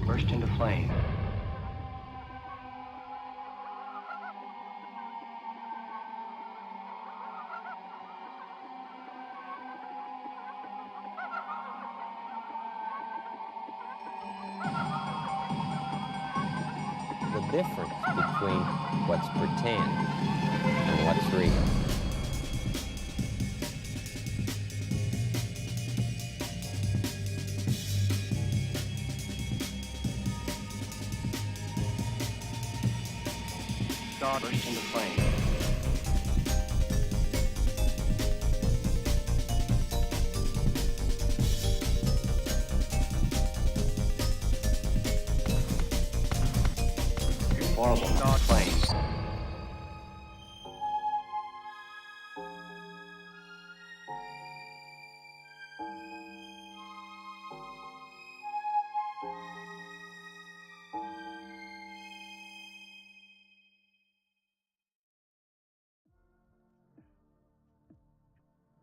Burst into flame. The difference between what's pretend and what's real. Burst into flame. Horrible. Flame.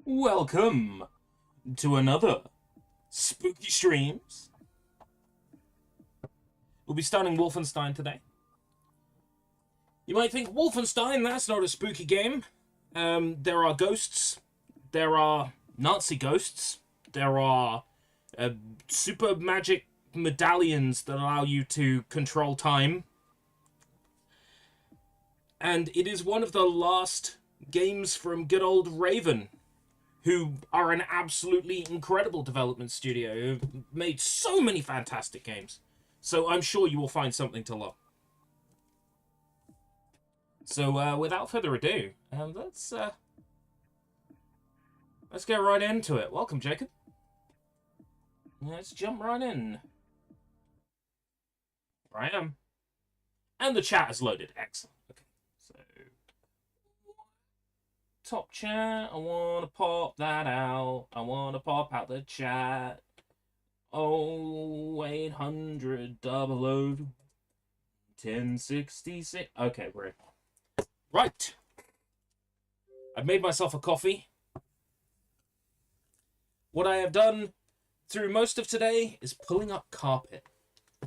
Welcome to another Spooky Streams. We'll be starting Wolfenstein today. You might think, Wolfenstein, that's not a spooky game. There are ghosts. There are Nazi ghosts. There are super magic medallions that allow you to control time. And it is one of the last games from good old Raven, who are an absolutely incredible development studio who've made so many fantastic games. So I'm sure you will find something to love. So without further ado, let's get right into it. Welcome, Jacob. Let's jump right in. Here I am. And the chat is loaded. Excellent. Okay, so top chat. I want to pop that out. I want to pop out the chat. 0800 00 1066. Okay, we're in. Right. I've made myself a coffee. What I have done through most of today is pulling up carpet.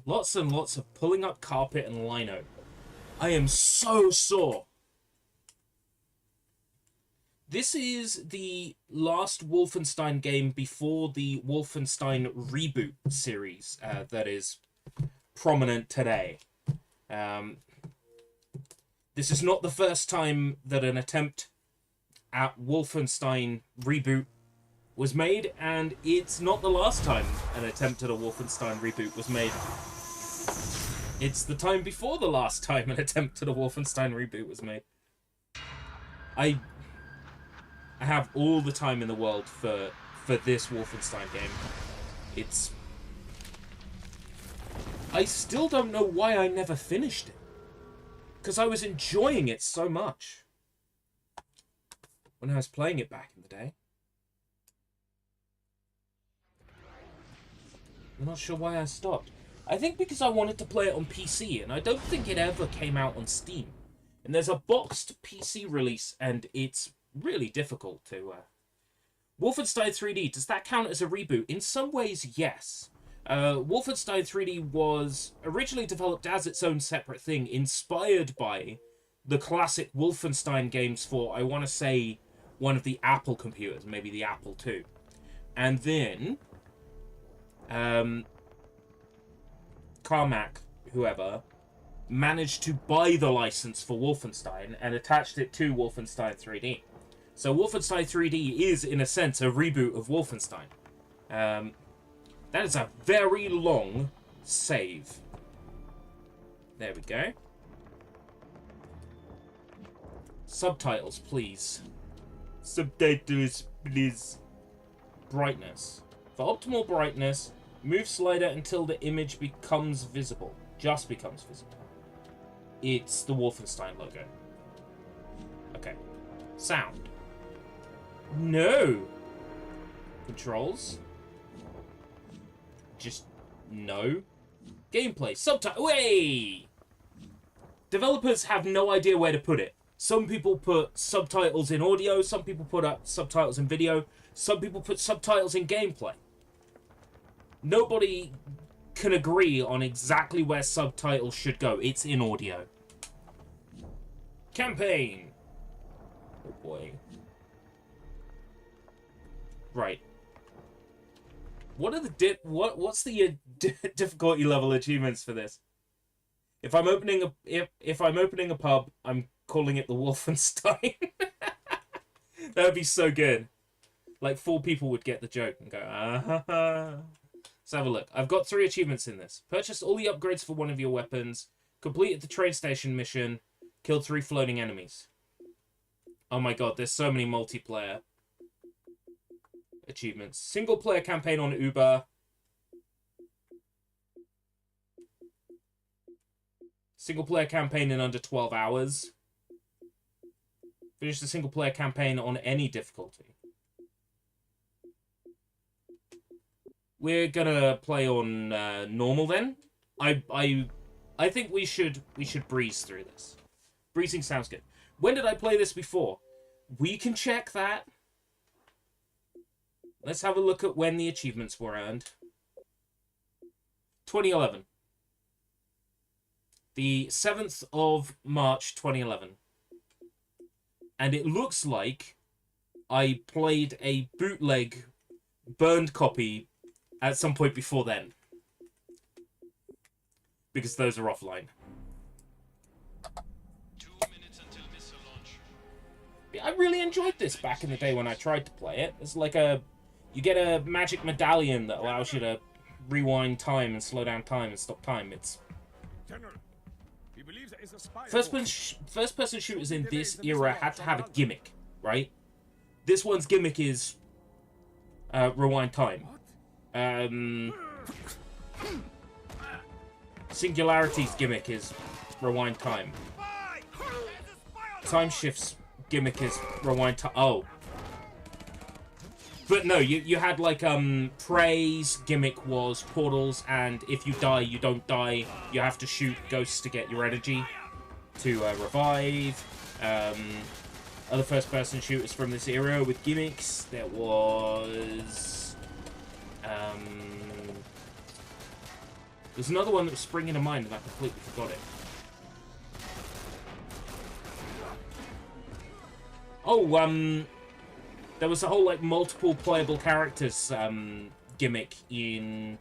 Lots and lots of pulling up carpet and lino. I am so sore. This is the last Wolfenstein game before the Wolfenstein reboot series that is prominent today. This is not the first time that an attempt at Wolfenstein reboot was made, and it's not the last time an attempt at a Wolfenstein reboot was made. It's the time before the last time an attempt at a Wolfenstein reboot was made. I have all the time in the world for this Wolfenstein game. I still don't know why I never finished it. Because I was enjoying it so much when I was playing it back in the day. I'm not sure why I stopped. I think because I wanted to play it on PC, and I don't think it ever came out on Steam. And there's a boxed PC release, and it's really difficult to... Wolfenstein 3D, does that count as a reboot? In some ways, yes. Wolfenstein 3D was originally developed as its own separate thing, inspired by the classic Wolfenstein games for, I want to say, one of the Apple computers, maybe the Apple II. And then, Carmack, whoever, managed to buy the license for Wolfenstein and attached it to Wolfenstein 3D. So Wolfenstein 3D is, in a sense, a reboot of Wolfenstein. That is a very long save. There we go. Subtitles, please. Subtitles, please. Brightness. For optimal brightness, move slider until the image becomes visible. Just becomes visible. It's the Wolfenstein logo. Okay. Sound. No. Controls. Just no. Gameplay. Subtitle. Way. Developers have no idea where to put it. Some people put subtitles in audio. Some people put up subtitles in video. Some people put subtitles in gameplay. Nobody can agree on exactly where subtitles should go. It's in audio. Campaign. Oh boy. Right. What are the what's the difficulty level achievements for this? If I'm opening a pub, I'm calling it the Wolfenstein. That would be so good. Like 4 people would get the joke and go, ah. Let's have a look. I've got 3 achievements in this. Purchased all the upgrades for one of your weapons. Completed the train station mission. Killed 3 floating enemies. Oh my god, there's so many multiplayer achievements. Single player campaign on Uber. Single player campaign in under 12 hours. Finish the single player campaign on any difficulty. We're gonna play on normal then. I think we should breeze through this. Breezing sounds good. When did I play this before? We can check that. Let's have a look at when the achievements were earned. 2011. The 7th of March 2011. And it looks like I played a bootleg burned copy at some point before then. Because those are offline. 2 minutes until missile launch. I really enjoyed this back in the day when I tried to play it. It's like you get a magic medallion that allows you to rewind time and slow down time and stop time. It's General, we believe there is a spy. first-person shooters in this era had to have a gimmick, right? This one's gimmick is rewind time. Singularity's gimmick is rewind time. Time Shift's gimmick is rewind time. Oh. But no, you had like Prey's gimmick was portals, and if you die, you don't die. You have to shoot ghosts to get your energy to revive. Other first-person shooters from this era with gimmicks. There was there's another one that was springing to mind, and I completely forgot it. Oh, there was a whole, like, multiple playable characters gimmick in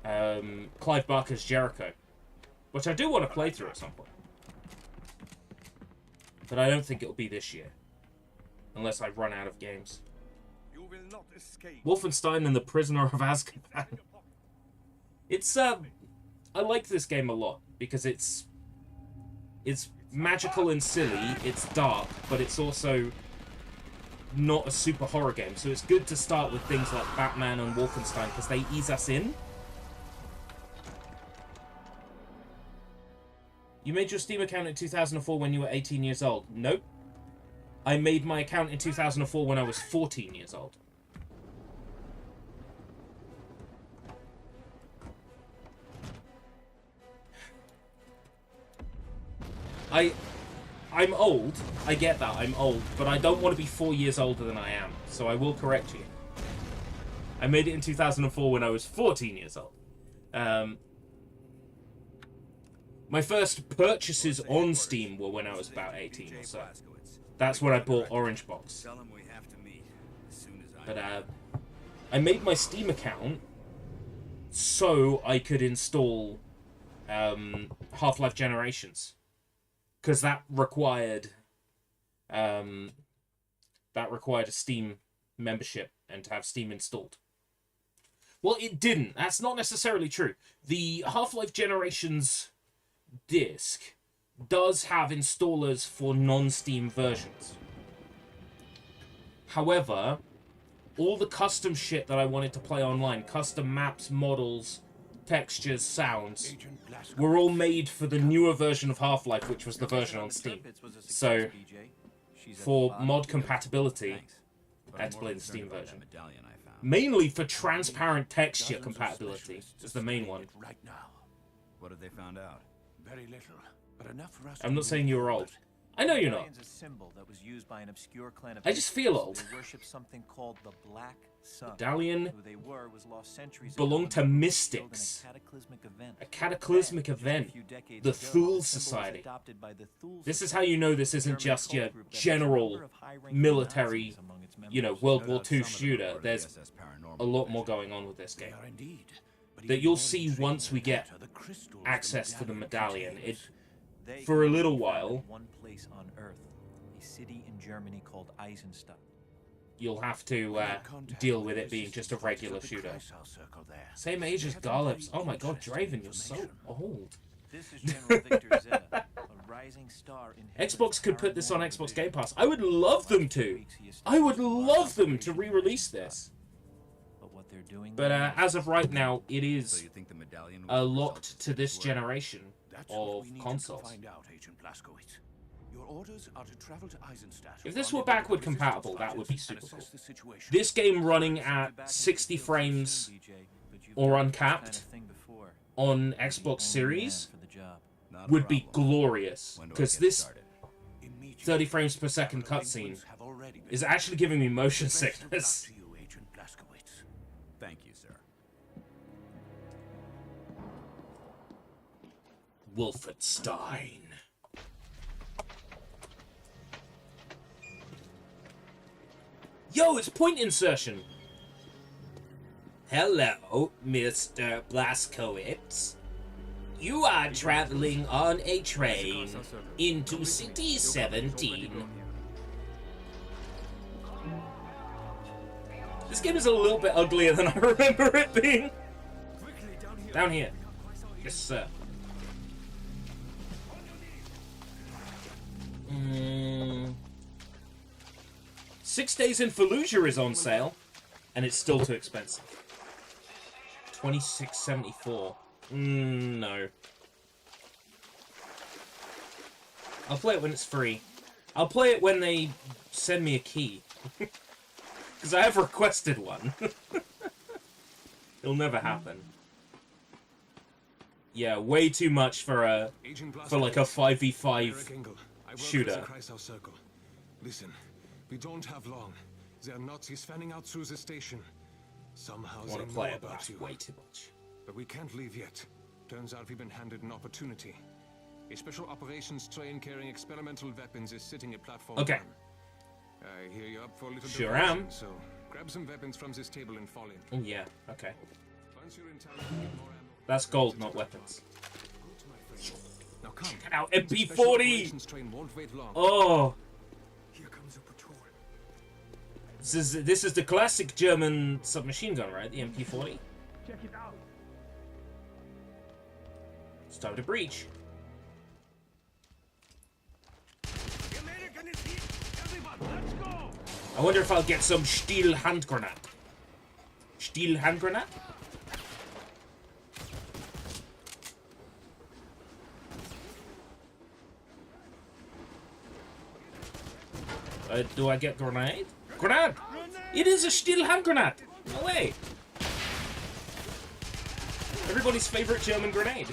Clive Barker's Jericho, which I do want to play through at some point. But I don't think it'll be this year, unless I run out of games. You will not escape. Wolfenstein and the Prisoner of Azkaban. It's, I like this game a lot, because it's magical and silly, it's dark, but it's also not a super horror game, so it's good to start with things like Batman and Wolfenstein because they ease us in. You made your Steam account in 2004 when you were 18 years old. Nope. I made my account in 2004 when I was 14 years old. I'm old, I get that, I'm old, but I don't want to be 4 years older than I am, so I will correct you. I made it in 2004 when I was 14 years old. My first purchases on Steam were when I was about 18 or so. That's when I bought Orange Box. But I made my Steam account so I could install Half-Life Generations. Because that required a Steam membership and to have Steam installed. Well, it didn't. That's not necessarily true. The Half-Life Generations disc does have installers for non-Steam versions. However, all the custom shit that I wanted to play online, custom maps, models, textures, sounds, were all made for the newer version of Half-Life, which was the version on Steam. So, for mod compatibility, I had to play the Steam version. Mainly for transparent texture compatibility is the main one. Right now. What have they found out? Very little, but enough for us. I'm not saying you're old. I know you're not. A symbol that was used by an obscure clan of I just feel Hicks. old. They worship something called the Black Sun. Medallion Who they were was lost centuries belonged ago to when it was mystics. killed in a cataclysmic event. A cataclysmic Then, just a event. few decades The ago, Thule symbol was Society. adopted by the Thule This is Society, how you know this a isn't German just your cult group that has a general number of high-ranking military, Nazis among its you know, members. World No War doubt II some of them are shooter. part of the There's SS Paranormal a lot more Division. going on with this They game. are indeed. But That even you'll more see intriguing once we than get that are the crystals access to the medallion. contains. They For a only little found while, one place on Earth, a city in Germany called Eisenstadt. you'll have to deal with it being just a regular shooter. Same age as Garlips. Oh my god, Draven, you're so old. This is General Victor Zeta, a rising star in Xbox could put this on Xbox Game Pass. I would love them to. I would love them to re-release this. But what they're doing But as of right now, it So is you think the medallion was the result locked of to this work? generation That's what of we need consoles. to find out, Agent Blazkowicz. Your orders are to travel to Eisenstadt. If this were rendezvous backward with resistance compatible, that fighters would be and super assess cool. the situation. This game running at 60 frames or uncapped on Xbox Series Not a would be problem. glorious. When do I Because get this started? 30 frames per second cutscene is actually giving me motion sickness. Thank you, sir. Wolfenstein. Yo, it's point insertion. Hello, Mr. Blazkowicz. You are traveling on a train into City 17. This game is a little bit uglier than I remember it being. Down here. Yes, sir. 6 Days in Fallujah is on sale, and it's still too expensive. $26.74. No. I'll play it when it's free. I'll play it when they send me a key. Because I have requested one. It'll never happen. Yeah, way too much for like a 5v5 shooter. Listen, we don't have long. There are Nazis fanning out through the station. Somehow I they want to know play it, but about that's you. way too much. But we can't leave yet. Turns out we've been handed an opportunity. A special operations train carrying experimental weapons is sitting at platform Okay. 1. I hear you're up for a little Sure diversion, am. so grab some weapons from this table and fall in. Oh, yeah, okay. Once you're in town, you get more ammo. That's gold, not weapons. Good, my friend. Now come. Check it out, The special MP40! operations train won't wait long. Oh! Here comes a patrol. This is the classic German submachine gun, right? The MP40? Check it out. It's time to breach. The American is here. Everyone, let's go. I wonder if I'll get some Steel hand grenade. Steel hand grenade? Do I get grenade? Grenade! It is a Steel hand grenade! No way! Everybody's favorite German grenade.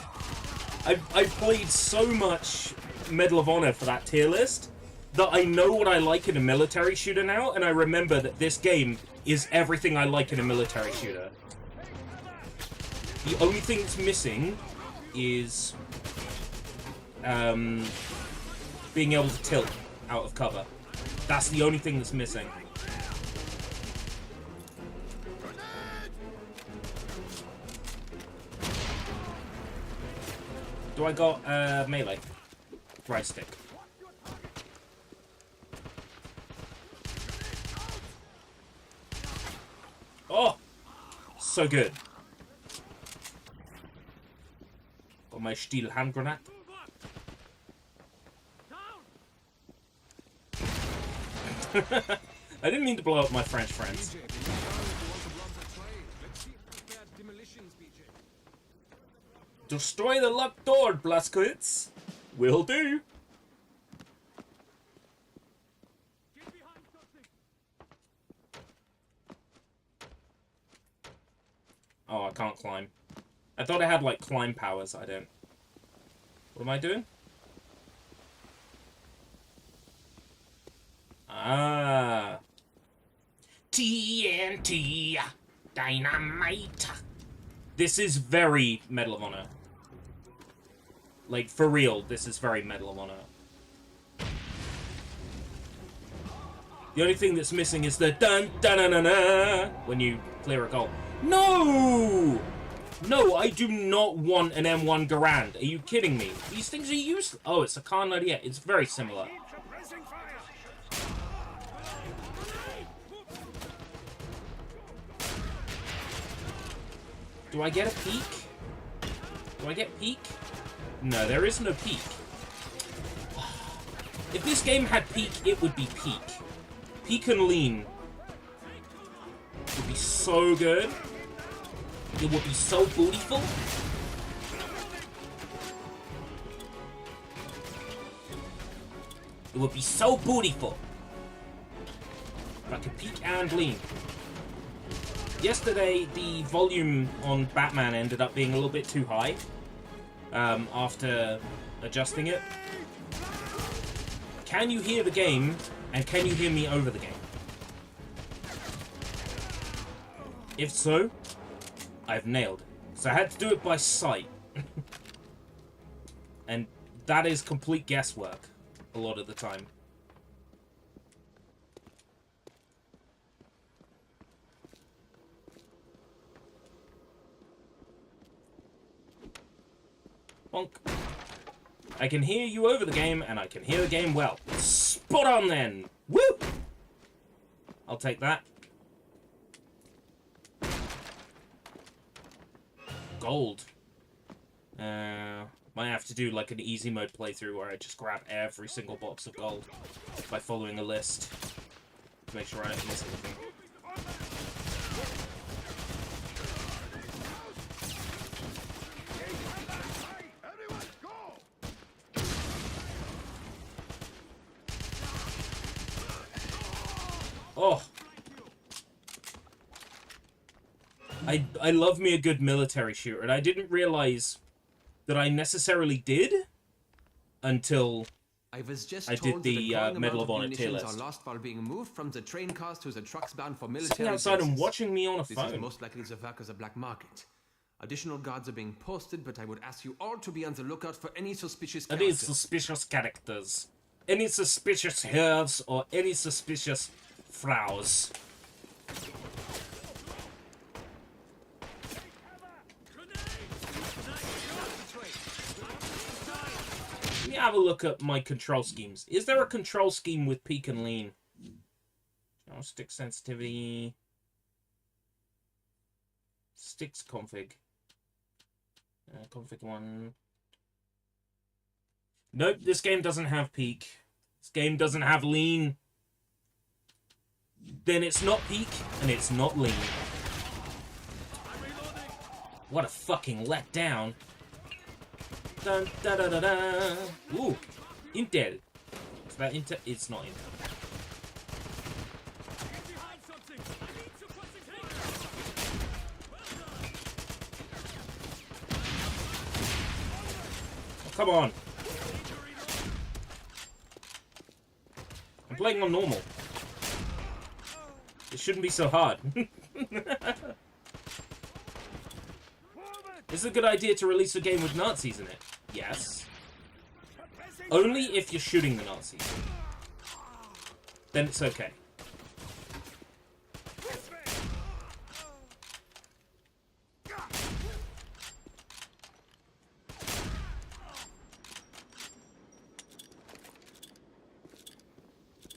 I've played so much Medal of Honor for that tier list that I know what I like in a military shooter now, and I remember that this game is everything I like in a military shooter. The only thing that's missing is being able to tilt out of cover. That's the only thing that's missing. Do I got melee? Right stick. Oh! So good. Got my Steel hand grenade. I didn't mean to blow up my French friends. BJ, bring it down if you want to block that train. Let's see prepared demolitions, BJ. Destroy the locked door, Blazkowicz. Will do. Oh, I can't climb. I thought I had, like, climb powers. I don't. What am I doing? Ah. TNT. Dynamite. This is very Medal of Honor. Like, for real, this is very Medal of Honor. The only thing that's missing is the dun-dun-dun-dun-dun when you clear a goal. No! No, I do not want an M1 Garand. Are you kidding me? These things are useless. Oh, it's a Kar 98. It's very similar. Do I get a peek? Do I get peek? No, there is no peek. If this game had peek, it would be peak. Peek and lean would be so good. It would be so bootyful. It would be so bootyful. If I could peek and lean. Yesterday, the volume on Batman ended up being a little bit too high. After adjusting it. Can you hear the game, and can you hear me over the game? If so, I've nailed it. So I had to do it by sight. And that is complete guesswork a lot of the time. Bonk. I can hear you over the game, and I can hear the game well. Spot on, then! Woo! I'll take that. Gold. Might have to do, like, an easy mode playthrough where I just grab every single box of gold by following a list to make sure I don't miss anything. Oh, I love me a good military shooter, and I didn't realize that I necessarily did until I was just I told did the that a growing Medal amount of Honor tier munitions list. are lost while being moved from the train cars to the trucks bound for sitting military outside and bases. watching me on a This is phone. most likely the work of the black market. Additional guards are being posted, but I would ask you all to be on the lookout for any suspicious Any characters. suspicious characters, any suspicious herds, or any suspicious fraus. Let me have a look at my control schemes. Is there a control scheme with peak and lean? Stick sensitivity. Sticks config. Config 1. Nope, this game doesn't have peak. This game doesn't have lean. Then it's not peak, and it's not lean. What a fucking letdown. Dun, da, da, da, da. Ooh, Intel. Is that Intel? It's not Intel. Oh, come on. I'm playing on normal. It shouldn't be so hard. Is it a good idea to release a game with Nazis in it? Yes. Only if you're shooting the Nazis. Then it's okay.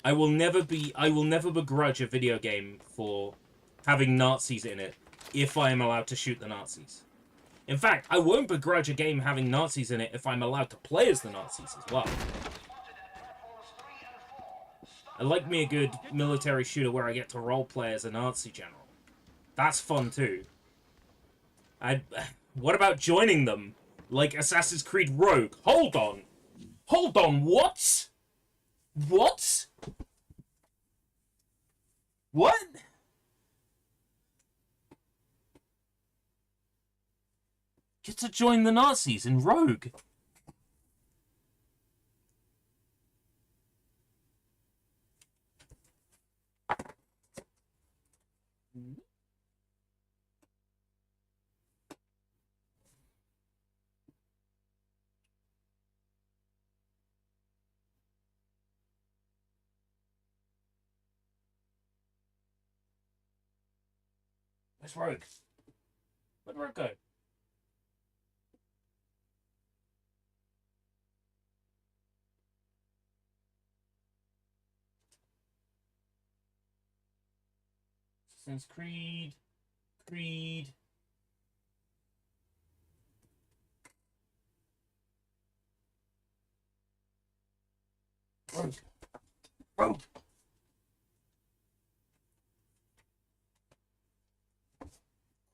I will never begrudge a video game for having Nazis in it if I am allowed to shoot the Nazis. In fact, I won't begrudge a game having Nazis in it if I'm allowed to play as the Nazis as well. I like me a good military shooter where I get to roleplay as a Nazi general. That's fun too. What about joining them? Like Assassin's Creed Rogue? Hold on! Hold on, what? What? What? Get to join the Nazis in Rogue. Where's Rogue? Where'd Rogue go? Assassin's Creed. Creed. Rogue. Rogue.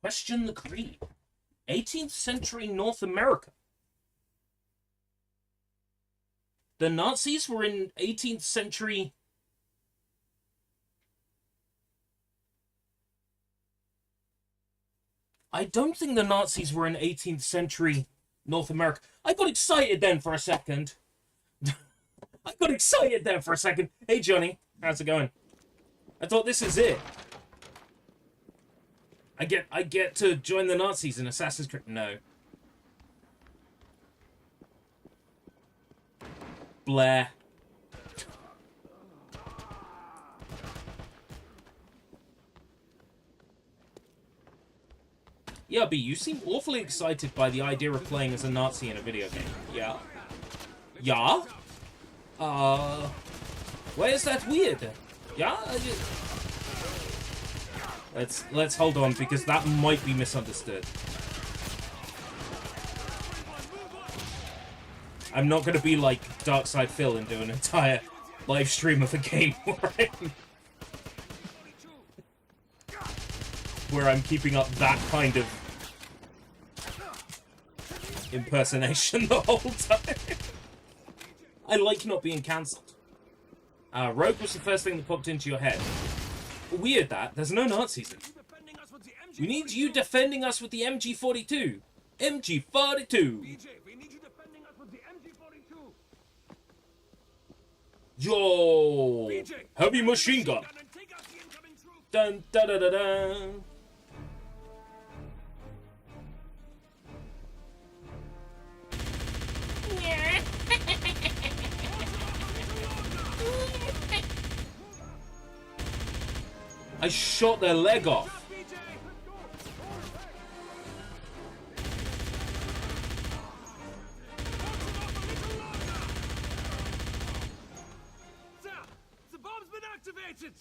Question the creed. 18th century North America. The Nazis were in 18th century... I don't think the Nazis were in 18th century North America. I got excited then for a second. I got excited there for a second. Hey, Johnny. How's it going? I thought this is it. I get to join the Nazis in Assassin's Creed. No. Blair. Yeah, B, you seem awfully excited by the idea of playing as a Nazi in a video game. Yeah. Yeah? Why is that weird? Yeah? Let's hold on, because that might be misunderstood. I'm not going to be like Darkside Phil and do an entire live stream of a game where I'm keeping up that kind of impersonation the whole time. I like not being cancelled. Rogue was the first thing that popped into your head. Weird that. There's no Nazis in it. We need you defending us with the MG42. MG42. Yo! Heavy machine gun. Dun da da da dun. I shot their leg off. The bomb's been activated!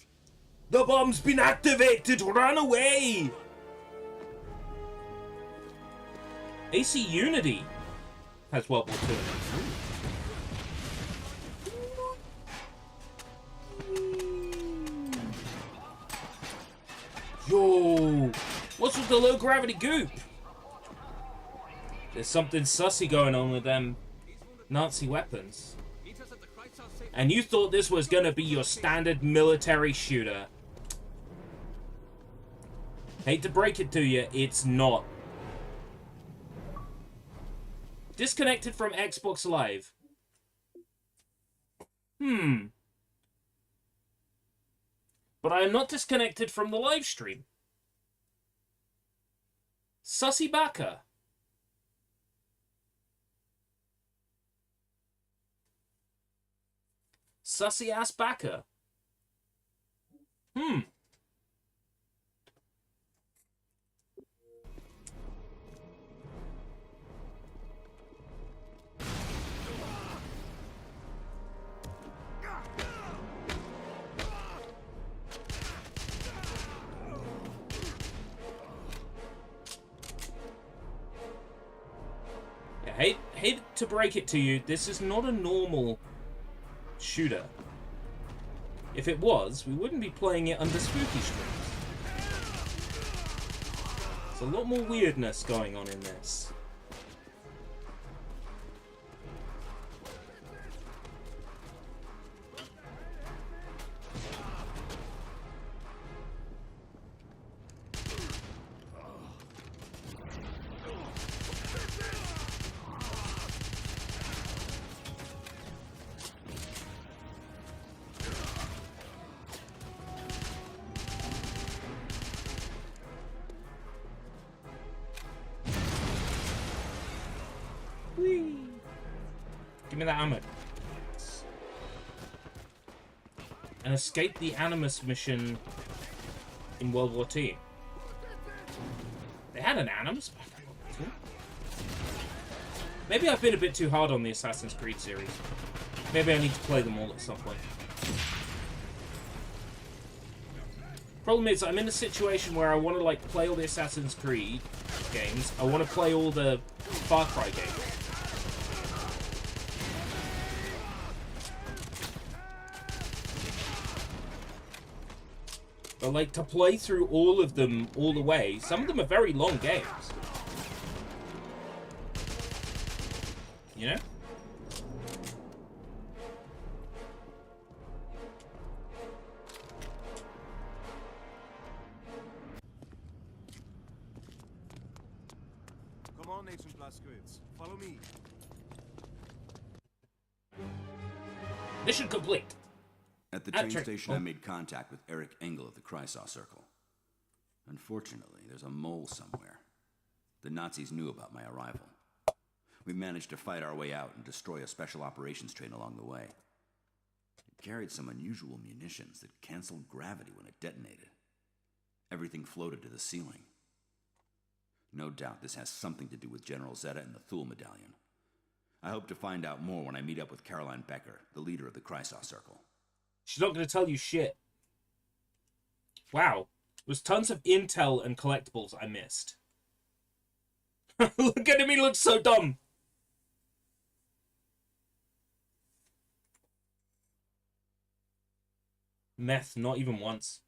The bomb's been activated! Run away! AC Unity has World War II in it. Yo! What's with the low gravity goop? There's something sussy going on with them Nazi weapons. And you thought this was gonna be your standard military shooter. Hate to break it to you, it's not. Disconnected from Xbox Live. But I am not disconnected from the live stream. Sussy Baka. Sussy ass Baka. Hate to break it to you, this is not a normal shooter. If it was, we wouldn't be playing it under spooky streams. There's a lot more weirdness going on in this. Whee! Give me that ammo. And escape the Animus mission in World War II. They had an Animus back in World War II. Maybe I've been a bit too hard on the Assassin's Creed series. Maybe I need to play them all at some point. Problem is, I'm in a situation where I want to like play all the Assassin's Creed games. I want to play all the Far Cry games. But like to play through all of them all the way, some of them are very long games. You know? Come on, Agent Blazkowicz. Follow me. Mission complete. At the train Train- station, oh. I made contact with Eric Engel of the Kreisau Circle. Unfortunately, there's a mole somewhere. The Nazis knew about my arrival. We managed to fight our way out and destroy a special operations train along the way. It carried some unusual munitions that canceled gravity when it detonated. Everything floated to the ceiling. No doubt this has something to do with General Zeta and the Thule Medallion. I hope to find out more when I meet up with Caroline Becker, the leader of the Kreisau Circle. She's not going to tell you shit. Wow. There's tons of intel and collectibles I missed. Look at him, he looks so dumb. Meth, not even once.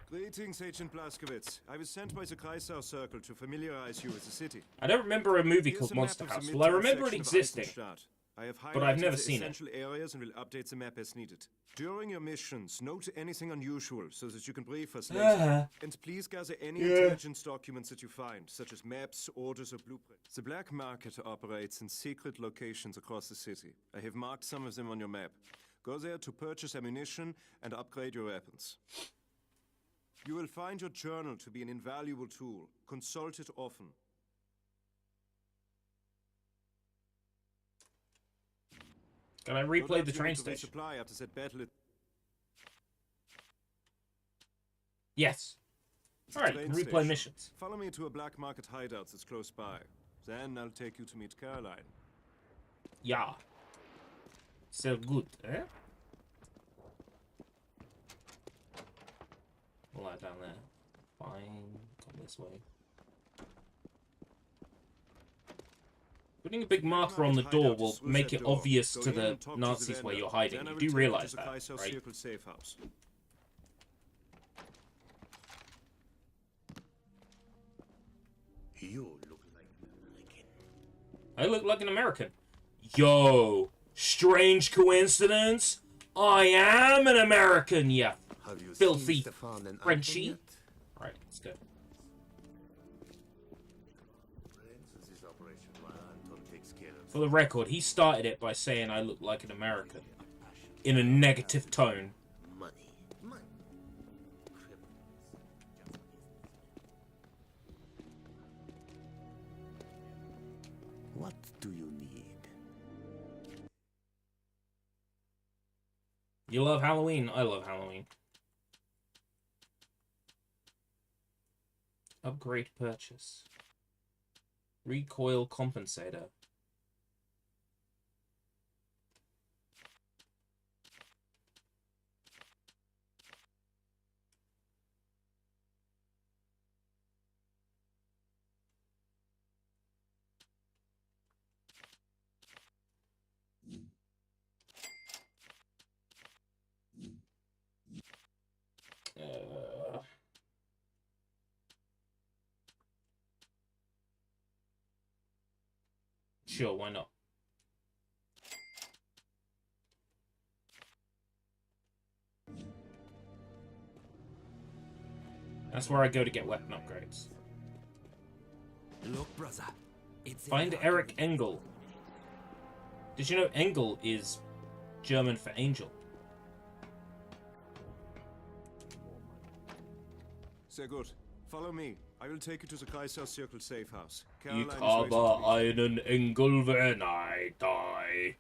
Greetings, Agent Blazkowicz. I was sent by the Kreisau Circle to familiarize you with the city. I don't remember a movie Here's called a map Monster of the House. Well, I midtown remember it section of existing. Eisenstadt. I have but I've highlighted never the seen it. essential areas and will update the map as needed. During your missions, note anything unusual so that you can brief us later. And please gather any intelligence documents that you find, such as maps, orders, or blueprints. The black market operates in secret locations across the city. I have marked some of them on your map. Go there to purchase ammunition and upgrade your weapons. You will find your journal to be an invaluable tool. Consult it often. Can I replay the train station? Resupply after that battle. Yes. Alright, Train replay station. missions. Follow me to a black market hideout that's close by. Then I'll take you to meet Caroline. Yeah. So good, eh? Lie down there. Fine. Come this way. Putting a big marker on the door will make it obvious to the Nazis where you're hiding. You do realize that, right? You look like an American. I look like an American. Yo, strange coincidence. I am an American, yeah. Have you Filthy seen Stefan and Frenchie. Anton Right, let's go. yet? This operation while Anton takes care of For the record, he started it by saying I look like an American. In a negative tone. money. Money. What do you need? You love Halloween? I love Halloween. Upgrade purchase. Recoil compensator. Sure, why not? That's where I go to get weapon upgrades. Look, brother. It's Find Eric Engel. Did you know Engel is German for angel? Sehr gut. Follow me. I will take you to the Kreishaus Circle safe house. Ich Caroline is habe waiting to meet einen Engel, when I die.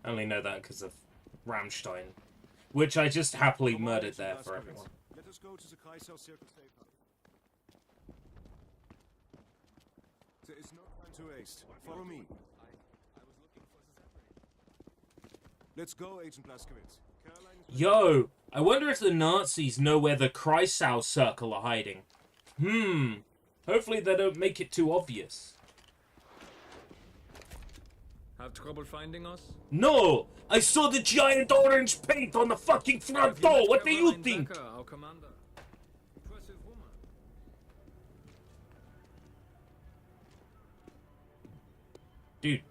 I only know that because of Rammstein, which I just happily you. murdered there for everyone. Let us go to the Kreishaus Circle safe house. There is no time to waste. Follow me. Let's go, Agent Blazkowicz. Caroline is Yo, I wonder if the Nazis know where the Kreisau Circle are hiding. Hopefully they don't make it too obvious. Have trouble finding us? No! I saw the giant orange paint on the fucking front door! What do you Caroline think? Becker, our commander. Impressive woman. Dude,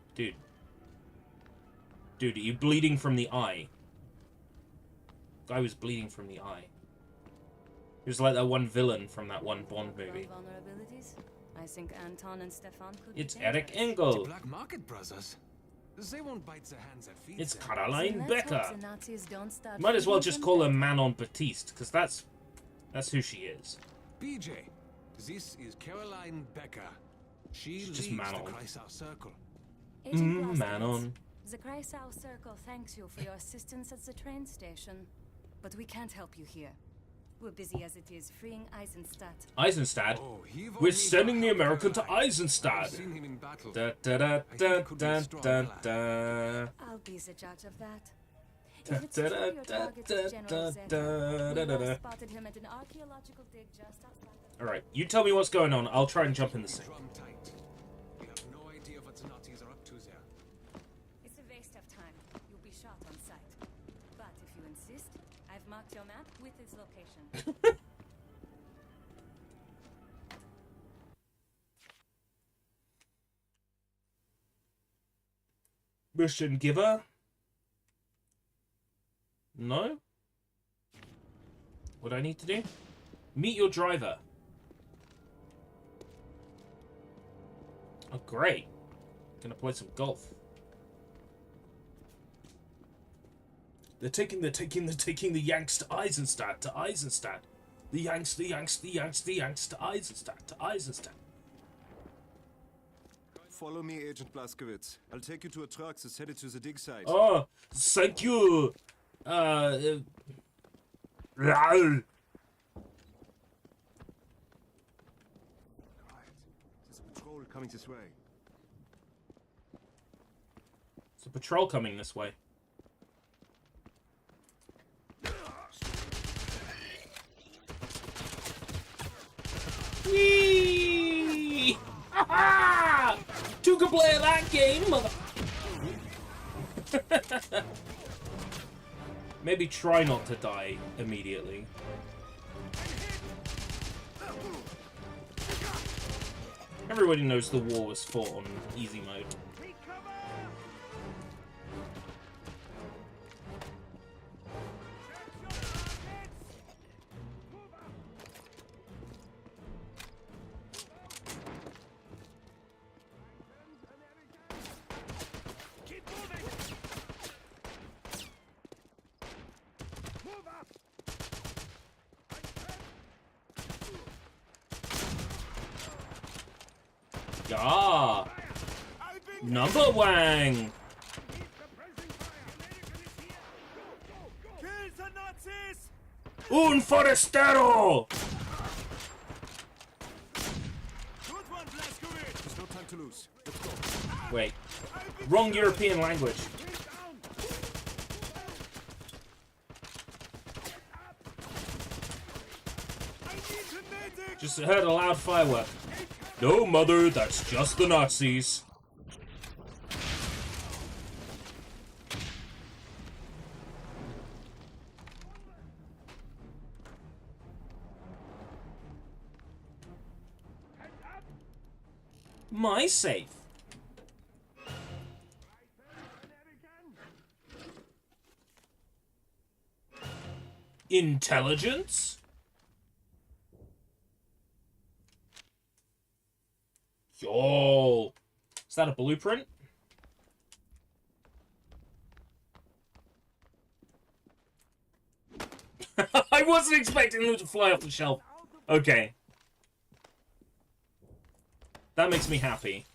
are you bleeding from the eye? Guy was bleeding from the eye. He was like that one villain from that one Bond movie. Vulnerabilities? I think Anton and Stefan could be It's Eric dangerous. Engel. Black Market Brothers. They won't bite their hands that feed It's them. Caroline Let's hope Becker. the Nazis don't start Might as well feeding just them call her back. Manon Batiste, because that's who she is. BJ, this is Caroline Becker. She She's leads just the Manon. Kreisau Circle. Agent Blazkowicz, Manon. The Kreisau Circle thanks you for your assistance at the train station. But we can't help you here. We're busy as it is, freeing Eisenstadt. Eisenstadt? Oh, he won't We're need sending the our help, American to Caroline. I've Eisenstadt. seen him in battle. Da da da da da da da. I'll be the judge of that. Da If it's true da your da target da is General da Zeta, da we da da. last spotted him at an archaeological dig just outside of... Alright, you tell me what's going on. I'll try and jump in the sink. Drum tight. We have no idea what the Nazis are up to there. It's a waste of time. You'll be shot on sight. But if you insist, I've marked your map with its location. Mission giver? No? What do I need to do? Meet your driver. Oh, great. Gonna play some golf. They're taking the Yanks to Eisenstadt, to Eisenstadt. The Yanks to Eisenstadt, to Eisenstadt. Follow me, Agent Blazkowicz. I'll take you to a truck that's headed to the dig site. Oh, thank you. Raoul. Right. There's a patrol coming this way. There's a patrol coming this way. Whee! Ha-ha! Two can play that game, mother. Maybe try not to die immediately. Everybody knows the war was fought on easy mode. Yeah. Number Wang. Un forastero. There's no time to lose. Let's go. Wait. Wrong European language. Just heard a loud firework. No, mother, that's just the Nazis. my safe. Intelligence? Yo! Is that a blueprint? I wasn't expecting them to fly off the shelf. Okay. That makes me happy.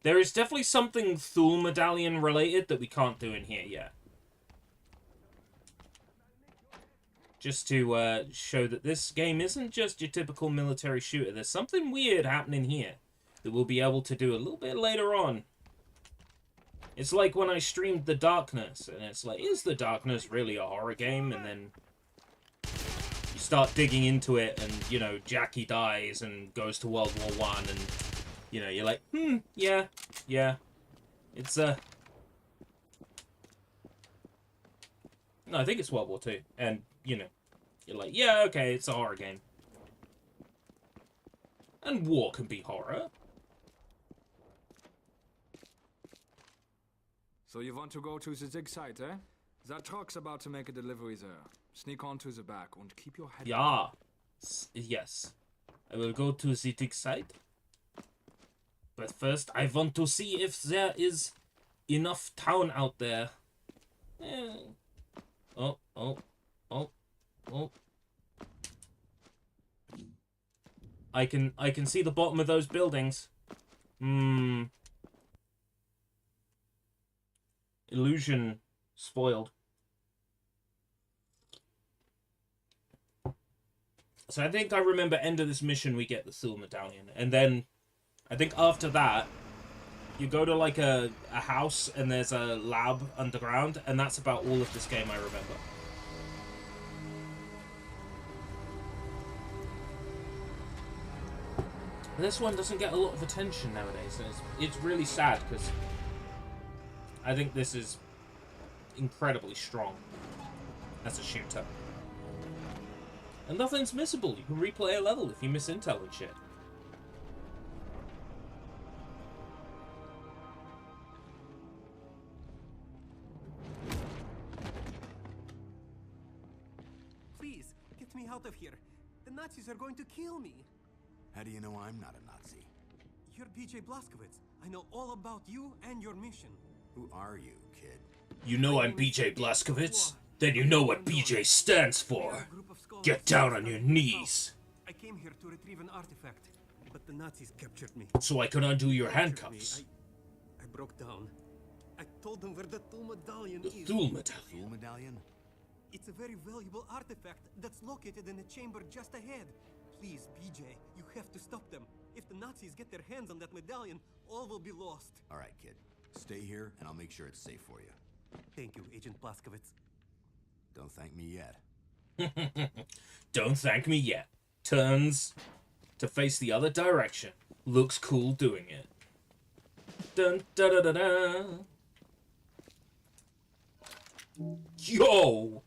There is definitely something Thule Medallion related that we can't do in here yet. Just to show that this game isn't just your typical military shooter. There's something weird happening here that we'll be able to do a little bit later on. It's like when I streamed The Darkness, and it's like, is The Darkness really a horror game? And then you start digging into it, and, you know, Jackie dies and goes to World War I, and, you know, you're like, yeah. It's, No, I think it's World War II, and, you know, you're like, yeah, okay, it's a horror game. And war can be horror. So you want to go to the dig site, eh? That truck's about to make a delivery there. Sneak onto the back and keep your head... Yeah. Yes. I will go to the dig site. But first, I want to see if there is enough town out there. Oh. I can see the bottom of those buildings. Illusion spoiled. So I think I remember end of this mission we get the Thule Medallion. And then I think after that you go to like a house and there's a lab underground, and that's about all of this game I remember. This one doesn't get a lot of attention nowadays, and it's really sad because I think this is incredibly strong as a shooter. And nothing's missable. You can replay a level if you miss intel and shit. Please, get me out of here. The Nazis are going to kill me. How do you know I'm not a Nazi? You're BJ Blazkowicz. I know all about you and your mission. Who are you, kid? You know I'm BJ Blazkowicz? Then you know what BJ stands for. Get down on your knees. I came here to retrieve an artifact, but the Nazis captured me. So I can undo your handcuffs. I broke down. I told them where the Thule Medallion is. The Thule Medallion? Thule Medallion? It's a very valuable artifact that's located in a chamber just ahead. Please, BJ, you have to stop them. If the Nazis get their hands on that medallion, all will be lost. All right, kid. Stay here, and I'll make sure it's safe for you. Thank you, Agent Blazkowicz. Don't thank me yet. Don't thank me yet. Turns to face the other direction. Looks cool doing it. Dun da da da da. Yo!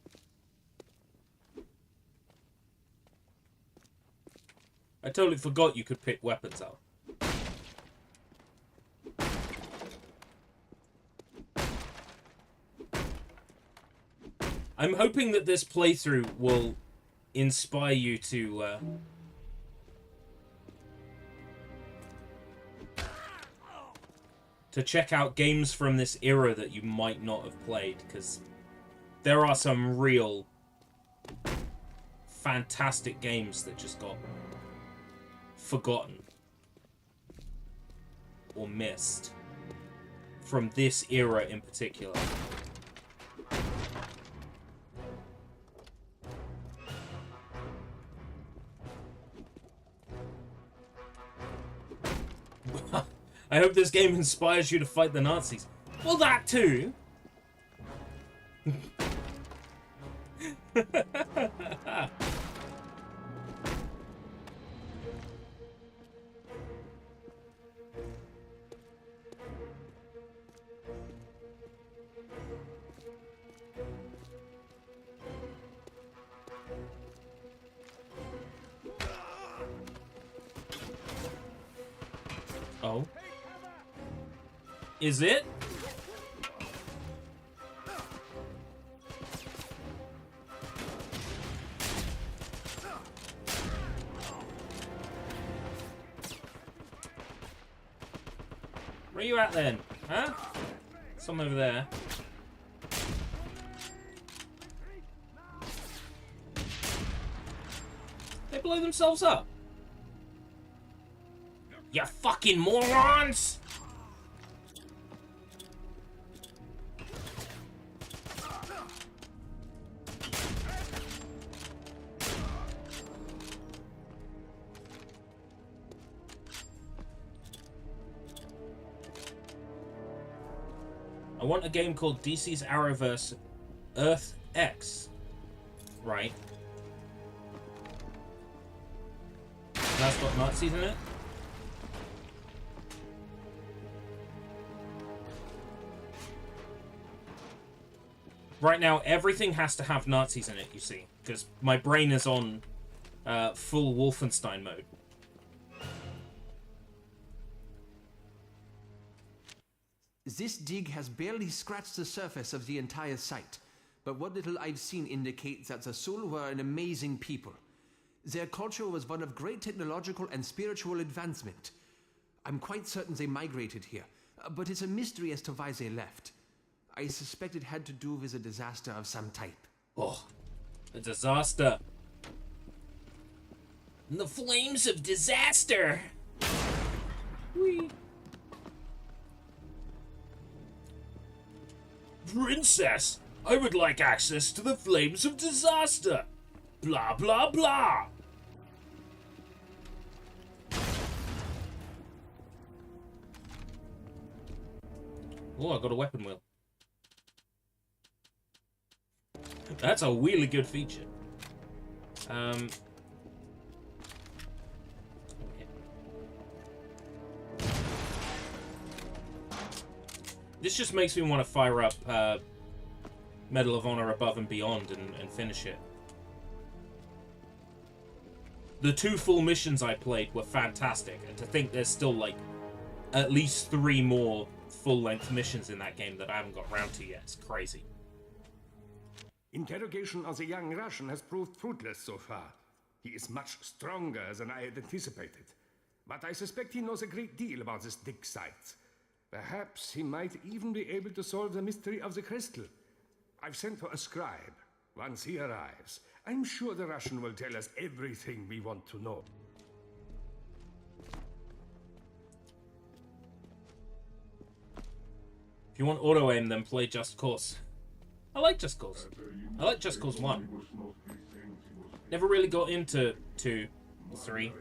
I totally forgot you could pick weapons out. I'm hoping that this playthrough will inspire you to check out games from this era that you might not have played, because there are some real fantastic games that just got forgotten or missed from this era in particular. I hope this game inspires you to fight the Nazis. Well, that too. Is it? Where are you at then? Huh? Some over there. They blow themselves up. You fucking morons! I want a game called DC's Arrowverse Earth X. Right. That's got Nazis in it? Right now, everything has to have Nazis in it, you see. Because my brain is on full Wolfenstein mode. This dig has barely scratched the surface of the entire site, but what little I've seen indicates that the Sul were an amazing people. Their culture was one of great technological and spiritual advancement. I'm quite certain they migrated here, but it's a mystery as to why they left. I suspect it had to do with a disaster of some type. Oh, a disaster. The flames of disaster! Whee! Princess, I would like access to the flames of disaster. Blah, blah, blah. Oh, I got a weapon wheel. That's a really good feature. This just makes me want to fire up Medal of Honor Above and Beyond and finish it. The 2 full missions I played were fantastic, and to think there's still like at least 3 more full-length missions in that game that I haven't got around to yet. It's crazy. Interrogation of the young Russian has proved fruitless so far. He is much stronger than I had anticipated. But I suspect he knows a great deal about this dig site. Perhaps he might even be able to solve the mystery of the crystal. I've sent for a scribe. Once he arrives, I'm sure the Russian will tell us everything we want to know. If you want auto-aim, then play Just Cause. I like Just Cause. I like Just Cause 1. Never really got into 2 or 3.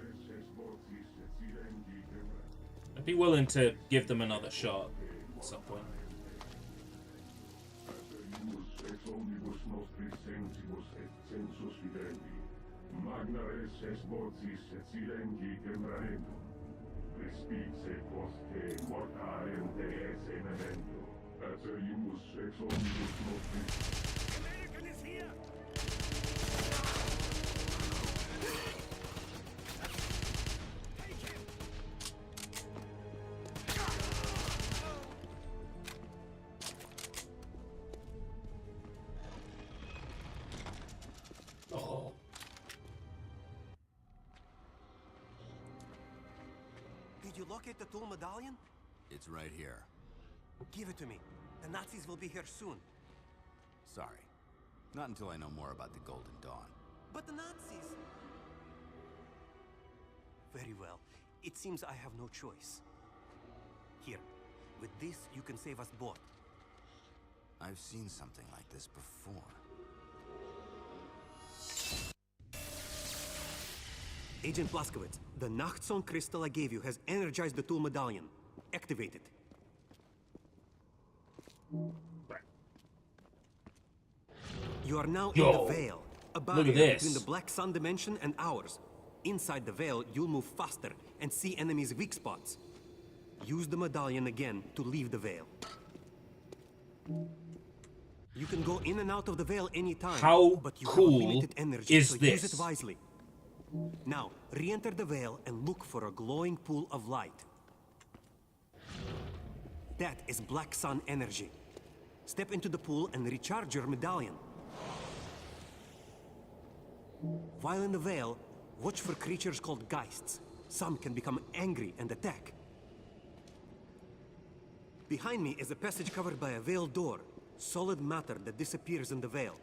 I'd be willing to give them another shot at some point. American is here! Oh. Did you locate the tool medallion? It's right here. Give it to me. The Nazis will be here soon. Sorry. Not until I know more about the Golden Dawn. But the Nazis... Very well. It seems I have no choice. Here. With this, you can save us both. I've seen something like this before. Agent Blaskowitz, the Nachtzone crystal I gave you has energized the tool medallion. Activate it. You are now in the Veil, a barrier between the Black Sun dimension and ours. Inside the Veil, you'll move faster and see enemies' weak spots. Use the medallion again to leave the Veil. You can go in and out of the Veil anytime, but you have limited energy, so use it wisely. Now, re-enter the Veil and look for a glowing pool of light. That is Black Sun energy. Step into the pool and recharge your medallion. While in the Vale, watch for creatures called Geists. Some can become angry and attack. Behind me is a passage covered by a Vale door. Solid matter that disappears in the Vale.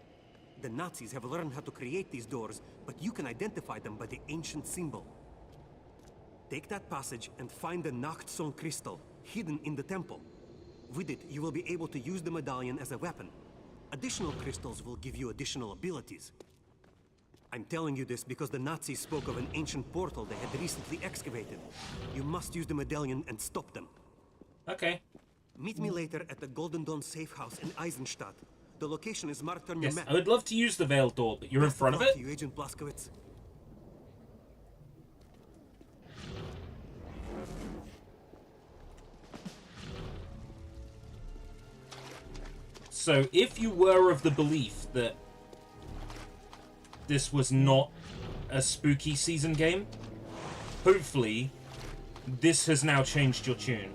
The Nazis have learned how to create these doors, but you can identify them by the ancient symbol. Take that passage and find the Nachtzone crystal, hidden in the temple. With it, you will be able to use the medallion as a weapon. Additional crystals will give you additional abilities. I'm telling you this because the Nazis spoke of an ancient portal they had recently excavated. You must use the medallion and stop them. Okay. Meet me later at the Golden Dawn safe house in Eisenstadt. The location is marked on your map. I would love to use the Veil door, but you're in front of it? You, Agent Blazkowicz. So, if you were of the belief that this was not a spooky season game, hopefully this has now changed your tune.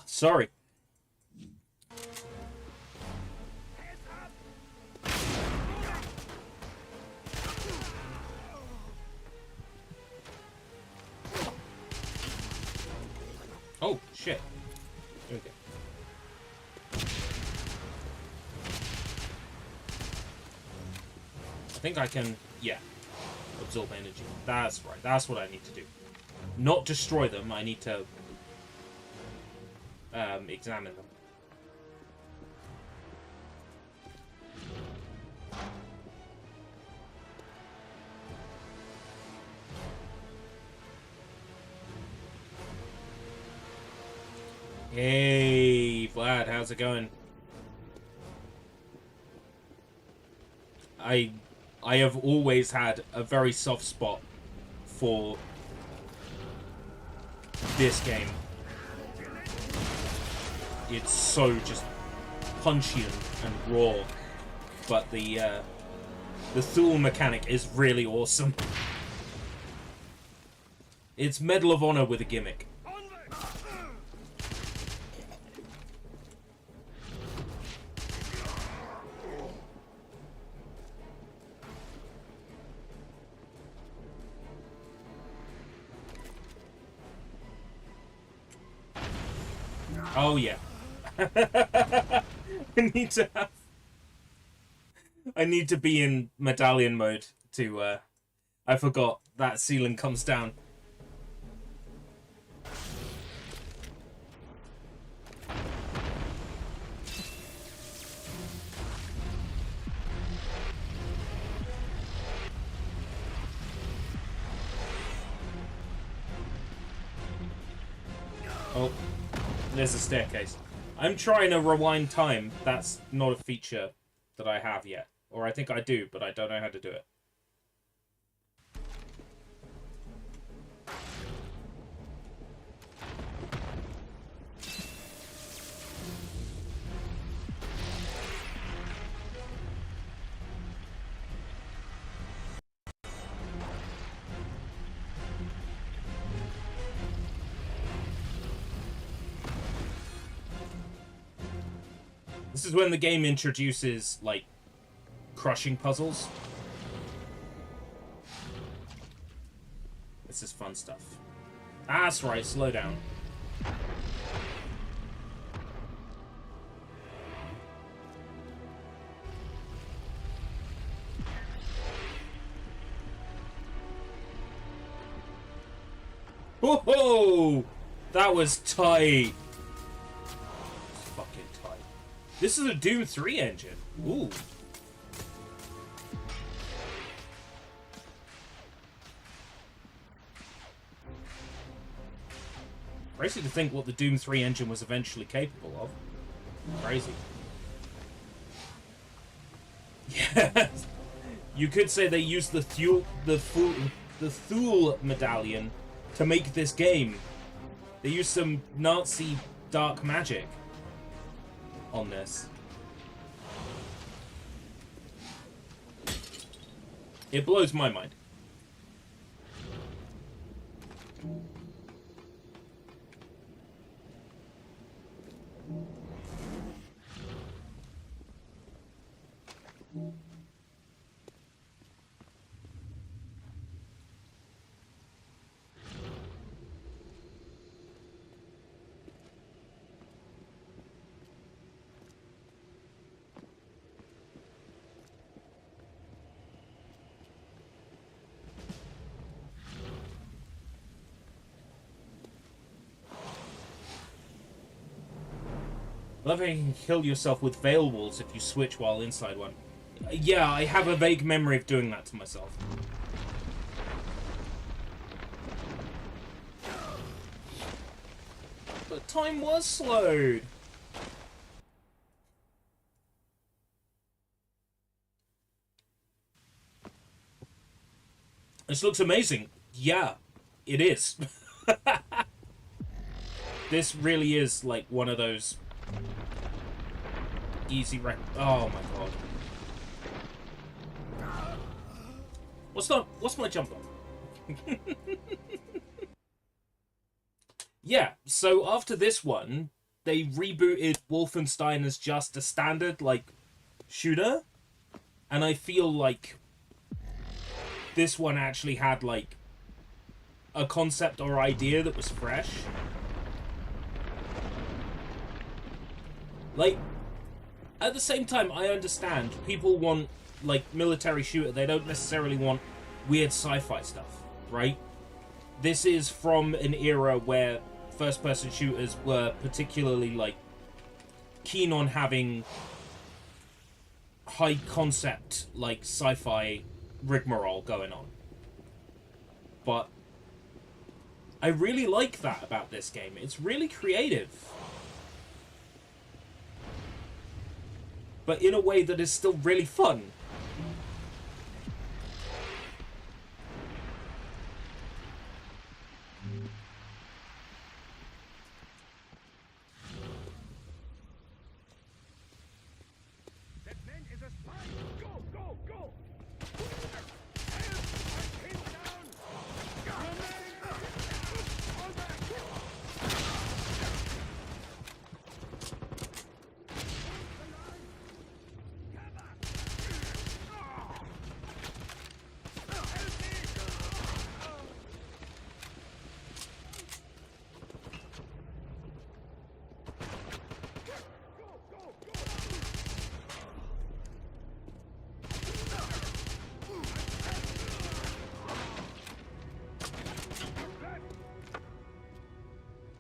Sorry. Oh, shit. Okay. I think I can, yeah, absorb energy. That's right. That's what I need to do. Not destroy them. I need to examine them. Hey, Vlad, how's it going? I have always had a very soft spot for this game. It's so just punchy and raw, but the Thule mechanic is really awesome. It's Medal of Honor with a gimmick. Oh yeah. I need to be in medallion mode to I forgot that ceiling comes down. Oh, there's a staircase. I'm trying to rewind time. That's not a feature that I have yet. Or I think I do, but I don't know how to do it. This is when the game introduces, like, crushing puzzles. This is fun stuff. Ah, that's right, slow down. Whoa! That was tight. Fucking tight. This is a Doom 3 engine. Ooh. Crazy to think what the Doom 3 engine was eventually capable of. Crazy. Yeah. You could say they used the Thule medallion to make this game. They used some Nazi dark magic on this. It blows my mind. Love how you can kill yourself with veil walls if you switch while inside one. Yeah, I have a vague memory of doing that to myself. But time was slowed. This looks amazing. Yeah, it is. This really is like one of those easy oh my god. What's my jump on? Yeah, so after this one, they rebooted Wolfenstein as just a standard, like, shooter. And I feel like this one actually had, like, a concept or idea that was fresh. Like, at the same time, I understand people want, like, military shooter. They don't necessarily want weird sci-fi stuff, right? This is from an era where first-person shooters were particularly, like, keen on having high-concept, like, sci-fi rigmarole going on. But I really like that about this game. It's really creative. But in a way that is still really fun. That man is a spy! Go, go, go!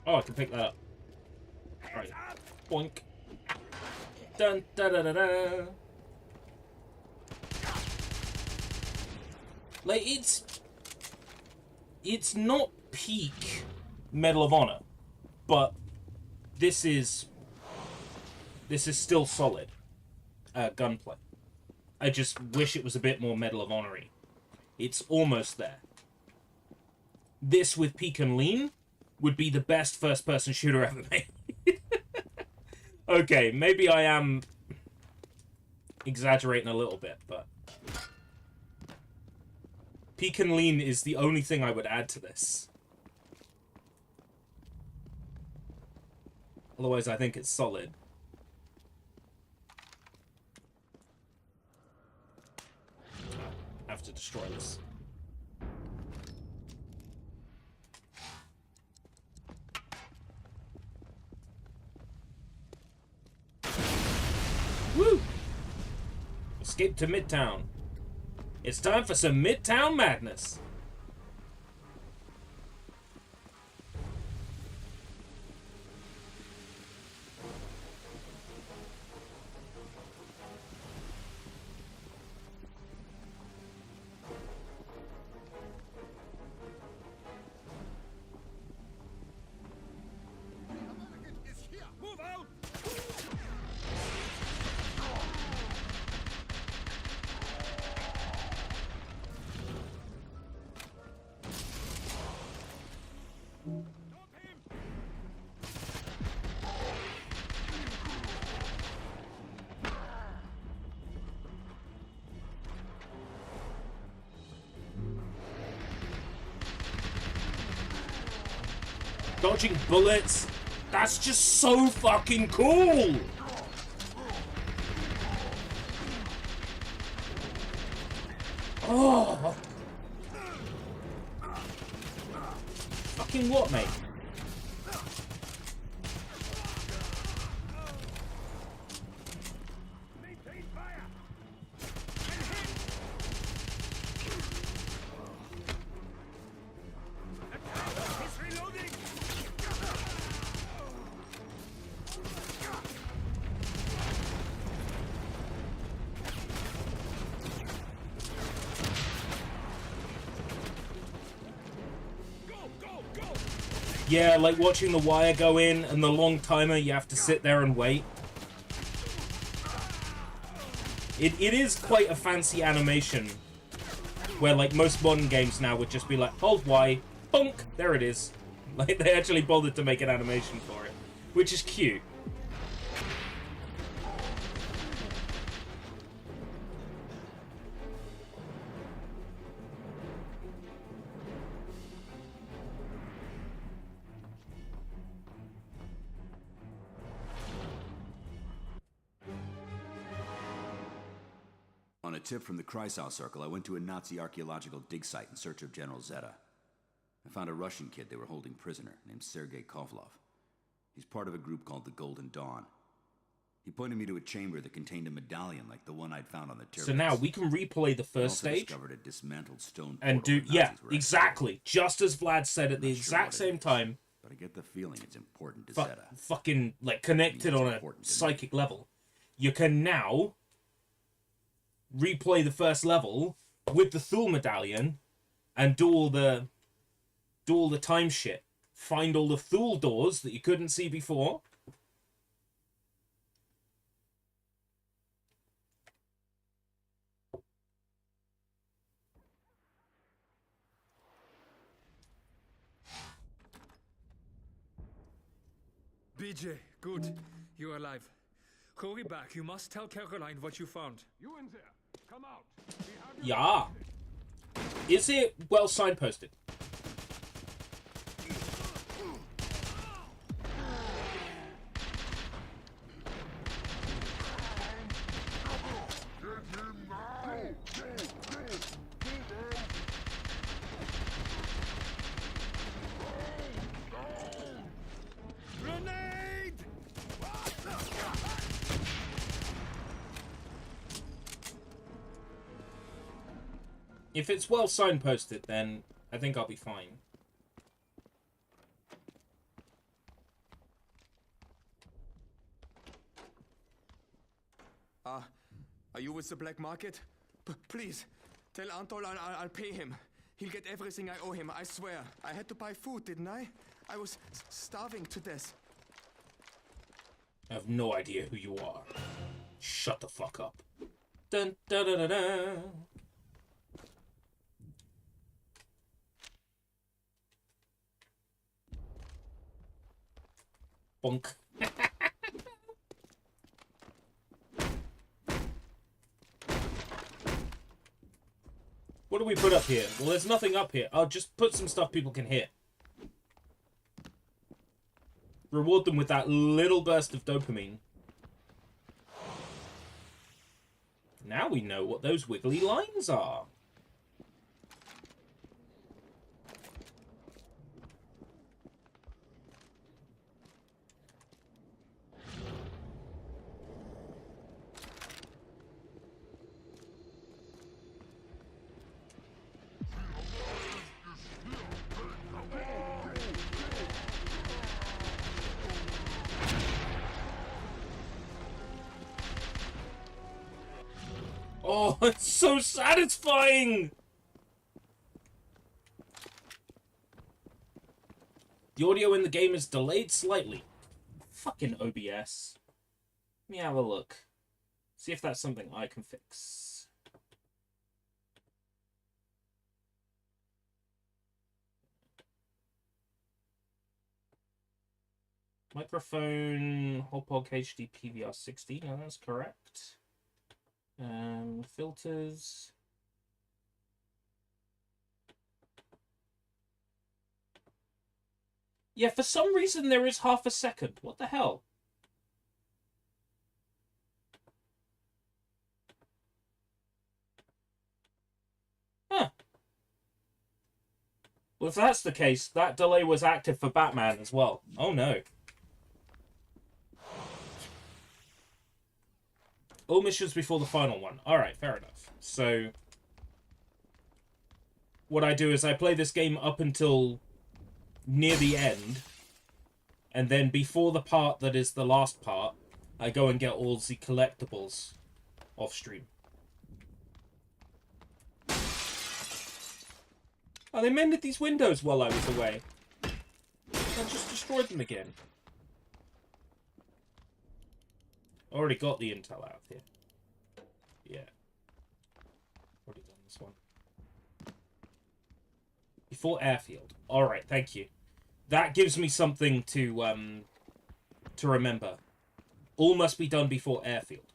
Oh, I can pick that up. Right. Boink. Dun da da da da. Like, it's not peak Medal of Honor, but this is still solid gunplay. I just wish it was a bit more Medal of Honor-y. It's almost there. This with peak and lean would be the best first-person shooter ever made. Okay, maybe I am exaggerating a little bit, but peak and lean is the only thing I would add to this. Otherwise, I think it's solid. I have to destroy this. Woo! Escape to Midtown. It's time for some Midtown madness. Dodging bullets. That's just so fucking cool. Oh. Fucking what, mate? Yeah, like watching the wire go in and the long timer, you have to sit there and wait. It is quite a fancy animation. Where, like, most modern games now would just be like, hold Y, bonk, there it is. Like, they actually bothered to make an animation for it. Which is cute. On a tip from the Kreisau Circle, I went to a Nazi archaeological dig site in search of General Zeta. I found a Russian kid they were holding prisoner named Sergei Kovlov. He's part of a group called the Golden Dawn. He pointed me to a chamber that contained a medallion like the one I'd found on the terrace. So now we can replay the first stage discovered a dismantled stone and do exactly, just as Vlad said at the exact same time. But I get the feeling it's important to Zeta. Fucking like connected on a psychic level. You can now replay the first level with the Thule medallion and do all the time shit. Find all the Thule doors that you couldn't see before. BJ, good. You're alive. Hurry back. You must tell Caroline what you found. You in there. Come out. Yeah. Is it well signposted? If it's well signposted, then I think I'll be fine. Are you with the black market? Please, tell Antol I'll pay him. He'll get everything I owe him, I swear. I had to buy food, didn't I? I was starving to death. I have no idea who you are. Shut the fuck up. Dun, da, da, da, da. Bonk. What do we put up here? Well, there's nothing up here. I'll just put some stuff people can hit. Reward them with that little burst of dopamine. Now we know what those wiggly lines are. Oh, it's so satisfying! The audio in the game is delayed slightly. Fucking OBS. Let me have a look. See if that's something I can fix. Microphone, Hopog HD PVR 60. No, that's correct. Filters. Yeah, for some reason there is half a second. What the hell? Huh. Well, if that's the case, that delay was active for Batman as well. Oh no. All missions before the final one. Alright, fair enough. So, what I do is I play this game up until near the end, and then before the part that is the last part, I go and get all the collectibles off stream. Oh, they mended these windows while I was away. I just destroyed them again. Already got the intel out here. Yeah. Already done this one. Before airfield. Alright, thank you. That gives me something to remember. All must be done before airfield.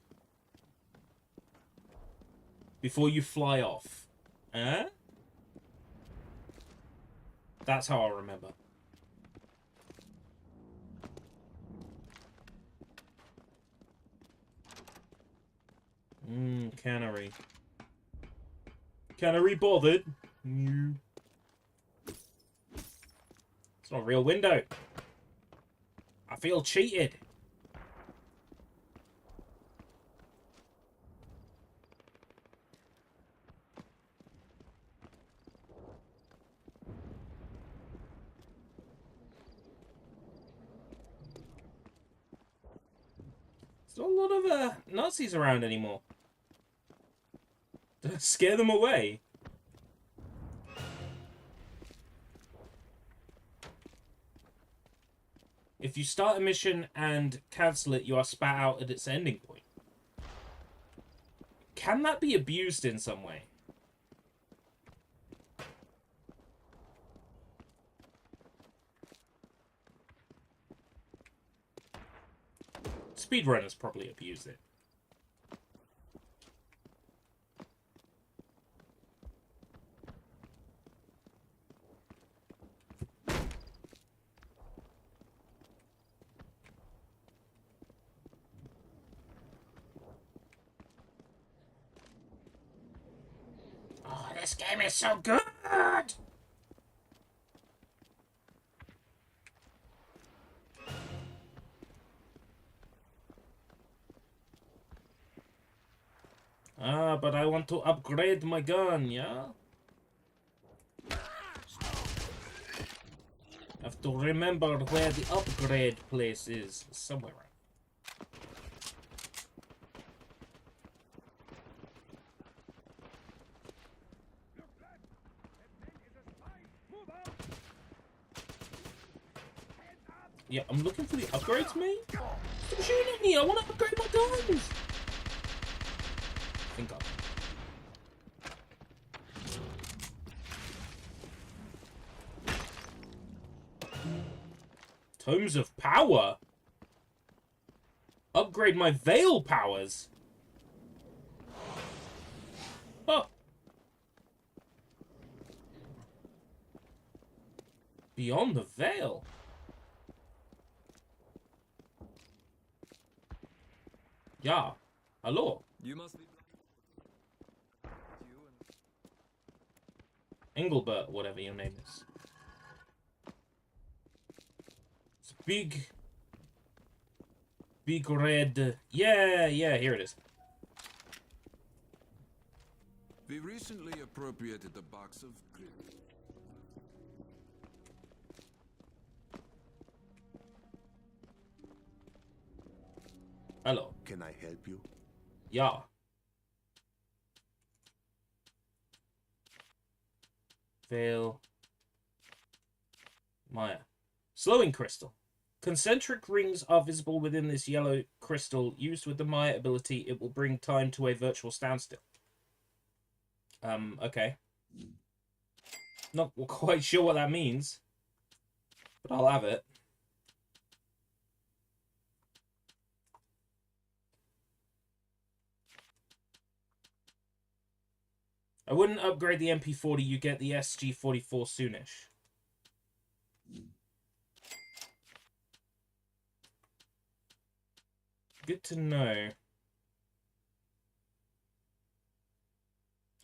Before you fly off. Huh? That's how I remember. Cannery. Cannery bothered? No. It's not a real window. I feel cheated. There's not a lot of Nazis around anymore. Did I scare them away? If you start a mission and cancel it, you are spat out at its ending point. Can that be abused in some way? Speedrunners probably abuse it. Oh, this game is so good! Ah, but I want to upgrade my gun, yeah? Have to remember where the upgrade place is. Somewhere around. Yeah, I'm looking for the upgrades, mate. Stop shooting at me! I want to upgrade my guns! Think up. Tomes of Power? Upgrade my Veil powers? Huh. Beyond the Veil? Yeah. Hello. You must be... Engelbert, whatever your name is. It's big red. Yeah, here it is. We recently appropriated a box of grips. Hello. Can I help you? Yeah. Veil. Maya. Slowing crystal. Concentric rings are visible within this yellow crystal. Used with the Maya ability, it will bring time to a virtual standstill. Okay. Not quite sure what that means, but I'll have it. I wouldn't upgrade the MP40, you get the SG44 soonish. Good to know.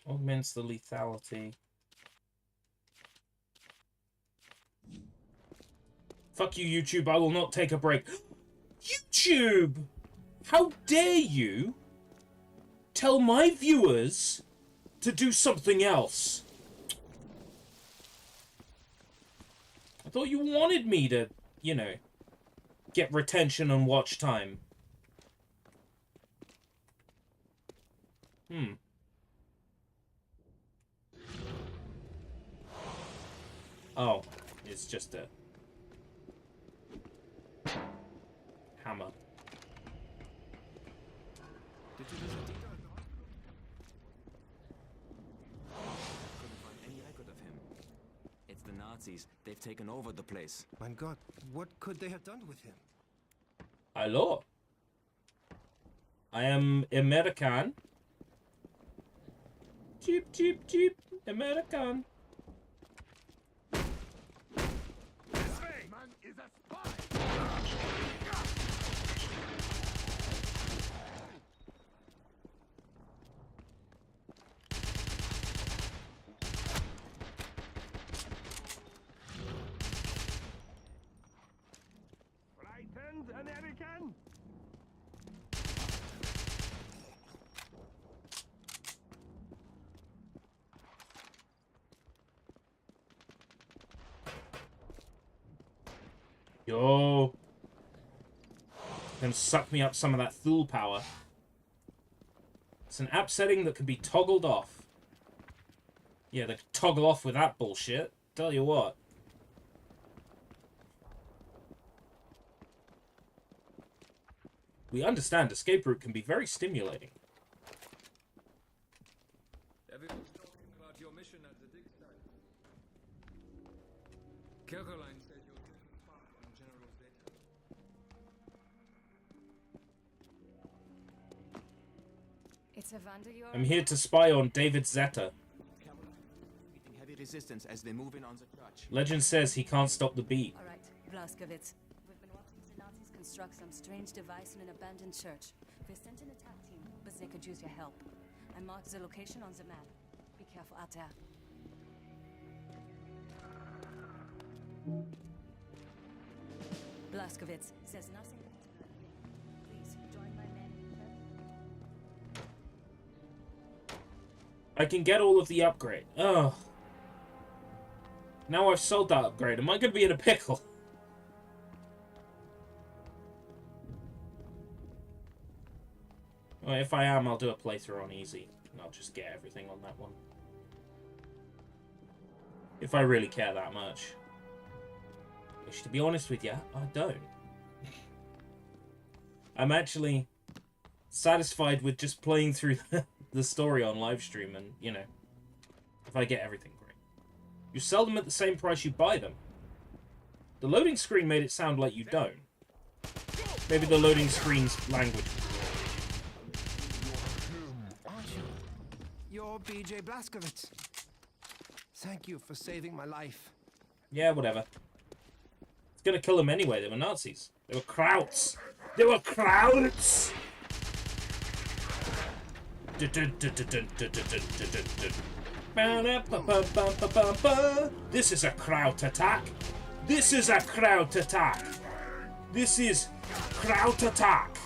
Augments the lethality. Fuck you, YouTube. I will not take a break. YouTube! How dare you tell my viewers to do something else? I thought you wanted me to, you know, get retention and watch time. Oh, it's just a hammer. Did you visit Dieter at the hospital? Couldn't find any record of him. It's the Nazis. They've taken over the place. Mein Gott, what could they have done with him? Hello. I am American. Cheep, cheep, cheep. American. This way! Man is a spy! Frightened, American? Yo. Gonna suck me up some of that Thule power. It's an app setting that can be toggled off. Yeah, they can toggle off with that bullshit. Tell you what. We understand escape route can be very stimulating. Everyone's talking about your mission at the dig site. Caroline said you're taking part on General's data. It's Evander you're... I'm here to spy on David Zeta. Meeting heavy resistance as they move in on the church. Legend says he can't stop the beat. All right, Blaskovitz. We've been watching the Nazis construct some strange device in an abandoned church. They sent an attack team, but they could use your help. I marked the location on the map. Be careful out there. Blaskovitz says nothing. Please join my men. I can get all of the upgrade. Ugh. Now I've sold that upgrade. Am I going to be in a pickle? Well, if I am, I'll do a playthrough on easy. And I'll just get everything on that one. If I really care that much. Which, to be honest with you, I don't. I'm actually satisfied with just playing through the story on livestream and, you know, if I get everything great. You sell them at the same price you buy them. The loading screen made it sound like you don't. Maybe the loading screen's language. Aren't you? You're BJ Blazkowicz. Thank you for saving my life. Yeah, whatever. It's gonna kill them anyway. They were Nazis. They were Krauts. They were Krauts! This is a Kraut attack. This is a Kraut attack. This is Kraut attack.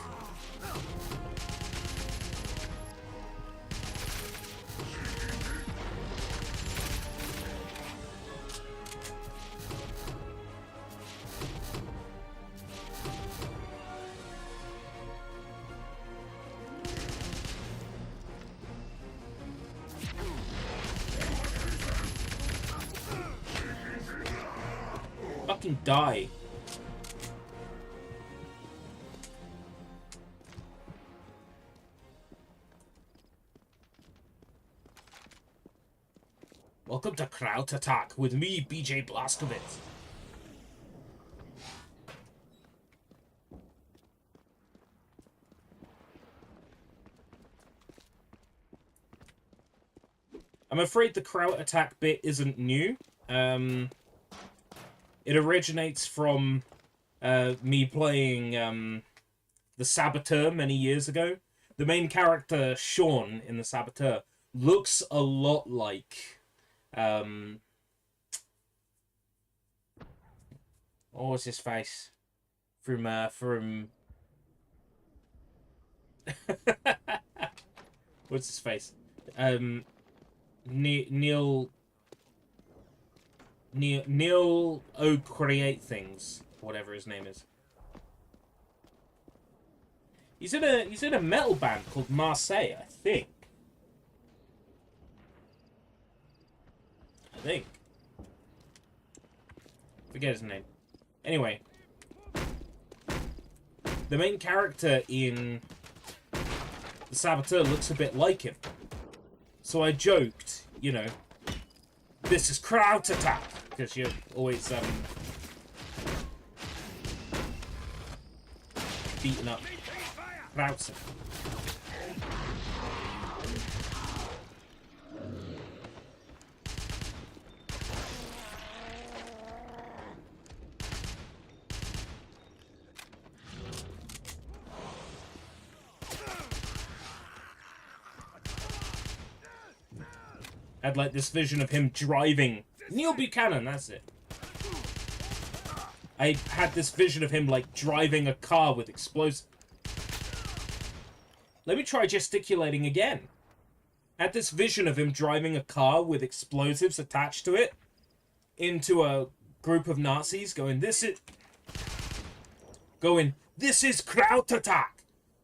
Fucking die. Welcome to Kraut Attack with me, BJ Blazkowicz. I'm afraid the Kraut Attack bit isn't new. It originates from me playing the Saboteur many years ago. The main character, Sean, in the Saboteur, looks a lot like... what was his face? From... What's his face? Neil O Create Things, whatever his name is. He's in a metal band called Marseille, I think. Forget his name. Anyway, the main character in the Saboteur looks a bit like him. So I joked, you know, this is crowd attack, because you're always beating up crowds. I had like this vision of him driving. Neil Buchanan, that's it. I had this vision of him like driving a car with explosives. Let me try gesticulating again. I had this vision of him driving a car with explosives attached to it into a group of Nazis going, this is crowd attack.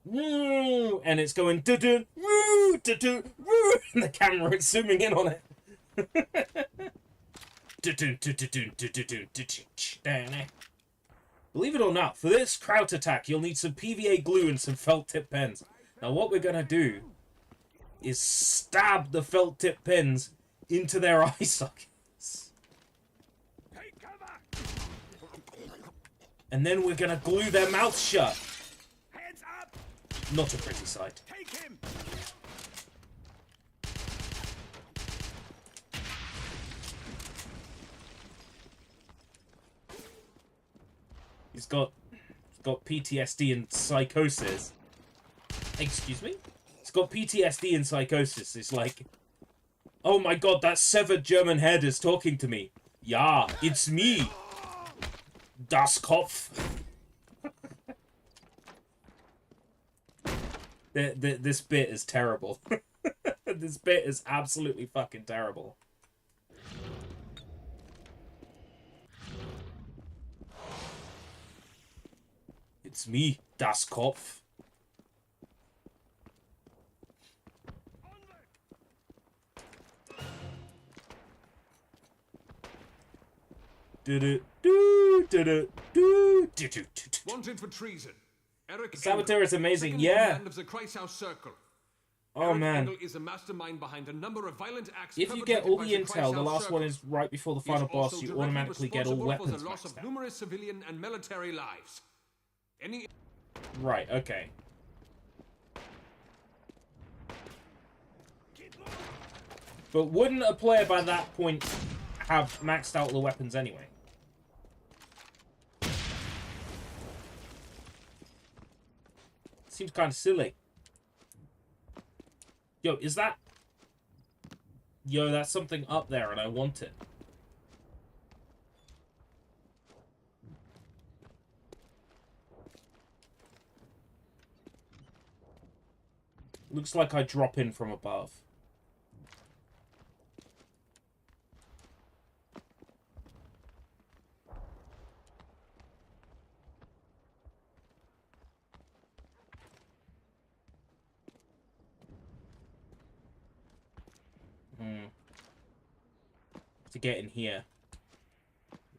And it's going do-do, woo, do-do, woo, and the camera is zooming in on it. Believe it or not, for this crowd attack, you'll need some PVA glue and some felt tip pens. Now what we're gonna do is stab the felt tip pens into their eye sockets. And then we're gonna glue their mouths shut. Not a pretty sight. Take him. He's got PTSD and psychosis. Excuse me? He's got PTSD and psychosis. It's like, oh my god, that severed German head is talking to me. Yeah, it's me. Das Kopf. This bit is terrible. This bit is absolutely fucking terrible. It's me, Das Kopf. Wanted for treason. Eric Saboteur is amazing, Engel, yeah. Of the Kreisau Circle. Oh Eric man. Engel is a mastermind behind a number of violent acts. If you get all the perpetrated by intel, the Kreisau last Circle. one is right before the He is final boss, also you directly automatically get all responsible weapons for the loss maxed of out. numerous civilian and military lives. Any Right, okay. But wouldn't a player by that point have maxed out all the weapons anyway? Seems kind of silly. Yo, is that... Yo, that's something up there and I want it. Looks like I drop in from above. To get in here.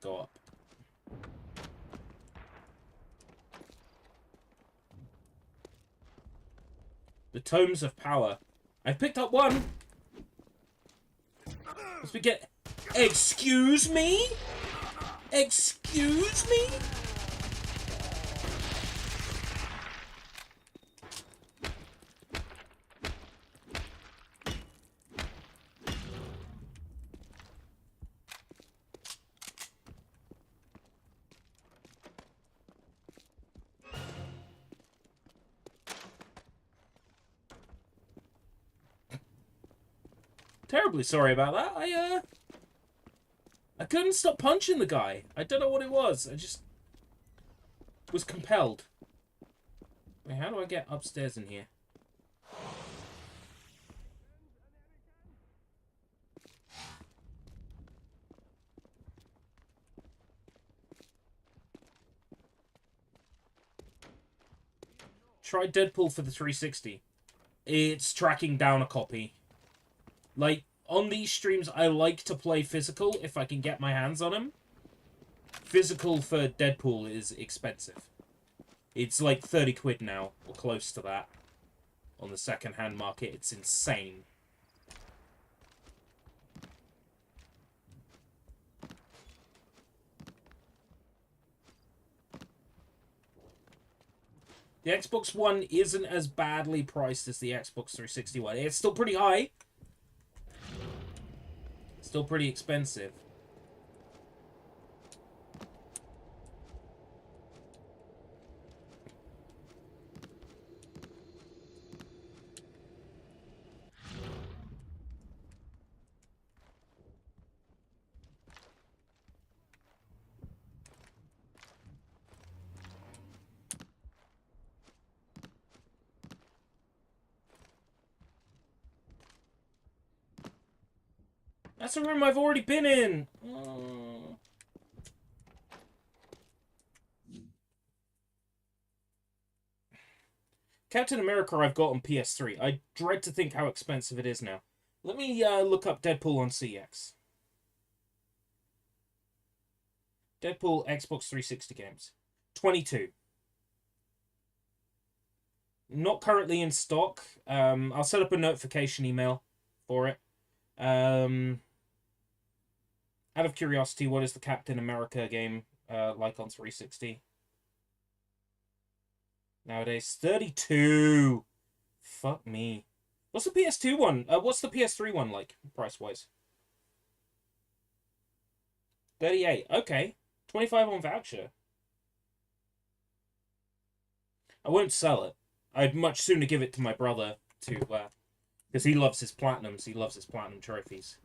Go up. The Tomes of Power. I've picked up one! Must we get... Excuse me? Excuse me? Terribly sorry about that. I couldn't stop punching the guy. I don't know what it was. I just was compelled. Wait, how do I get upstairs in here? Try Deadpool for the 360. It's tracking down a copy. Like, on these streams, I like to play physical if I can get my hands on them. Physical for Deadpool is expensive. It's like 30 quid now, or close to that. On the second-hand market, it's insane. The Xbox One isn't as badly priced as the Xbox 360 one. It's still pretty high. Still pretty expensive. That's a room I've already been in. Oh. Captain America I've got on PS3. I dread to think how expensive it is now. Let me look up Deadpool on CX. Deadpool Xbox 360 games. 22. Not currently in stock. I'll set up a notification email for it. Out of curiosity, what is the Captain America game like on 360? Nowadays, 32. Fuck me. What's the PS2 one? What's the PS3 one like, price-wise? 38. Okay. 25 on voucher. I won't sell it. I'd much sooner give it to my brother to, because he loves his platinums. He loves his platinum trophies.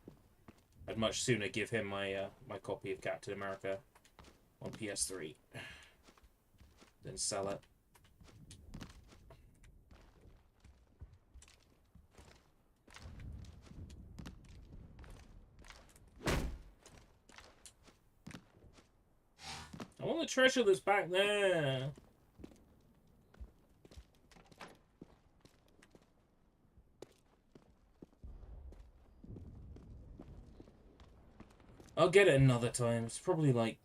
I'd much sooner give him my my copy of Captain America on PS3 than sell it. I want the treasure that's back there. I'll get it another time. It's probably like...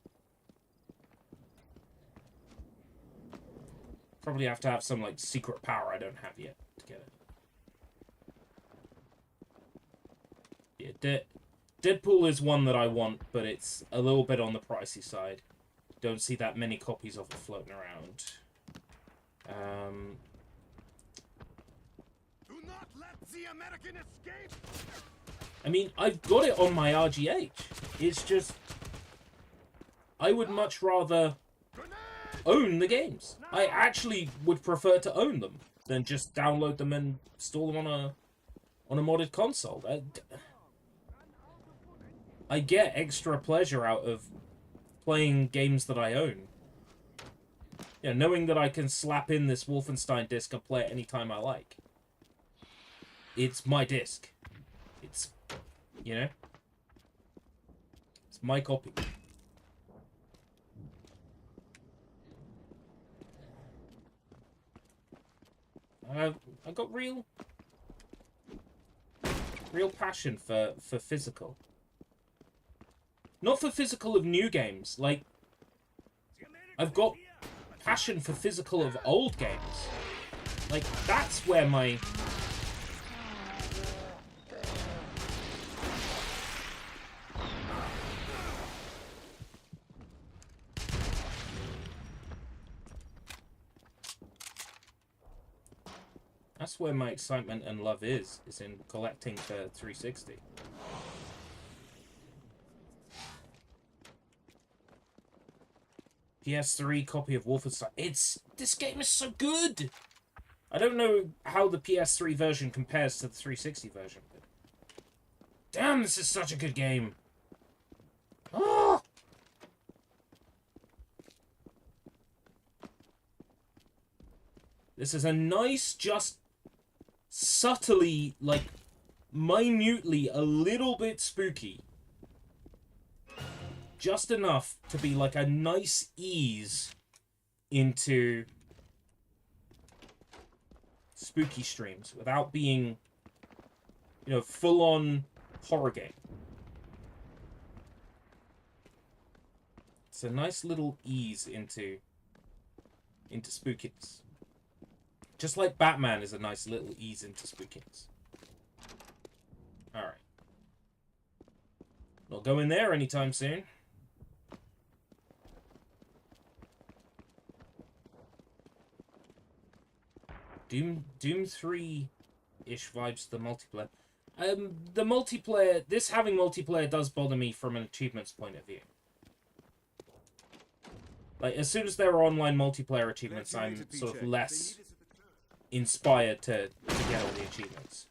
Probably have to have some like secret power I don't have yet to get it. Yeah, Deadpool is one that I want, but it's a little bit on the pricey side. Don't see that many copies of it floating around. Do not let the American escape! I mean, I've got it on my RGH. It's just... I would much rather own the games. I actually would prefer to own them than just download them and install them on a modded console. I get extra pleasure out of playing games that I own. Yeah, knowing that I can slap in this Wolfenstein disc and play it anytime I like. It's my disc. It's, you know? It's my copy. I got real passion for physical. Not for physical of new games. Like, I've got passion for physical of old games. Like, that's where my... That's where my excitement and love is in collecting for 360. PS3 copy of Wolfenstein. This game is so good! I don't know how the PS3 version compares to the 360 version. But Damn, this is such a good game. Oh! This is a nice, just subtly, like, minutely a little bit spooky. Just enough to be like a nice ease into spooky streams without being, you know, full-on horror game. It's a nice little ease into spookiness. Just like Batman is a nice little ease into spookiness. Alright. Not going there anytime soon. Doom 3-ish vibes to the multiplayer. The multiplayer, this having multiplayer does bother me from an achievements point of view. Like, as soon as there are online multiplayer achievements, I'm sort of less inspired to get all the achievements.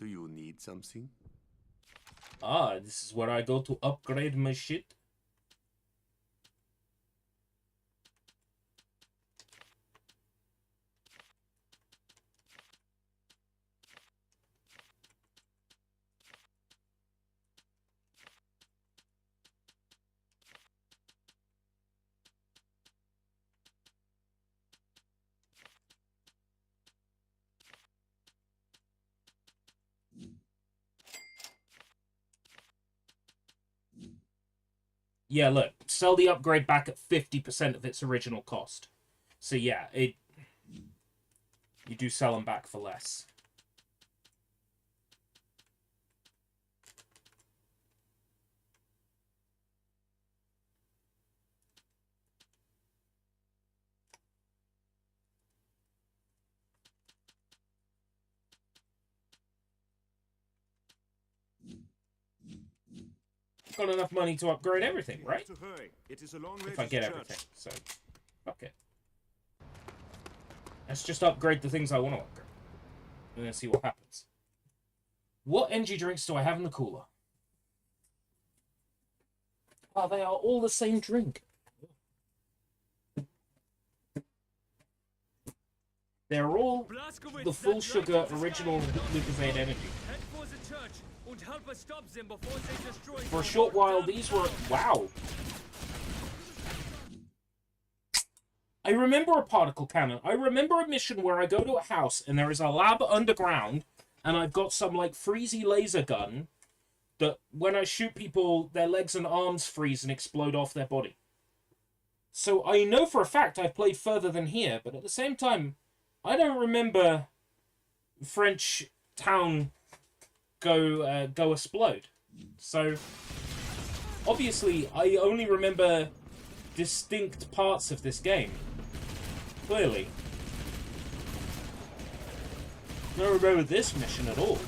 Do you need something? Ah, this is where I go to upgrade my shit. Yeah, look, sell the upgrade back at 50% of its original cost. So yeah, you do sell them back for less. Got enough money to upgrade everything, right? If I get everything, so fuck it. Let's just upgrade the things I want to upgrade. And then see what happens. What energy drinks do I have in the cooler? Oh, they are all the same drink. They're all the full sugar original Lucozade energy. For a short while, these were... Wow. I remember a particle cannon. I remember a mission where I go to a house and there is a lab underground and I've got some, like, freezy laser gun that when I shoot people, their legs and arms freeze and explode off their body. So I know for a fact I've played further than here, but at the same time, I don't remember French town go explode. So obviously I only remember distinct parts of this game. Clearly. I don't remember this mission at all.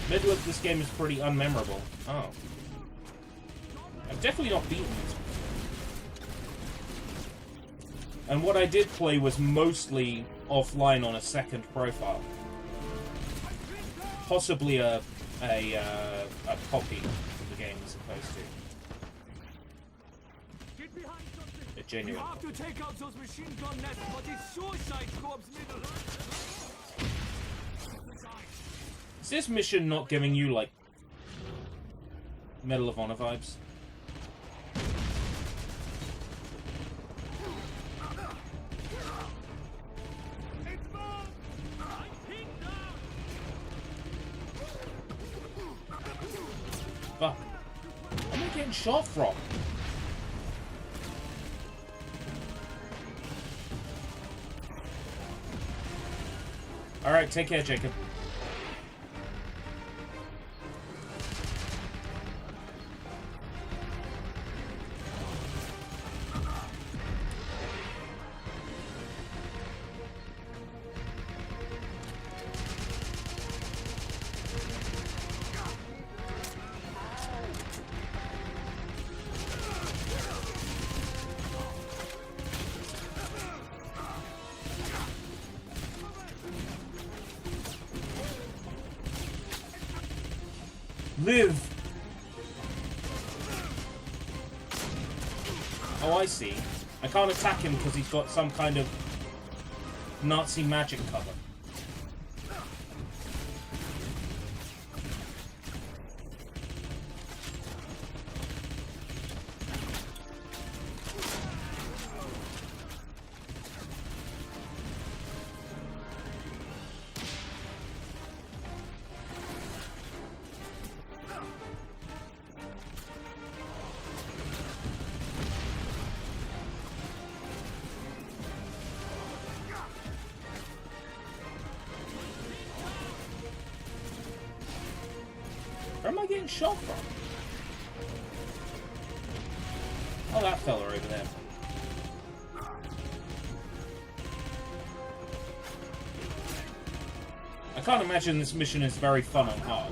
Middle of this game is pretty unmemorable. Oh. I've definitely not beaten this. And what I did play was mostly offline on a second profile. Possibly a copy of the game as opposed to a genuine. You have to take out those machine gun nests, but it's Suicide Corps middle. Is this mission not giving you, like, Medal of Honor vibes? Fuck. Where am I getting shot from? Alright, take care, Jacob. Live! Oh, I see. I can't attack him because he's got some kind of Nazi magic cover. Where am I getting shot from? Oh, that fella over there. I can't imagine this mission is very fun on hard.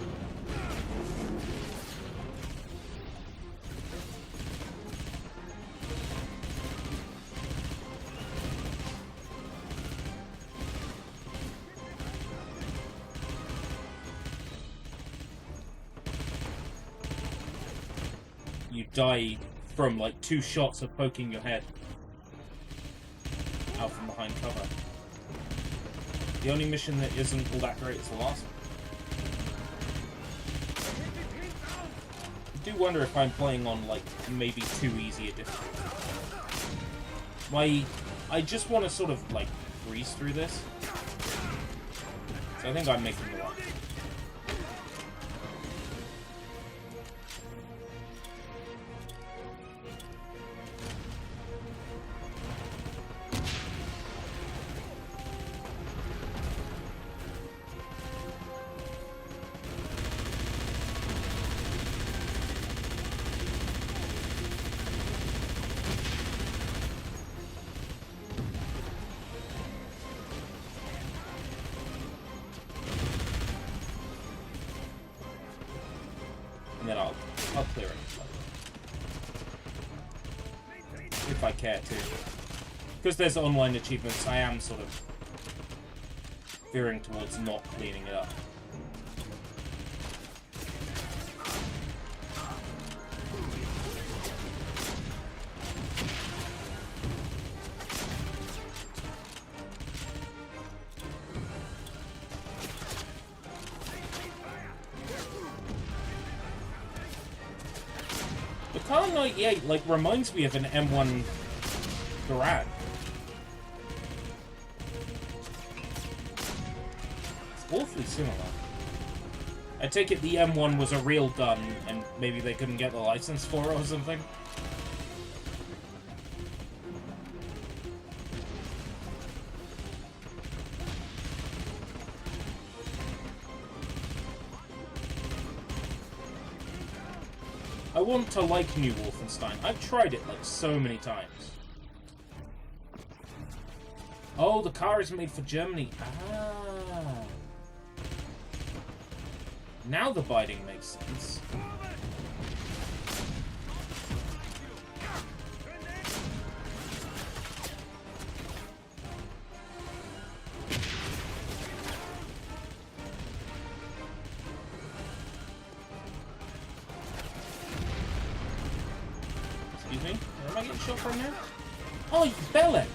You die from like 2 shots of poking your head out from behind cover. The only mission that isn't all that great is the last one. I do wonder if I'm playing on like maybe too easy a difficulty. I just want to sort of like breeze through this. So I think I'm making the one. And then I'll clear it. If I care to. Because there's online achievements, I am sort of veering towards not cleaning it up. The Car 98 like reminds me of an M1 Garand. It's awfully similar. I take it the M1 was a real gun and maybe they couldn't get the license for it or something. I want to like new Wolfenstein. I've tried it like so many times. Oh, the car is made for Germany. Ah. Now the biting makes sense. Excuse me? Where am I getting shot from now? Oh, you bellend!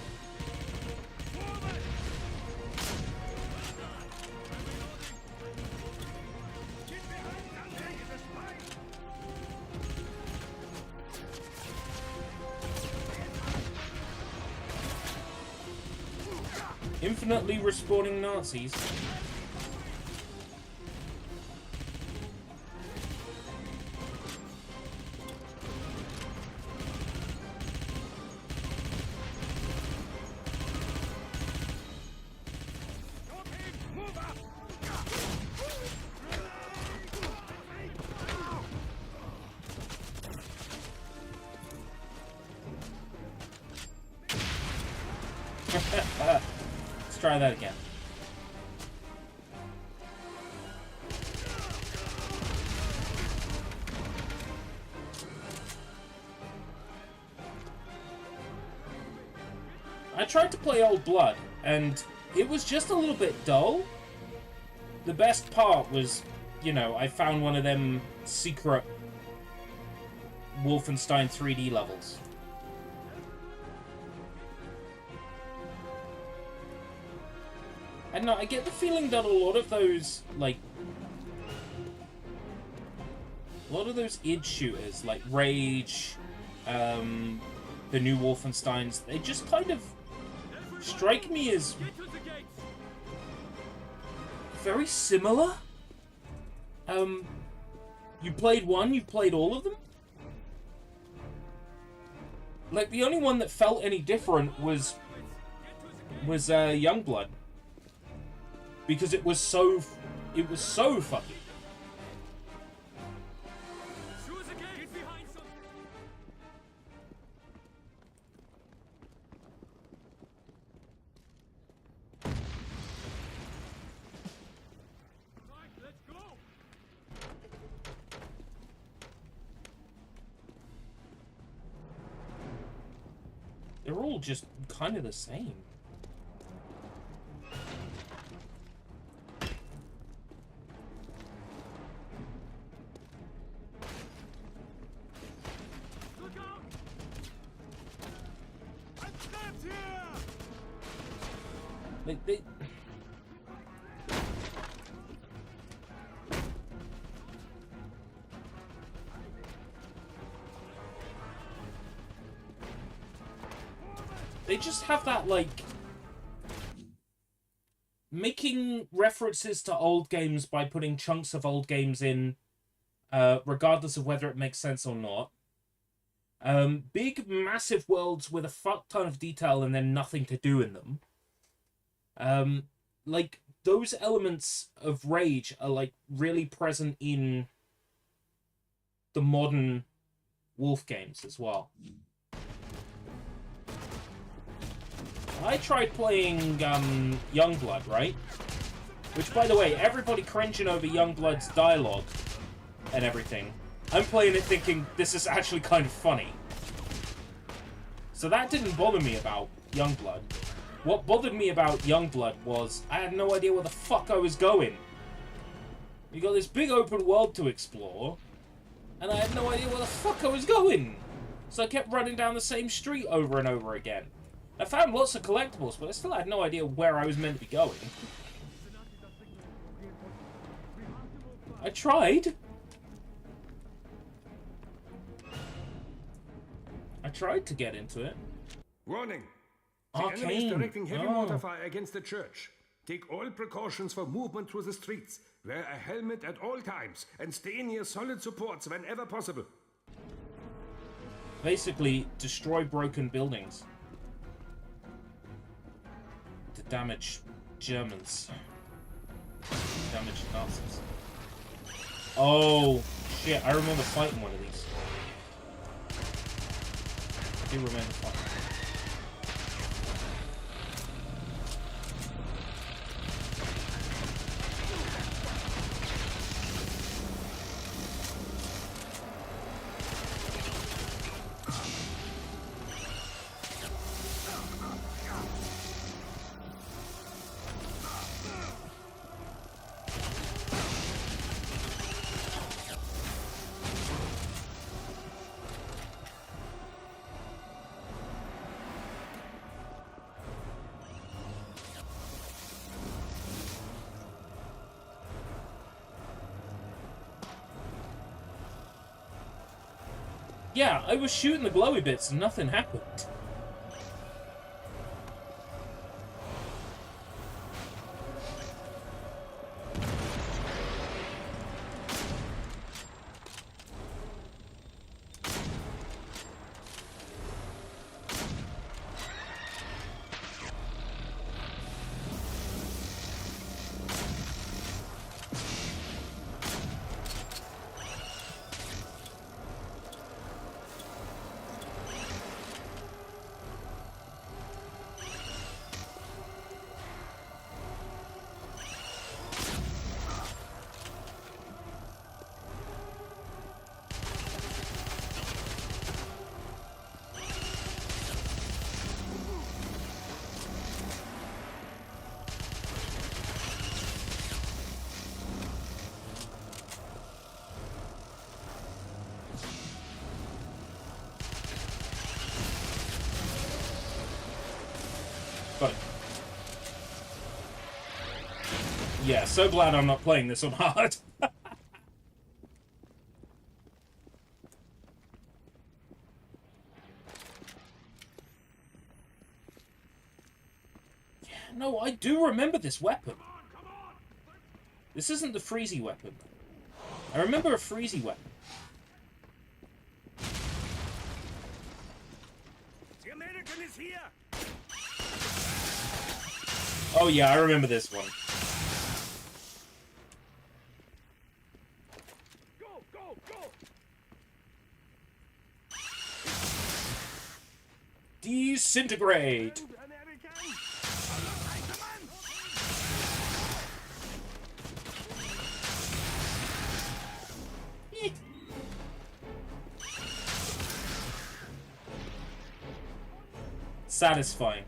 Infinitely respawning Nazis. Let's try that again. I tried to play Old Blood, and it was just a little bit dull. The best part was you know, I found one of them secret Wolfenstein 3D levels. I don't know, I get the feeling that a lot of those, like, a lot of those id shooters, like Rage, the new Wolfensteins, they just kind of strike me as very similar. You played one, you played all of them? Like, the only one that felt any different was Youngblood. Because it was so fucking. They're all just kind of the same. Like, they just have that, like, making references to old games by putting chunks of old games in, regardless of whether it makes sense or not. Big, massive worlds with a fuck ton of detail and then nothing to do in them. Like, those elements of Rage are, like, really present in the modern Wolf games as well. I tried playing, Youngblood, right? Which, by the way, everybody cringing over Youngblood's dialogue and everything. I'm playing it thinking, this is actually kind of funny. So that didn't bother me about Youngblood. What bothered me about Youngblood was I had no idea where the fuck I was going. You got this big open world to explore, and I had no idea where the fuck I was going. So I kept running down the same street over and over again. I found lots of collectibles, but I still had no idea where I was meant to be going. I tried. I tried to get into it. Warning! The enemy is directing heavy Oh. mortar fire against the church. Take all precautions for movement through the streets. Wear a helmet at all times and stay near solid supports whenever possible. Basically, destroy broken buildings to damage Germans. Damage Nazis. Oh, shit, I remember fighting one of these. I do remember fighting. Yeah, I was shooting the glowy bits and nothing happened. Got it. Yeah, so glad I'm not playing this on hard. No, I do remember this weapon. This isn't the freezy weapon. I remember a freezy weapon. The American is here. Oh yeah, I remember this one. Go, go, go. Disintegrate. Satisfying.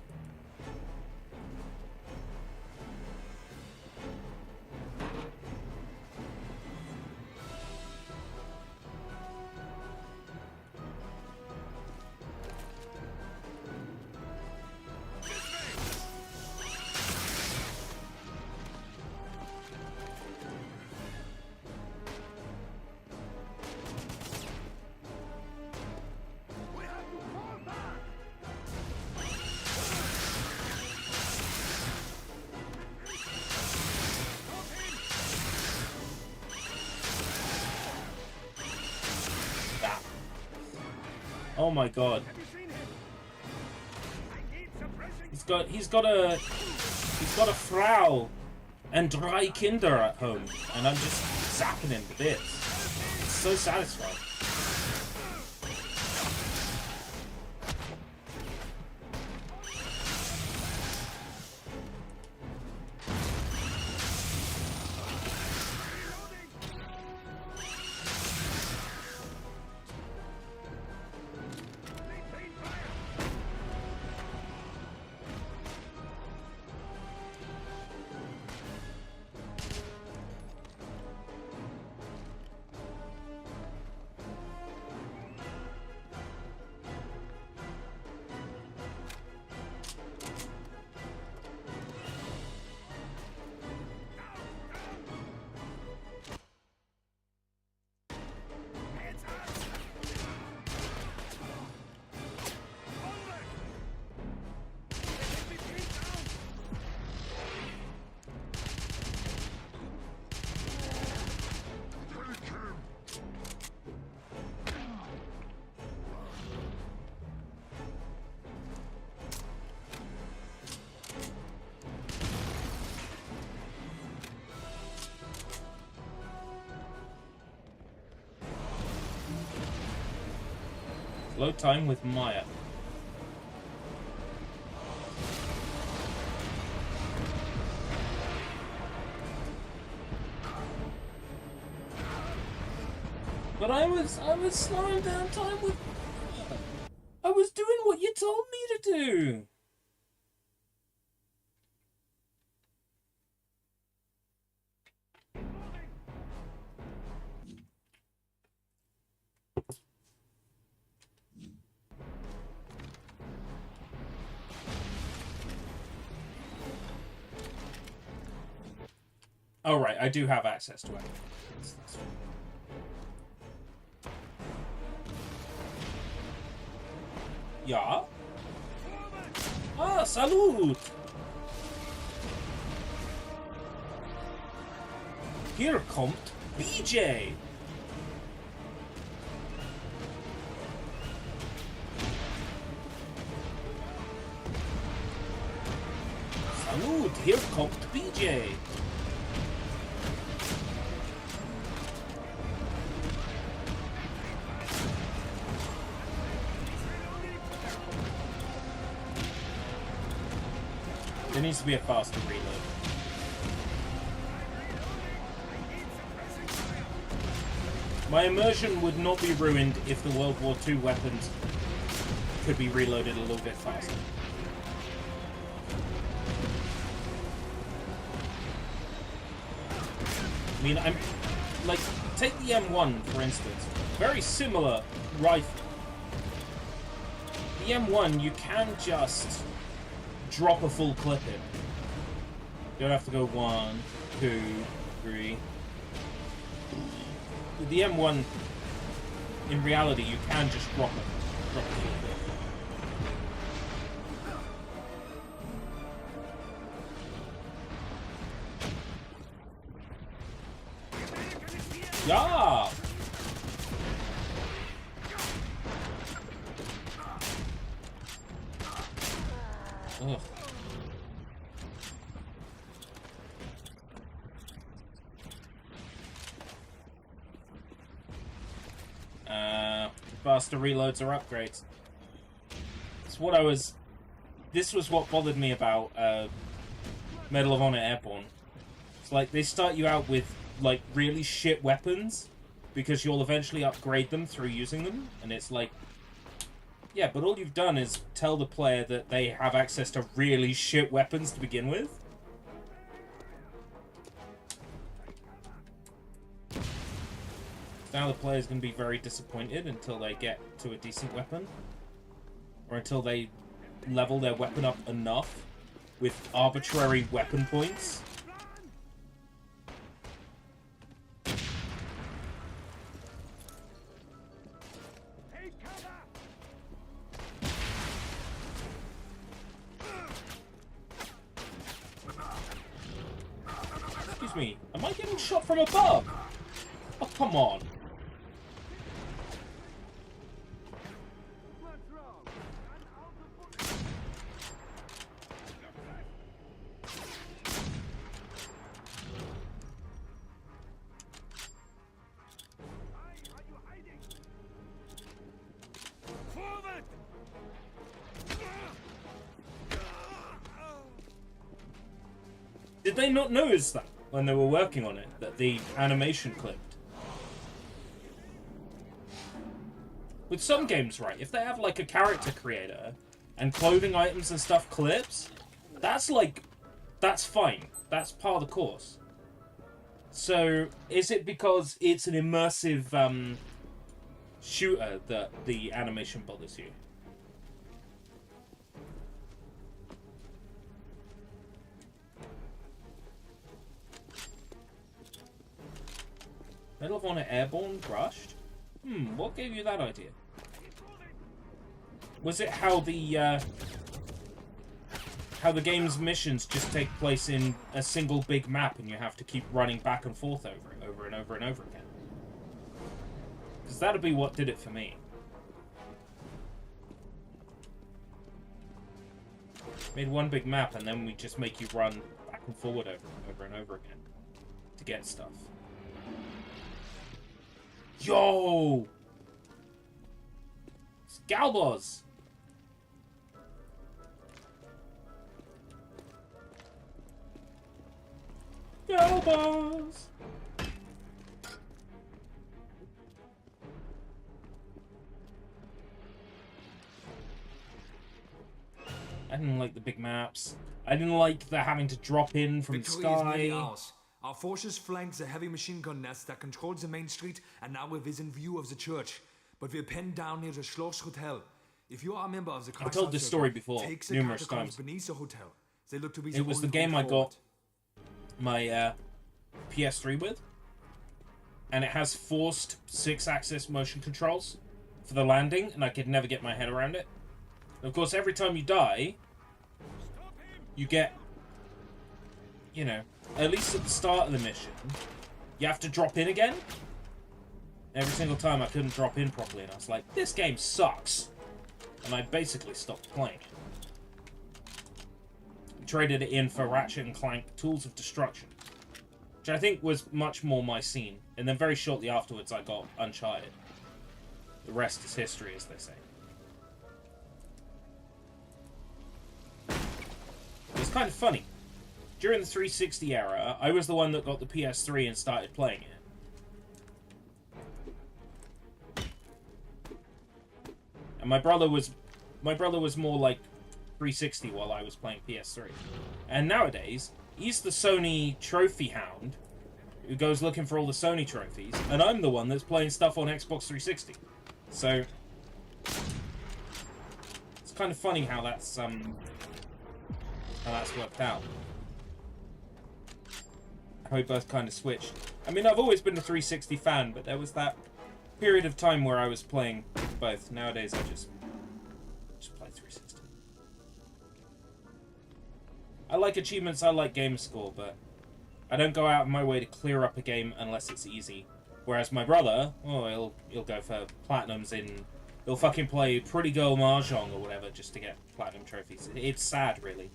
Oh my god. He's got a Frau and drei Kinder at home, and I'm just zapping him to bits. It's so satisfying. Load time with Maya. But I was slowing down time with... I was doing what you told me to do! Oh right, I do have access to it. Ja? Ah, salut! Hier kommt BJ! Salut, hier kommt BJ! There needs to be a faster reload. My immersion would not be ruined if the World War II weapons could be reloaded a little bit faster. I mean, I'm... like, take the M1, for instance. Very similar rifle. The M1, you can just drop a full clip in. You don't have to go 1, 2, 3. With the M1, in reality, you can just drop it. Drop a full clip. Yeah! Ugh. Faster reloads or upgrades. This was what bothered me about Medal of Honor Airborne. It's like they start you out with like really shit weapons because you'll eventually upgrade them through using them, and it's like, yeah, but all you've done is tell the player that they have access to really shit weapons to begin with. Now the player's going to be very disappointed until they get to a decent weapon, or until they level their weapon up enough with arbitrary weapon points. Excuse me, am I getting shot from above? Oh, come on. Did they not notice that when they were working on it, that the animation clipped? With some games, right, if they have like a character creator and clothing items and stuff clips, that's fine. That's part of the course. So, is it because it's an immersive shooter that the animation bothers you? Medal of Honor Airborne rushed? What gave you that idea? Was it how the game's missions just take place in a single big map and you have to keep running back and forth over it, over and over and over again? Because that'd be what did it for me. Made one big map and then we just make you run back and forward over and over again to get stuff. Yo! It's Galboz! Galboz! I didn't like the big maps. I didn't like the having to drop in from the sky. Our forces flank the heavy machine gun nest that controls the main street, and now we're within view of the church. But we're penned down near the Schloss Hotel. If you are a member of the I've told this story before, numerous times. Beneath the hotel. They look to be it was the game I got my PS3 with, and it has forced 6-axis motion controls for the landing, and I could never get my head around it. And of course, every time you die, you get, you know, at least at the start of the mission, you have to drop in again. Every single time I couldn't drop in properly, and I was like, this game sucks. And I basically stopped playing it. Traded it in for Ratchet and Clank Tools of Destruction, which I think was much more my scene. And then very shortly afterwards, I got Uncharted. The rest is history, as they say. It's kind of funny. During the 360 era, I was the one that got the PS3 and started playing it. And my brother was more like 360 while I was playing PS3. And nowadays, he's the Sony trophy hound who goes looking for all the Sony trophies, and I'm the one that's playing stuff on Xbox 360. So it's kind of funny how that's how that's worked out. How we both kind of switched. I mean, I've always been a 360 fan, but there was that period of time where I was playing both. Nowadays, I just play 360. I like achievements, I like game score, but I don't go out of my way to clear up a game unless it's easy. Whereas my brother, oh, he'll go for platinums in... He'll fucking play Pretty Girl Mahjong or whatever just to get platinum trophies. It's sad, really.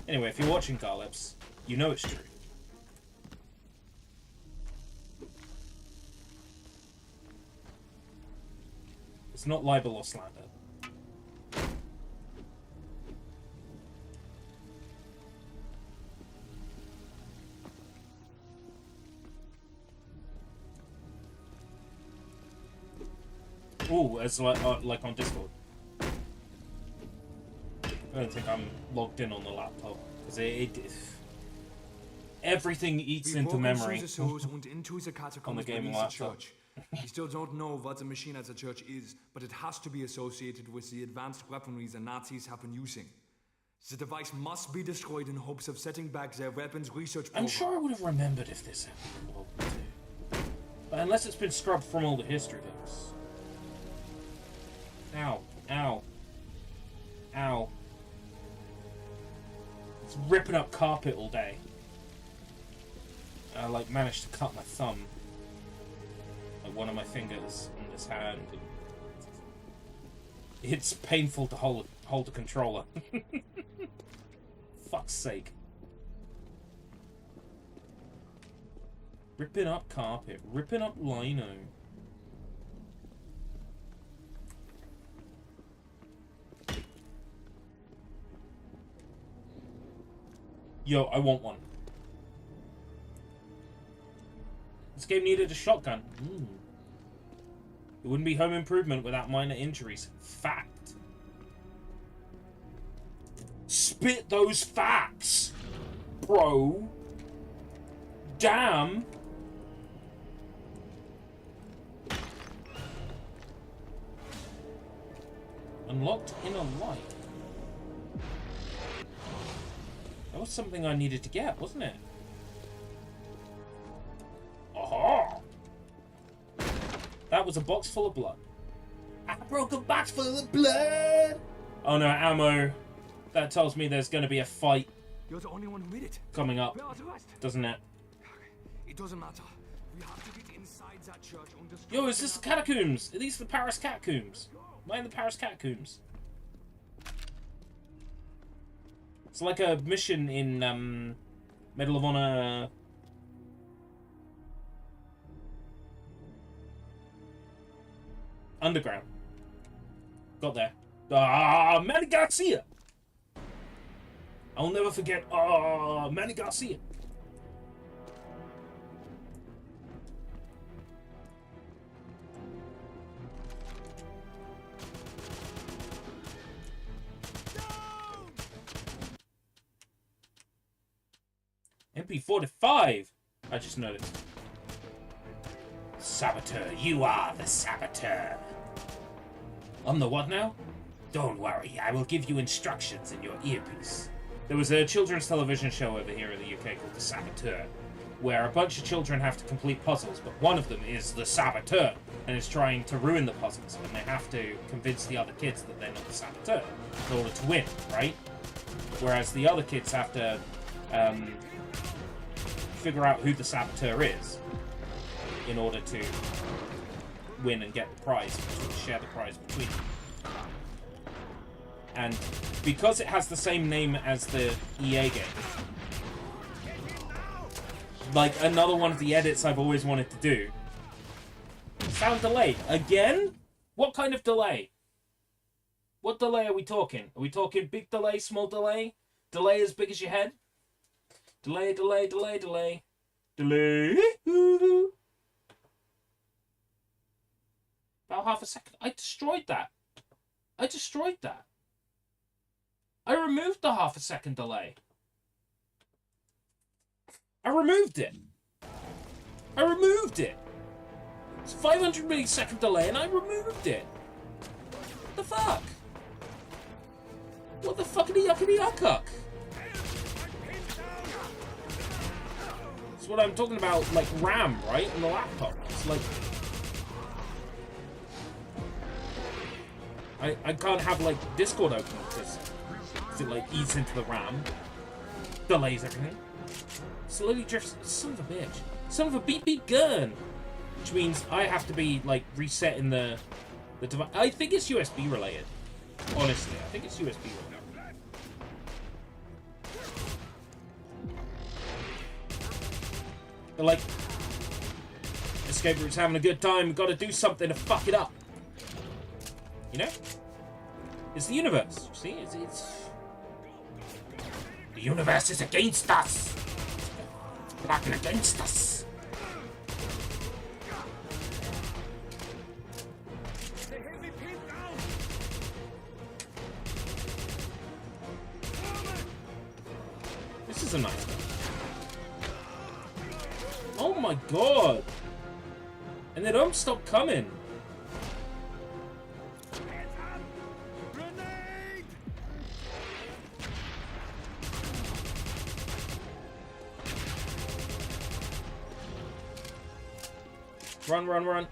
Anyway, if you're watching Garlips, you know it's true. It's not libel or slander. Ooh, it's like on Discord. I don't think I'm logged in on the laptop because everything eats into memory on the gaming laptop. We still don't know what the machine at the church is, but it has to be associated with the advanced weaponry the Nazis have been using. The device must be destroyed in hopes of setting back their weapons research program. I'm sure I would have remembered if this happened in World War II. But unless it's been scrubbed from all the history books. Ow. Ow. Ow. It's ripping up carpet all day. I, like, managed to cut my thumb. Like, one of my fingers on this hand. It's painful to hold a controller. Fuck's sake. Ripping up carpet. Ripping up lino. Yo, I want one. This game needed a shotgun. It wouldn't be Home Improvement without minor injuries. Fact. Spit those facts, bro. Damn. Unlocked inner light. That was something I needed to get, wasn't it? Aha! That was a box full of blood. I broke a box full of blood! Oh no, ammo. That tells me there's going to be a fight. You're the only one who made it. Coming up, Where are the rest? doesn't it? It doesn't matter. We have to get inside that church and destroy. Yo, is this the catacombs? Are these the Paris catacombs? Am I in the Paris catacombs? It's like a mission in Medal of Honor. Underground. Got there. Ah, Manny Garcia. I'll never forget. Ah, Manny Garcia. MP45. I just noticed. Saboteur, you are the saboteur. I'm the what now? Don't worry, I will give you instructions in your earpiece. There was a children's television show over here in the UK called The Saboteur, where a bunch of children have to complete puzzles, but one of them is the saboteur, and is trying to ruin the puzzles, and they have to convince the other kids that they're not the saboteur in order to win, right? Whereas the other kids have to figure out who the saboteur is in order to win and get the prize, share the prize between them. And because it has the same name as the EA game, like another one of the edits I've always wanted to do. Sound delayed. Again? What kind of delay? What delay are we talking? Are we talking big delay, small delay? Delay as big as your head? Delay, delay, delay, delay. Delay. About half a second. I destroyed that. I destroyed that. I removed the half a second delay. I removed it. I removed it. It's 500 millisecond delay and I removed it. What the fuck? What the fuck are the yuckity yuck? That's what I'm talking about, like RAM, right? On the laptop. It's like... I can't have, like, Discord open because it, like, eats into the RAM. Delays everything. Slowly drifts... Son of a bitch. Son of a beep beep gun! Which means I have to be, like, resetting the device. I think it's USB related. Honestly, I think it's USB related. They're like, escape room's having a good time, we've got to do something to fuck it up. You know? It's the universe. See? It's... The universe is against us! Working against us! This is a nice one. Oh my god! And they don't stop coming. Run, run, run.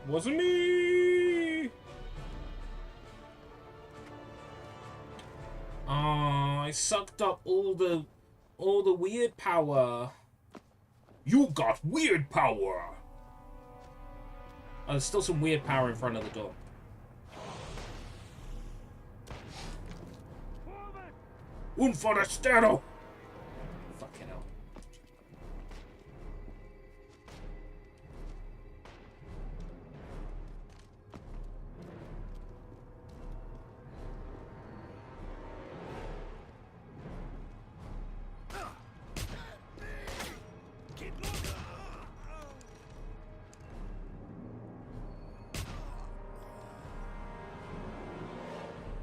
Wasn't me! I sucked up all the weird power. You got weird power! Oh, there's still some weird power in front of the door. Un forastero! Fucking hell.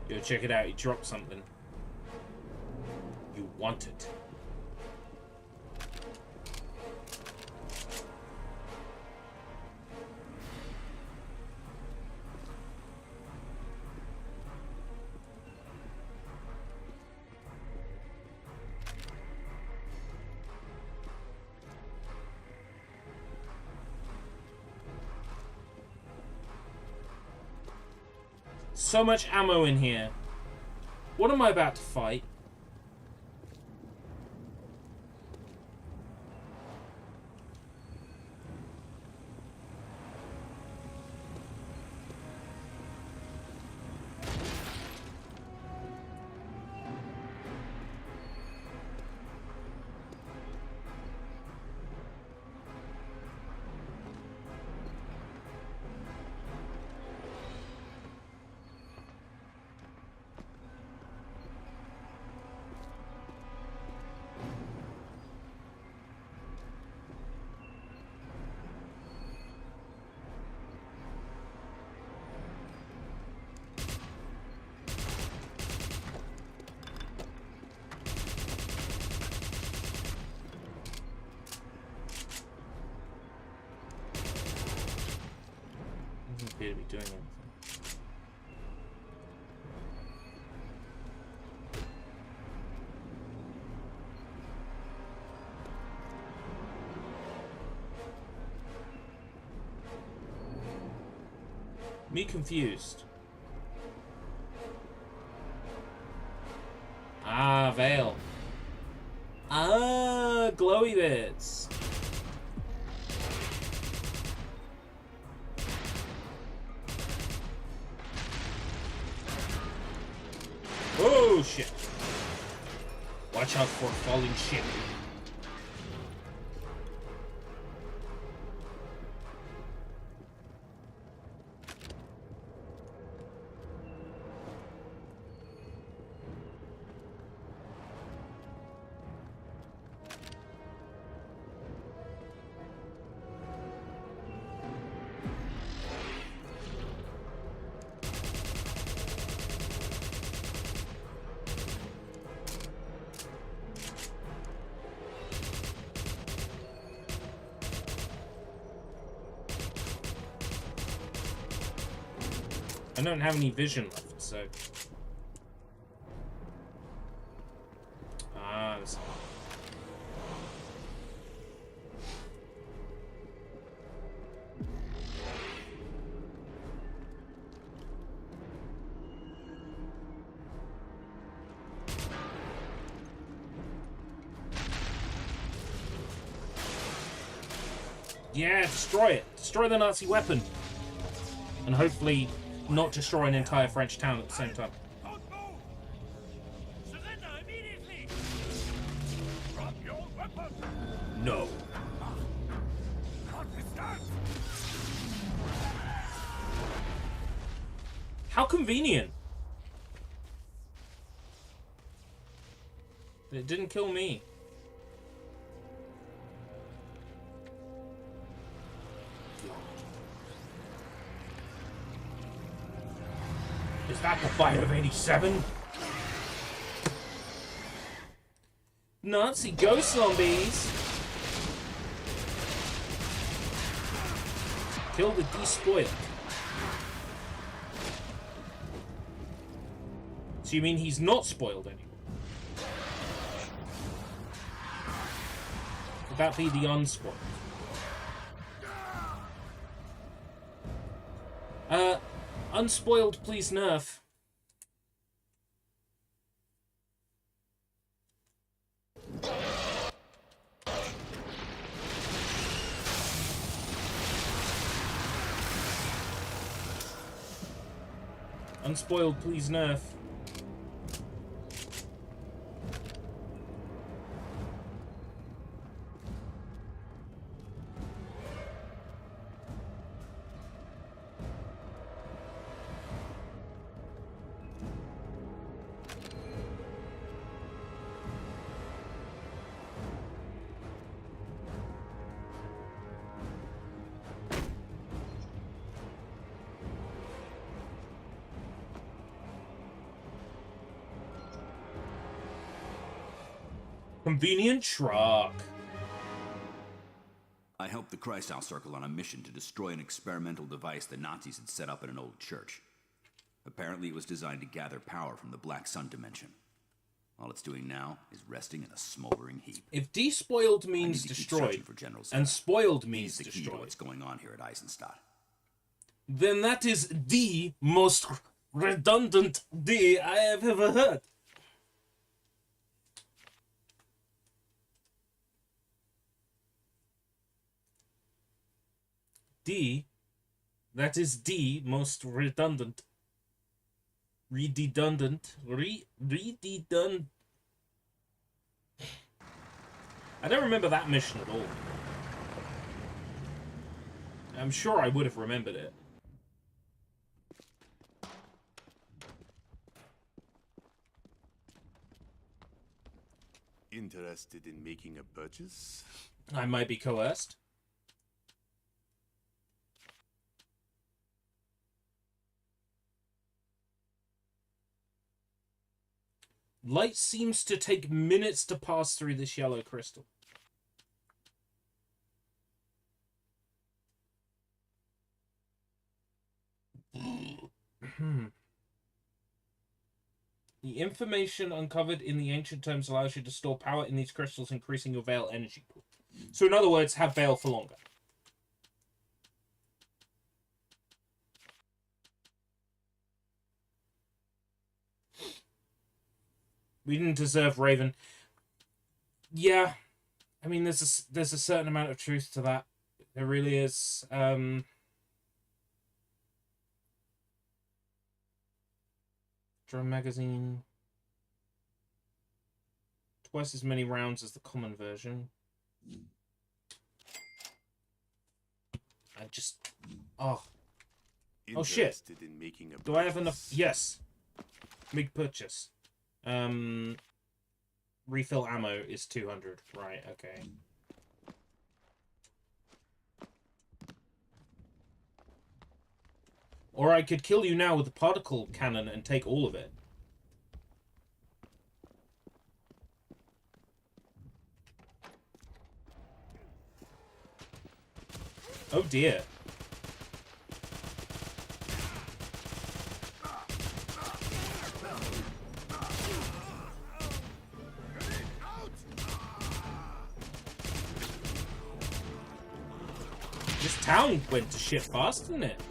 Yo, check it out, he dropped something. You want it. So much ammo in here. What am I about to fight? Doesn't appear to be doing anything. Me confused. Ah, veil. Ah, glowy bits. Oh shit. Watch out for falling shit. I don't have any vision left, so... Ah, that's... Yeah, destroy it. Destroy the Nazi weapon. And hopefully not destroy an entire French town at the same time. No. How convenient. It didn't kill me. Is that the fire of 87? Nazi ghost zombies! Kill the despoiled. So you mean he's not spoiled anymore? Would that be the unspoiled? Unspoiled, please nerf. Unspoiled, please nerf. Convenient truck. I helped the Kreisau Circle on a mission to destroy an experimental device the Nazis had set up in an old church. Apparently it was designed to gather power from the Black Sun dimension. All it's doing now is resting in a smoldering heap. If despoiled means destroyed, and spoiled means destroyed, the key to what's going on here at Eisenstadt. Then that is the most redundant D I have ever heard. That is the most redundant. Redundant. Redundant. I don't remember that mission at all. I'm sure I would have remembered it. Interested in making a purchase? I might be coerced. Light seems to take minutes to pass through this yellow crystal. The information uncovered in the ancient tomes allows you to store power in these crystals, increasing your Veil energy pool. So in other words, have Veil for longer. We didn't deserve Raven. Yeah, I mean, there's a certain amount of truth to that. There really is. Drum magazine. Twice as many rounds as the common version. I just... Oh. Oh shit. Do I have enough? Yes. Big purchase. Refill ammo is 200. Right, okay. Or I could kill you now with the particle cannon and take all of it. Oh dear. this town went to shit fast, didn't it?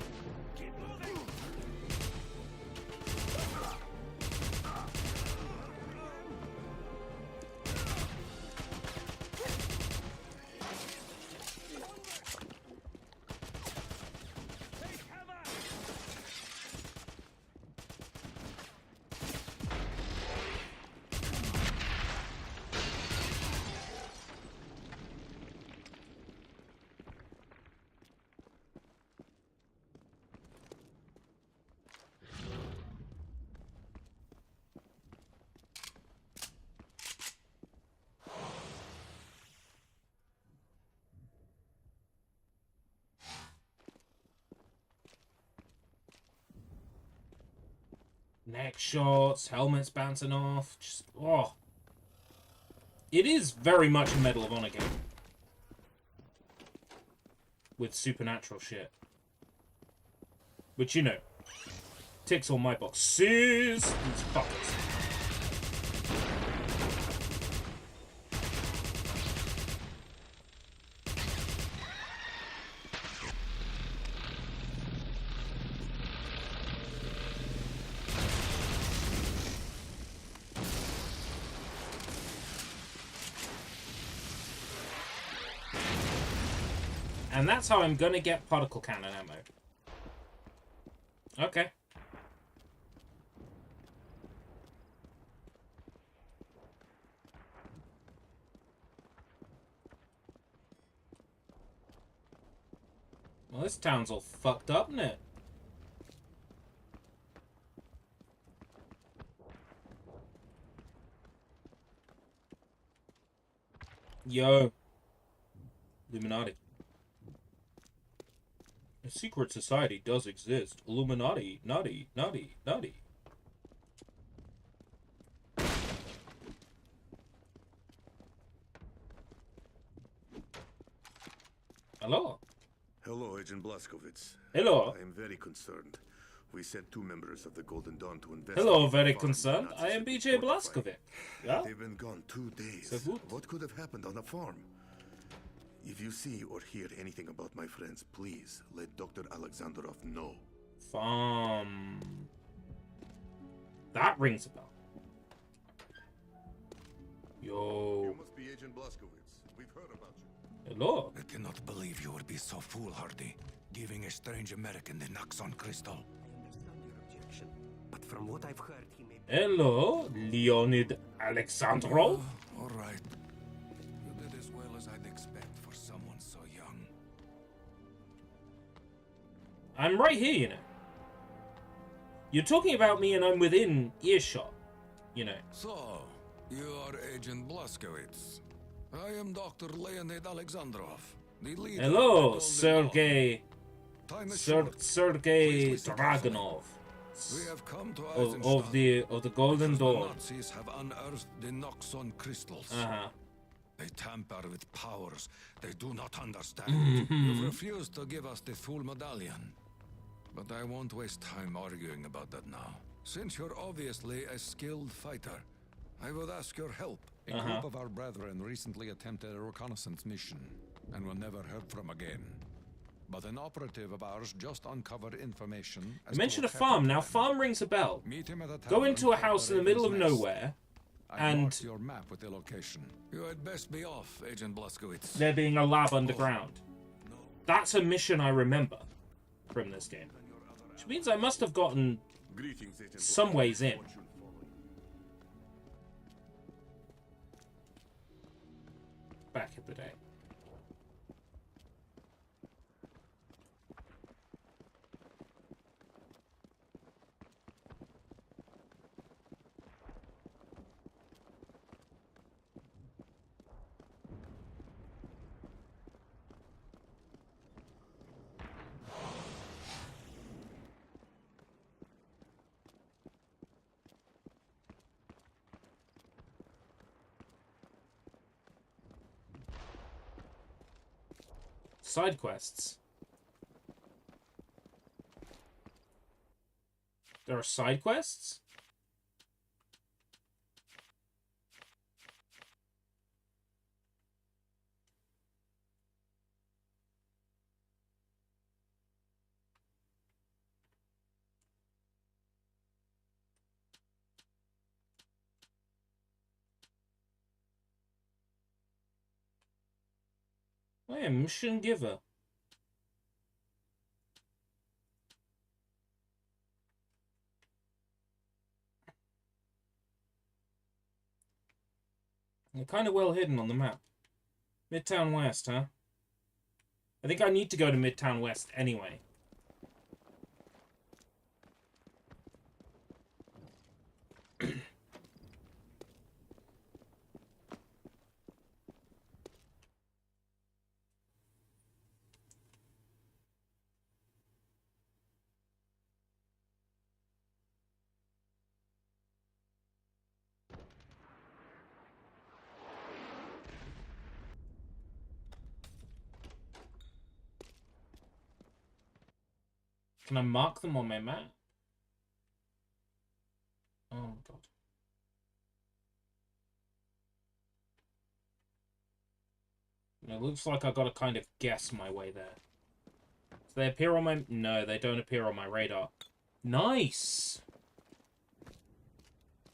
Neck shots, helmets bouncing off, just, oh. It is very much a Medal of Honor game. With supernatural shit. Which, you know, ticks all my boxes. These fuckers. And that's how I'm gonna get particle cannon ammo. Okay. Well, this town's all fucked up, isn't it? Yo. Illuminati. A secret society does exist. Illuminati. Naughty. Naughty. Naughty. Hello. Hello, Agent Blazkowicz. Hello. I am very concerned. We sent 2 members of the Golden Dawn to investigate. Hello, very concerned. I am BJ Blazkowicz. Yeah? They've been gone 2 days. So good. What could have happened on the farm? If you see or hear anything about my friends, please let Dr. Alexandrov know. Farm. That rings a bell. Yo. You must be Agent Blazkowicz. We've heard about you. Hello. I cannot believe you would be so foolhardy, giving a strange American the Noxon crystal. I understand your objection, but from what I've heard, he may... Hello, Leonid Alexandrov. All right. You did as well as I'd expect for someone so young. I'm right here, you know. You're talking about me and I'm within earshot, you know. So, you are Agent Blazkowicz. I am Dr. Leonid Alexandrov, the leader. Hello, of Sergei. Time is Sergei Dragunov. We have come to of the Golden because Dawn. The Nazis have unearthed the Noxon crystals. They tamper with powers they do not understand. You've refused to give us the full medallion. But I won't waste time arguing about that now. Since you're obviously a skilled fighter, I would ask your help. A group of our brethren recently attempted a reconnaissance mission and were never heard from again. But an operative of ours just uncovered information. I mentioned a farm. Now, farm rings a bell. Go into a house in the middle of nowhere, and your map with the location. You had best be off, Agent Blazkowicz. There being a lab underground. That's a mission I remember from this game, which means I must have gotten some ways in. Back in the day. Side quests. There are side quests? Oh yeah, mission giver. They're kind of well hidden on the map. Midtown West, huh? I think I need to go to Midtown West anyway. Can I mark them on my map? Oh god. It looks like I gotta kind of guess my way there. Do they appear on my... No, they don't appear on my radar. Nice!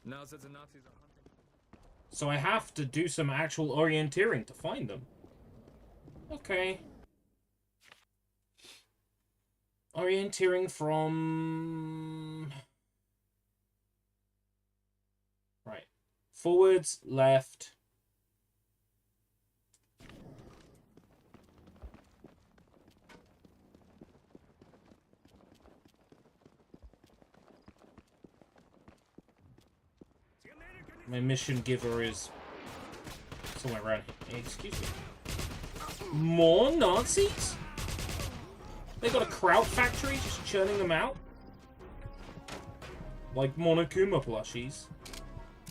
Now that the Nazis are hunting... So I have to do some actual orienteering to find them. Okay. Orienteering from... Right. Forwards, left... My mission giver is somewhere around here. Excuse me. More Nazis? They got a kraut factory just churning them out? Like Monokuma plushies.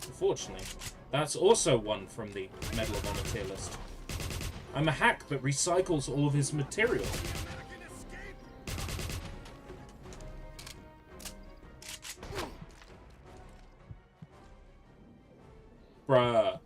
Unfortunately. That's also one from the Medal of Honor tier list. I'm a hack that recycles all of his material. Bruh.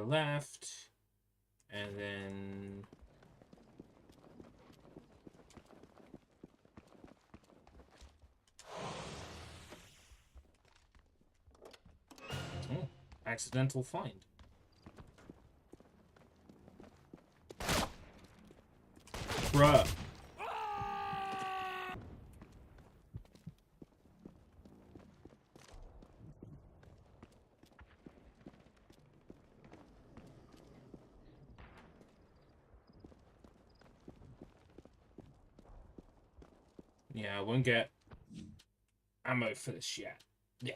Left, and then oh, accidental find. Bruh. Yeah, I won't get ammo for this yet. Yeah.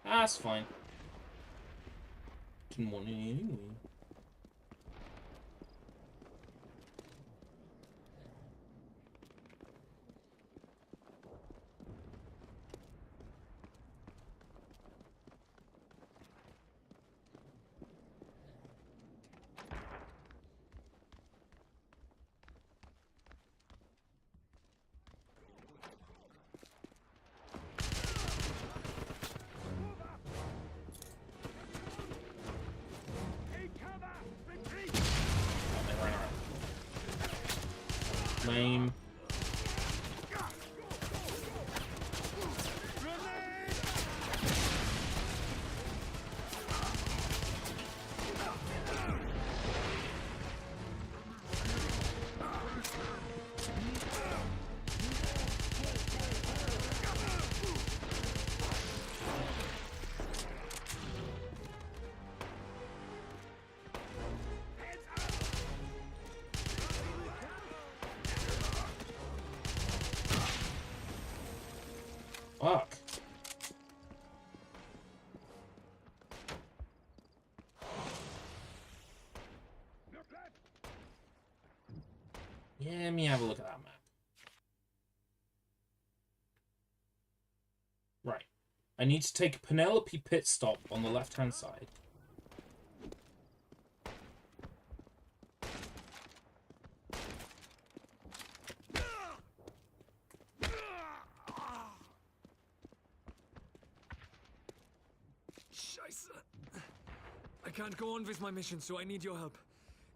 That's fine. Didn't want any anyway. Lame. Fuck. Yeah, let me have a look at that map. Right. I need to take Penelope pit stop on the left-hand side. I can't go on with my mission, so I need your help.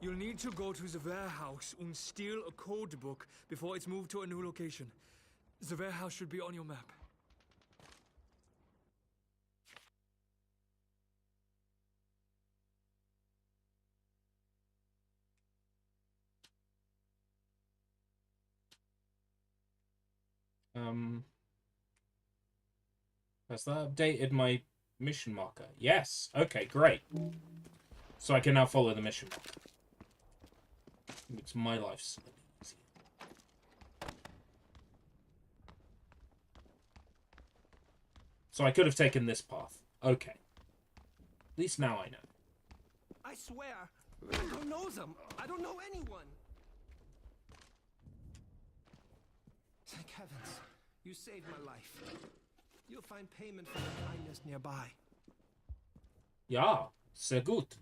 You'll need to go to the warehouse and steal a code book before it's moved to a new location. The warehouse should be on your map. Has that updated my mission marker? Yes. Okay, great. So I can now follow the mission marker. Makes my life slightly easier. So I could have taken this path. Okay. At least now I know. I swear, I don't know them. I don't know anyone. Thank heavens, you saved my life. You'll find payment for your kindness nearby. Ja, sehr gut.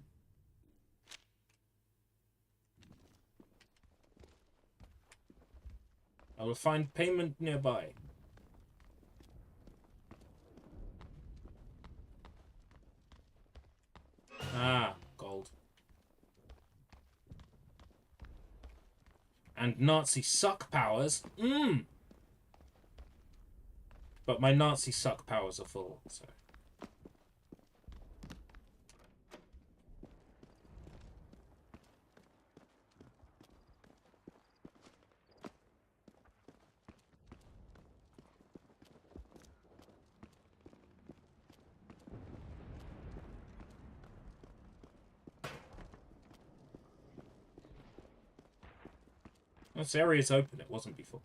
I will find payment nearby. Ah, gold. And Nazi suck powers. But my Nazi suck powers are full, so. This area's open, it wasn't before.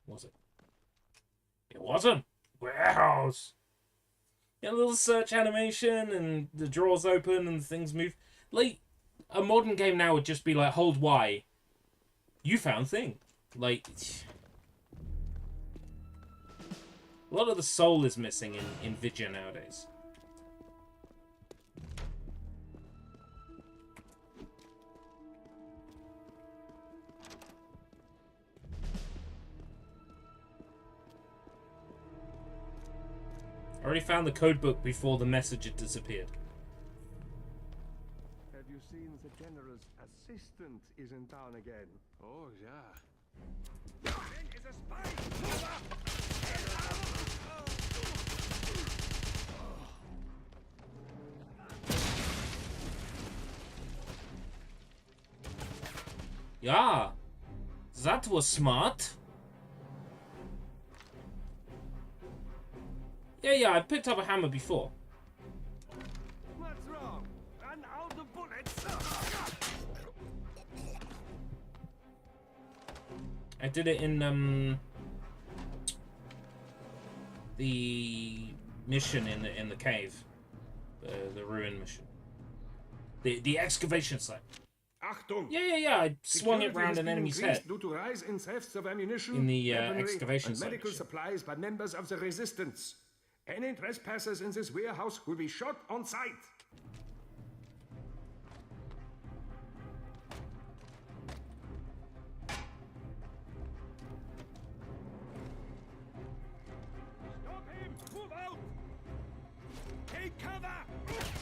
Was it? It wasn't! Warehouse! Yeah, a little search animation and the drawers open and things move. Like, a modern game now would just be like, hold Y. You found thing. Like, a lot of the soul is missing in Vidya nowadays. I already found the code book before the message had disappeared. Have you seen the general's assistant is in town again? Oh, yeah. Ben is a spy! Yeah, that was smart. Yeah, I picked up a hammer before. What's wrong? Run out of bullets! I did it in the mission in the cave, the ruin mission, the excavation site. Achtung! Yeah. I swung it round an enemy's head. Due to rise in thefts of ammunition, in the weaponry, excavation and site. medical supplies by members of the resistance. Any trespassers in this warehouse will be shot on sight. Stop him! Move out! Take cover!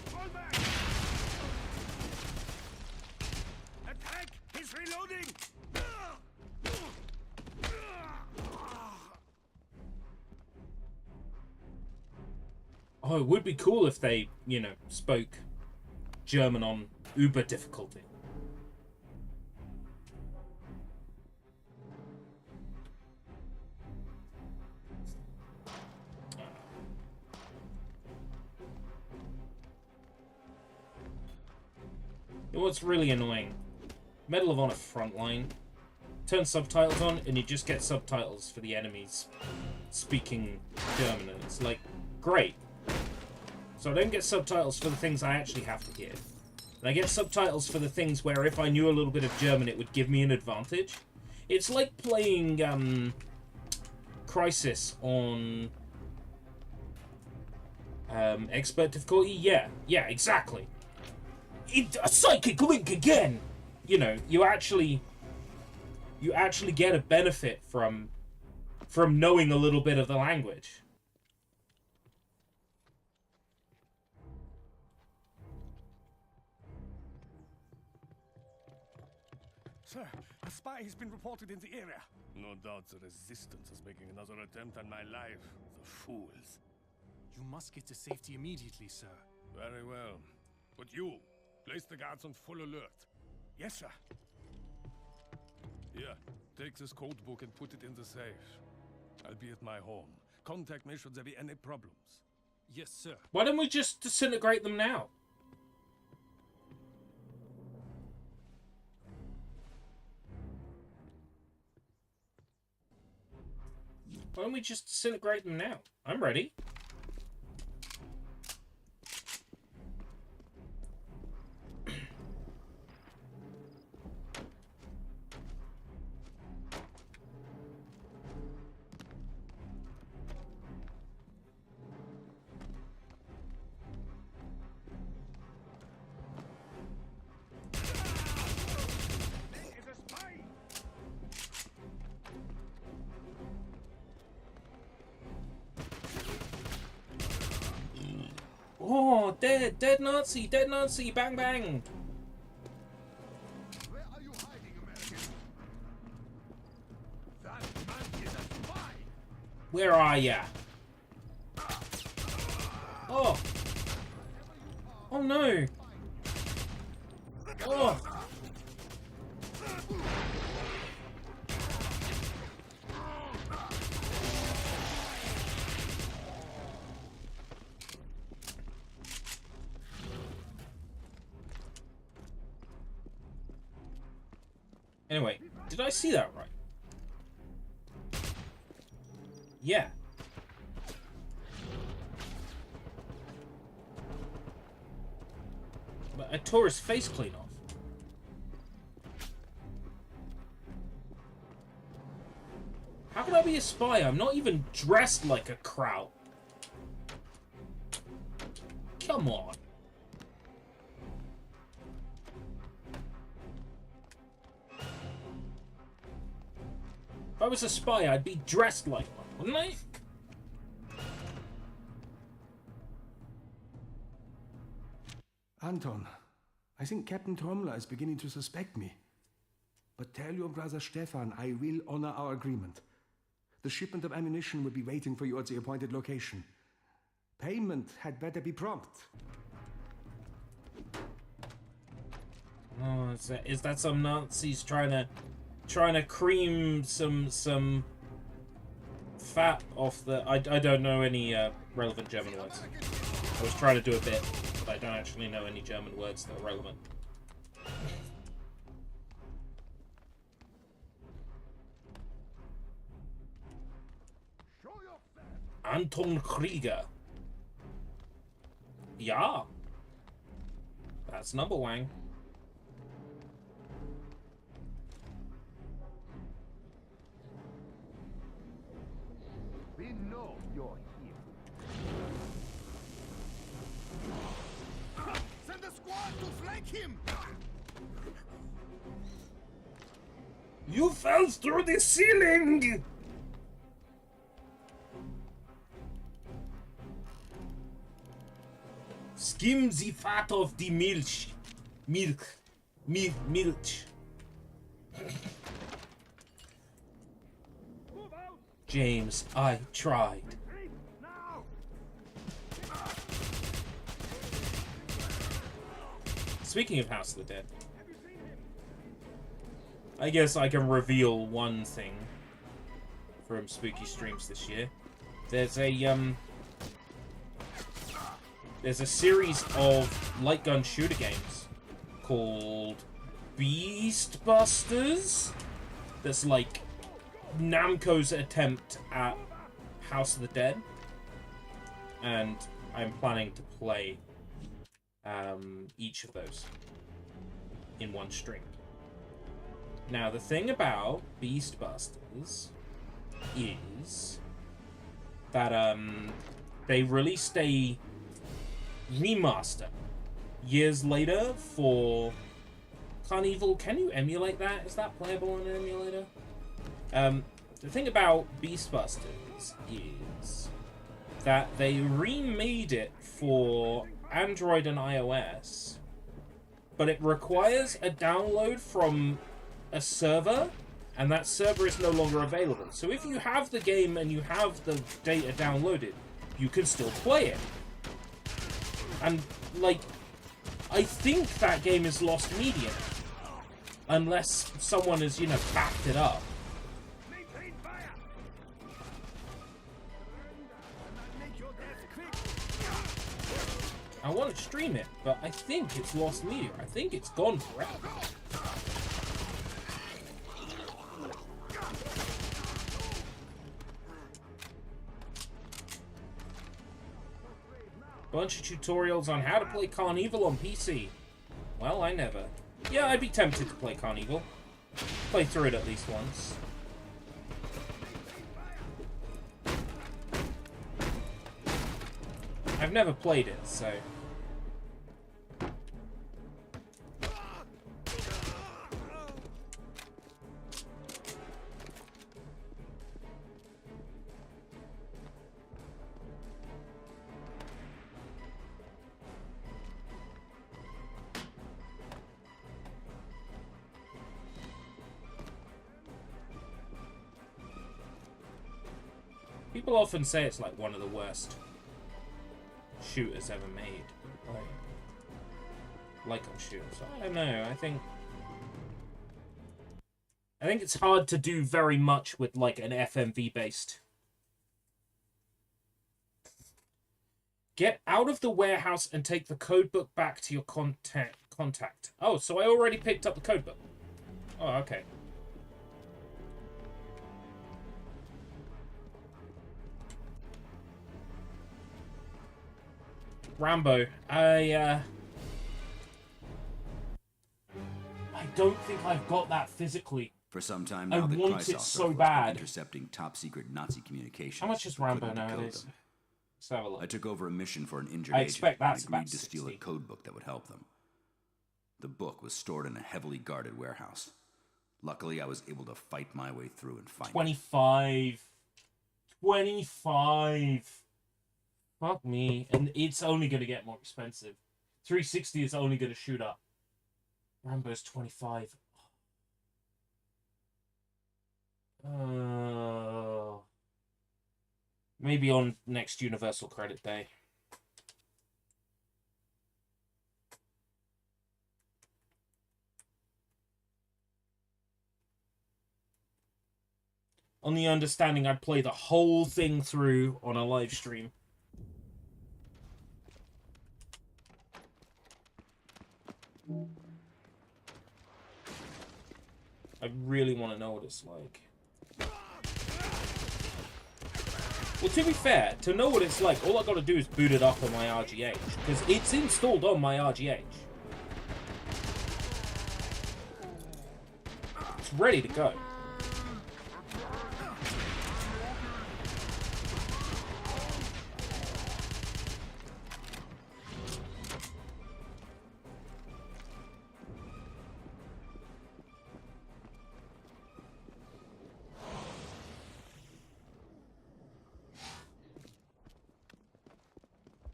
Fall back! Attack! He's reloading! Oh, it would be cool if they, spoke German on Uber difficulty. You know what's really annoying? Medal of Honor Frontline. Turn subtitles on and you just get subtitles for the enemies speaking German, and it's like, great. So I don't get subtitles for the things I actually have to hear. And I get subtitles for the things where if I knew a little bit of German, it would give me an advantage. It's like playing Crisis on expert difficulty. Yeah, exactly. A psychic link again! You actually get a benefit from knowing a little bit of the language. Sir, a spy has been reported in the area. No doubt the Resistance is making another attempt on my life. The fools. You must get to safety immediately, sir. Very well. But you, place the guards on full alert. Yes, sir. Here, take this code book and put it in the safe. I'll be at my home. Contact me should there be any problems. Yes, sir. Why don't we just disintegrate them now? Why don't we just disintegrate them now? I'm ready. Oh, dead! Dead Nazi! Dead Nazi! Bang, bang! Where are you hiding, American? That man is a spy! Where are ya? Oh! Oh no! Oh! Anyway, did I see that right? Yeah. But I tore his face clean off. How can I be a spy? I'm not even dressed like a Kraut. Come on. If I was a spy, I'd be dressed like one, wouldn't I? Anton, I think Captain Trommler is beginning to suspect me. But tell your brother Stefan I will honor our agreement. The shipment of ammunition will be waiting for you at the appointed location. Payment had better be prompt. Oh, is that some Nazis trying to cream some fat off the... I don't know any relevant German words. I was trying to do a bit, but I don't actually know any German words that are relevant. Anton Krieger. Ja. That's number one. We know you're here. Send a squad to flank him! You fell through the ceiling! Skim the fat of the milch. Milk. Milch. James, I tried. Speaking of House of the Dead, I guess I can reveal one thing from spooky streams this year. There's a series of light gun shooter games called Beastbusters. That's like Namco's attempt at House of the Dead, and I'm planning to play each of those in one stream. Now, the thing about Beastbusters is that they released a remaster years later for Carnival. Can you emulate that? Is that playable on an emulator? The thing about Beastbusters is that they remade it for Android and iOS, but it requires a download from a server, and that server is no longer available. So if you have the game and you have the data downloaded, you can still play it. And, like, I think that game is lost media. Unless someone has, you know, backed it up. I want to stream it, but I think it's lost media. I think it's gone forever. Bunch of tutorials on how to play Carnival on PC. Well, I never. Yeah, I'd be tempted to play Carnival. Play through it at least once. I've never played it, so... People often say it's like one of the worst shooters ever made. Like on shooters. I don't know. I think it's hard to do very much with like an FMV based. Get out of the warehouse and take the codebook back to your contact. Oh, so I already picked up the codebook. Oh, okay. Rambo, I don't think I've got that physically. For some time now, I want it so bad. Intercepting top-secret Nazi communications. How much is Rambo nowadays? Let's have a look. I took over a mission for an injured I agent expect and that's agreed about to steal a 60. code book that would help them. The book was stored in a heavily guarded warehouse. Luckily, I was able to fight my way through and find 25. 25. Fuck me. And it's only going to get more expensive. 360 is only going to shoot up. Rambo's 25. Maybe on next Universal Credit Day. On the understanding I'd play the whole thing through on a live stream. I really want to know what it's like. Well, to be fair, to know what it's like, all I got to do is boot it up on my RGH. Because it's installed on my RGH. It's ready to go.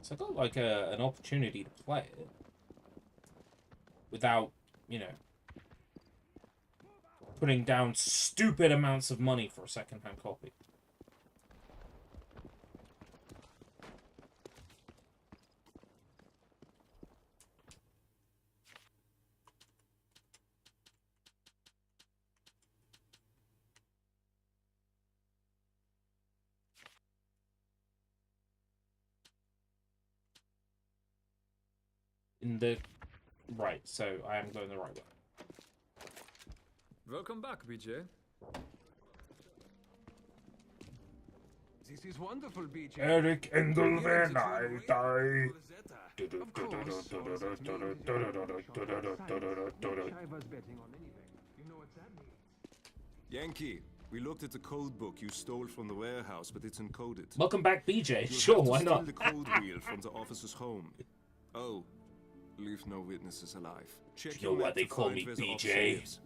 So I got like an opportunity to play it without, you know, putting down stupid amounts of money for a second-hand copy. In the right, so I am going the right way. Welcome back, BJ. This is wonderful, BJ. Eric Engel when I die. Yankee, we looked at the code book you stole from the warehouse, but it's encoded. Welcome back, BJ. You'll Sure, have to why steal not? the code wheel from the officer's home. Oh, leave no witnesses alive. Check Do you know your why map they to call find me where the officer BJ? lives.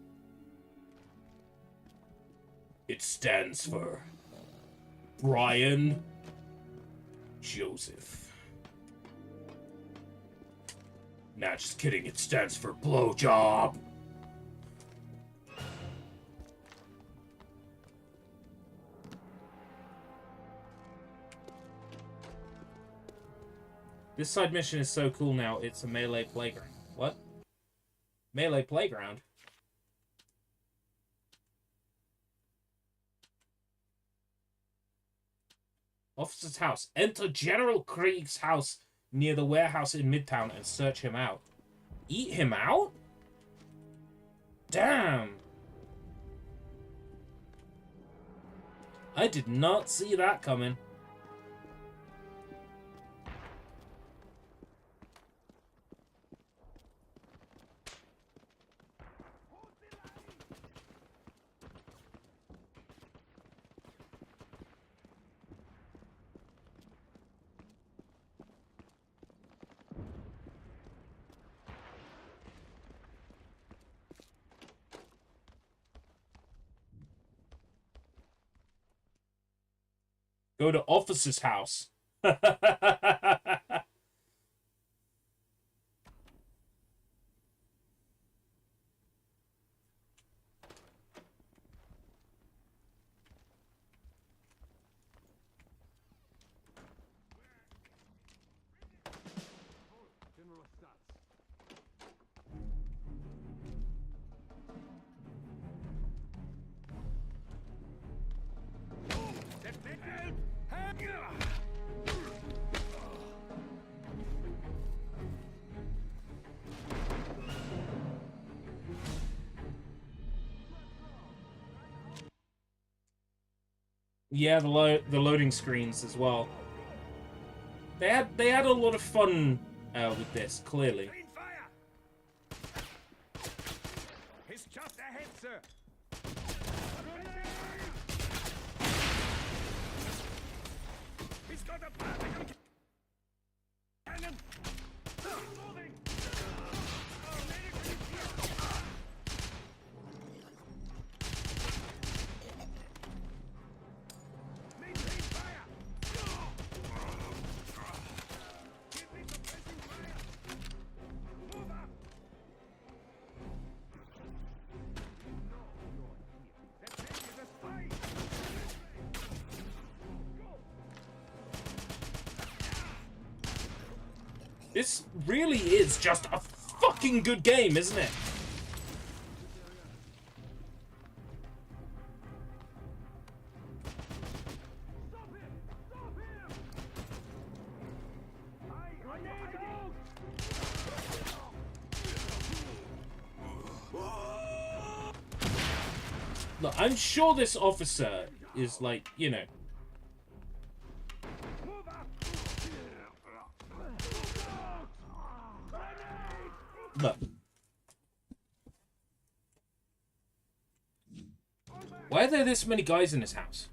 It stands for Brian Joseph. Nah, just kidding. It stands for blowjob. This side mission is so cool now, it's a melee playground. What? Melee playground? Officer's house. Enter General Krieg's house near the warehouse in Midtown and search him out. Eat him out? Damn! I did not see that coming. Go to officer's house. Yeah, the loading screens as well. They had a lot of fun with this, clearly. He's just ahead, sir. He's got a particle cannon. Moving. This really is just a fucking good game, isn't it? Look, I'm sure this officer is like, you know... Look. Why are there this many guys in this house?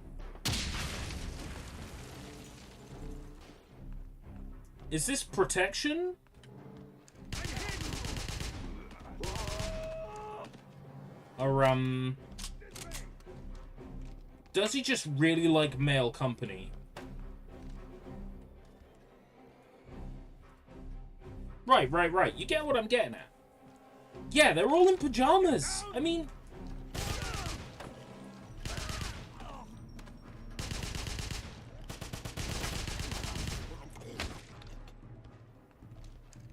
Is this protection? Or, does he just really like male company? Right. You get what I'm getting at. Yeah, they're all in pajamas. I mean...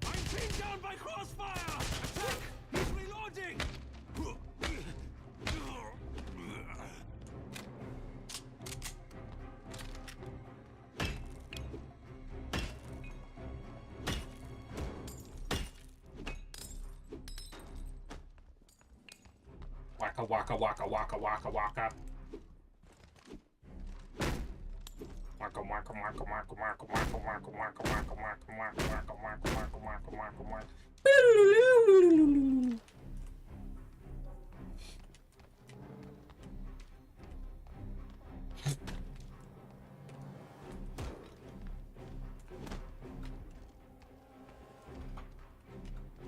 I'm pinned down by crossfire! Attack! He's reloading! Waka. Waka.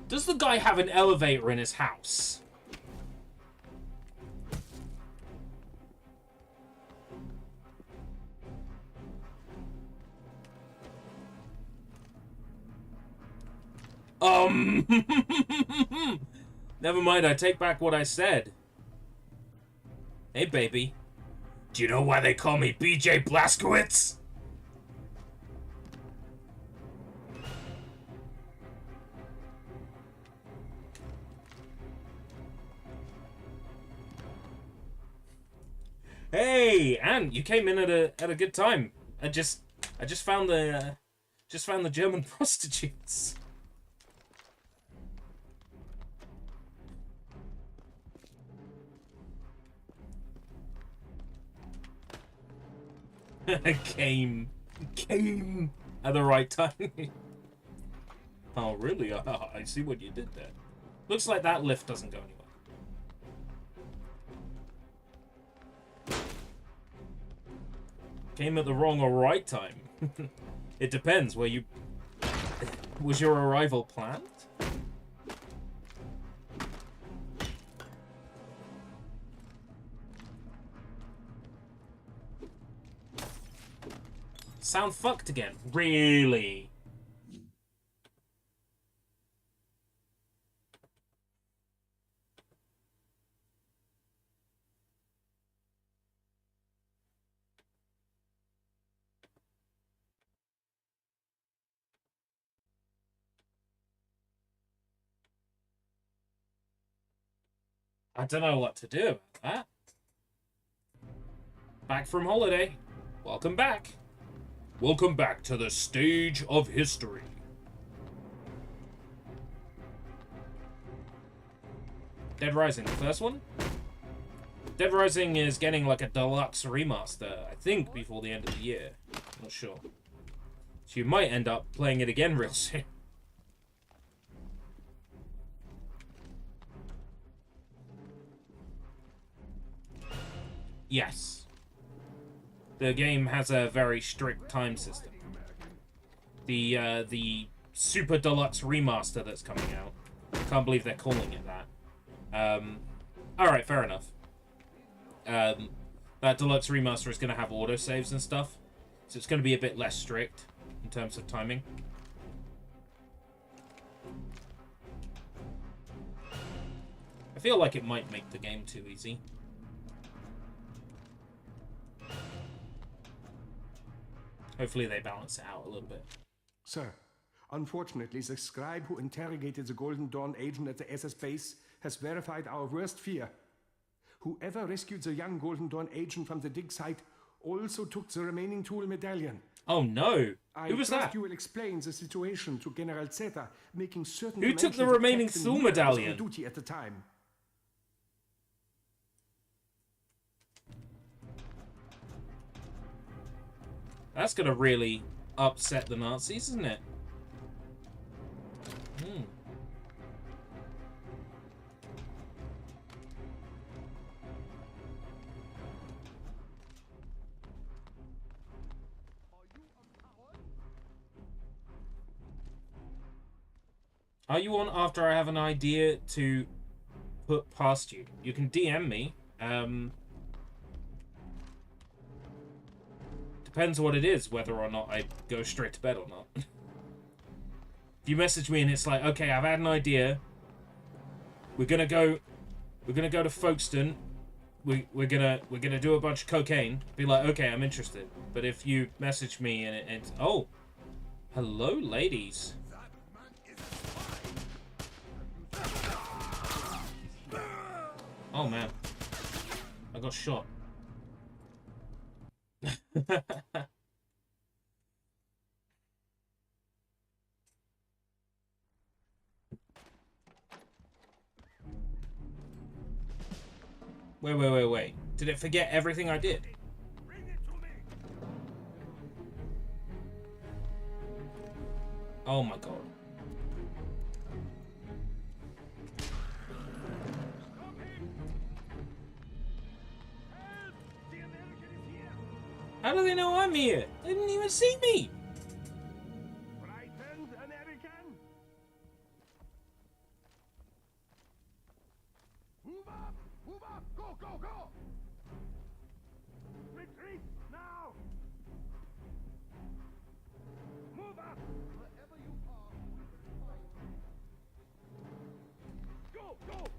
Does the guy have an elevator in his house? Never mind, I take back what I said. Hey, baby. Do you know why they call me BJ Blazkowicz? Hey, and you came in at a good time. I just found the German prostitutes. came at the right time. Oh, really? I see what you did there. Looks like that lift doesn't go anywhere. Came at the wrong or right time. It depends where you... Was your arrival planned? Sound fucked again. Really? I don't know what to do about that. Back from holiday. Welcome back. Welcome back to the stage of history. Dead Rising, the first one? Dead Rising is getting like a deluxe remaster, I think, before the end of the year. Not sure. So you might end up playing it again real soon. Yes. The game has a very strict time system. The Super Deluxe Remaster that's coming out. Can't believe they're calling it that. Alright, fair enough. That Deluxe Remaster is going to have autosaves and stuff. So it's going to be a bit less strict in terms of timing. I feel like it might make the game too easy. Hopefully they balance it out a little bit. Sir, unfortunately, the scribe who interrogated the Golden Dawn agent at the SS base has verified our worst fear. Whoever rescued the young Golden Dawn agent from the dig site also took the remaining tool medallion. Oh no! Who was that? You will explain the situation to General Zeta, making certain. Who took the remaining tool medallion? On duty at the time. That's gonna really upset the Nazis, isn't it? Hmm. Are you on after I have an idea to put past you? You can DM me. Depends what it is, whether or not I go straight to bed or not. If you message me and it's like, okay, I've had an idea. We're gonna go to Folkestone. We're gonna do a bunch of cocaine. Be like, okay, I'm interested. But if you message me and it's oh, hello, ladies. Oh man, I got shot. Wait. Did it forget everything I did? Oh my god. How do they know I'm here? They didn't even see me! Frightened, American? Move up, go! Retreat, now! Move up! Wherever you are,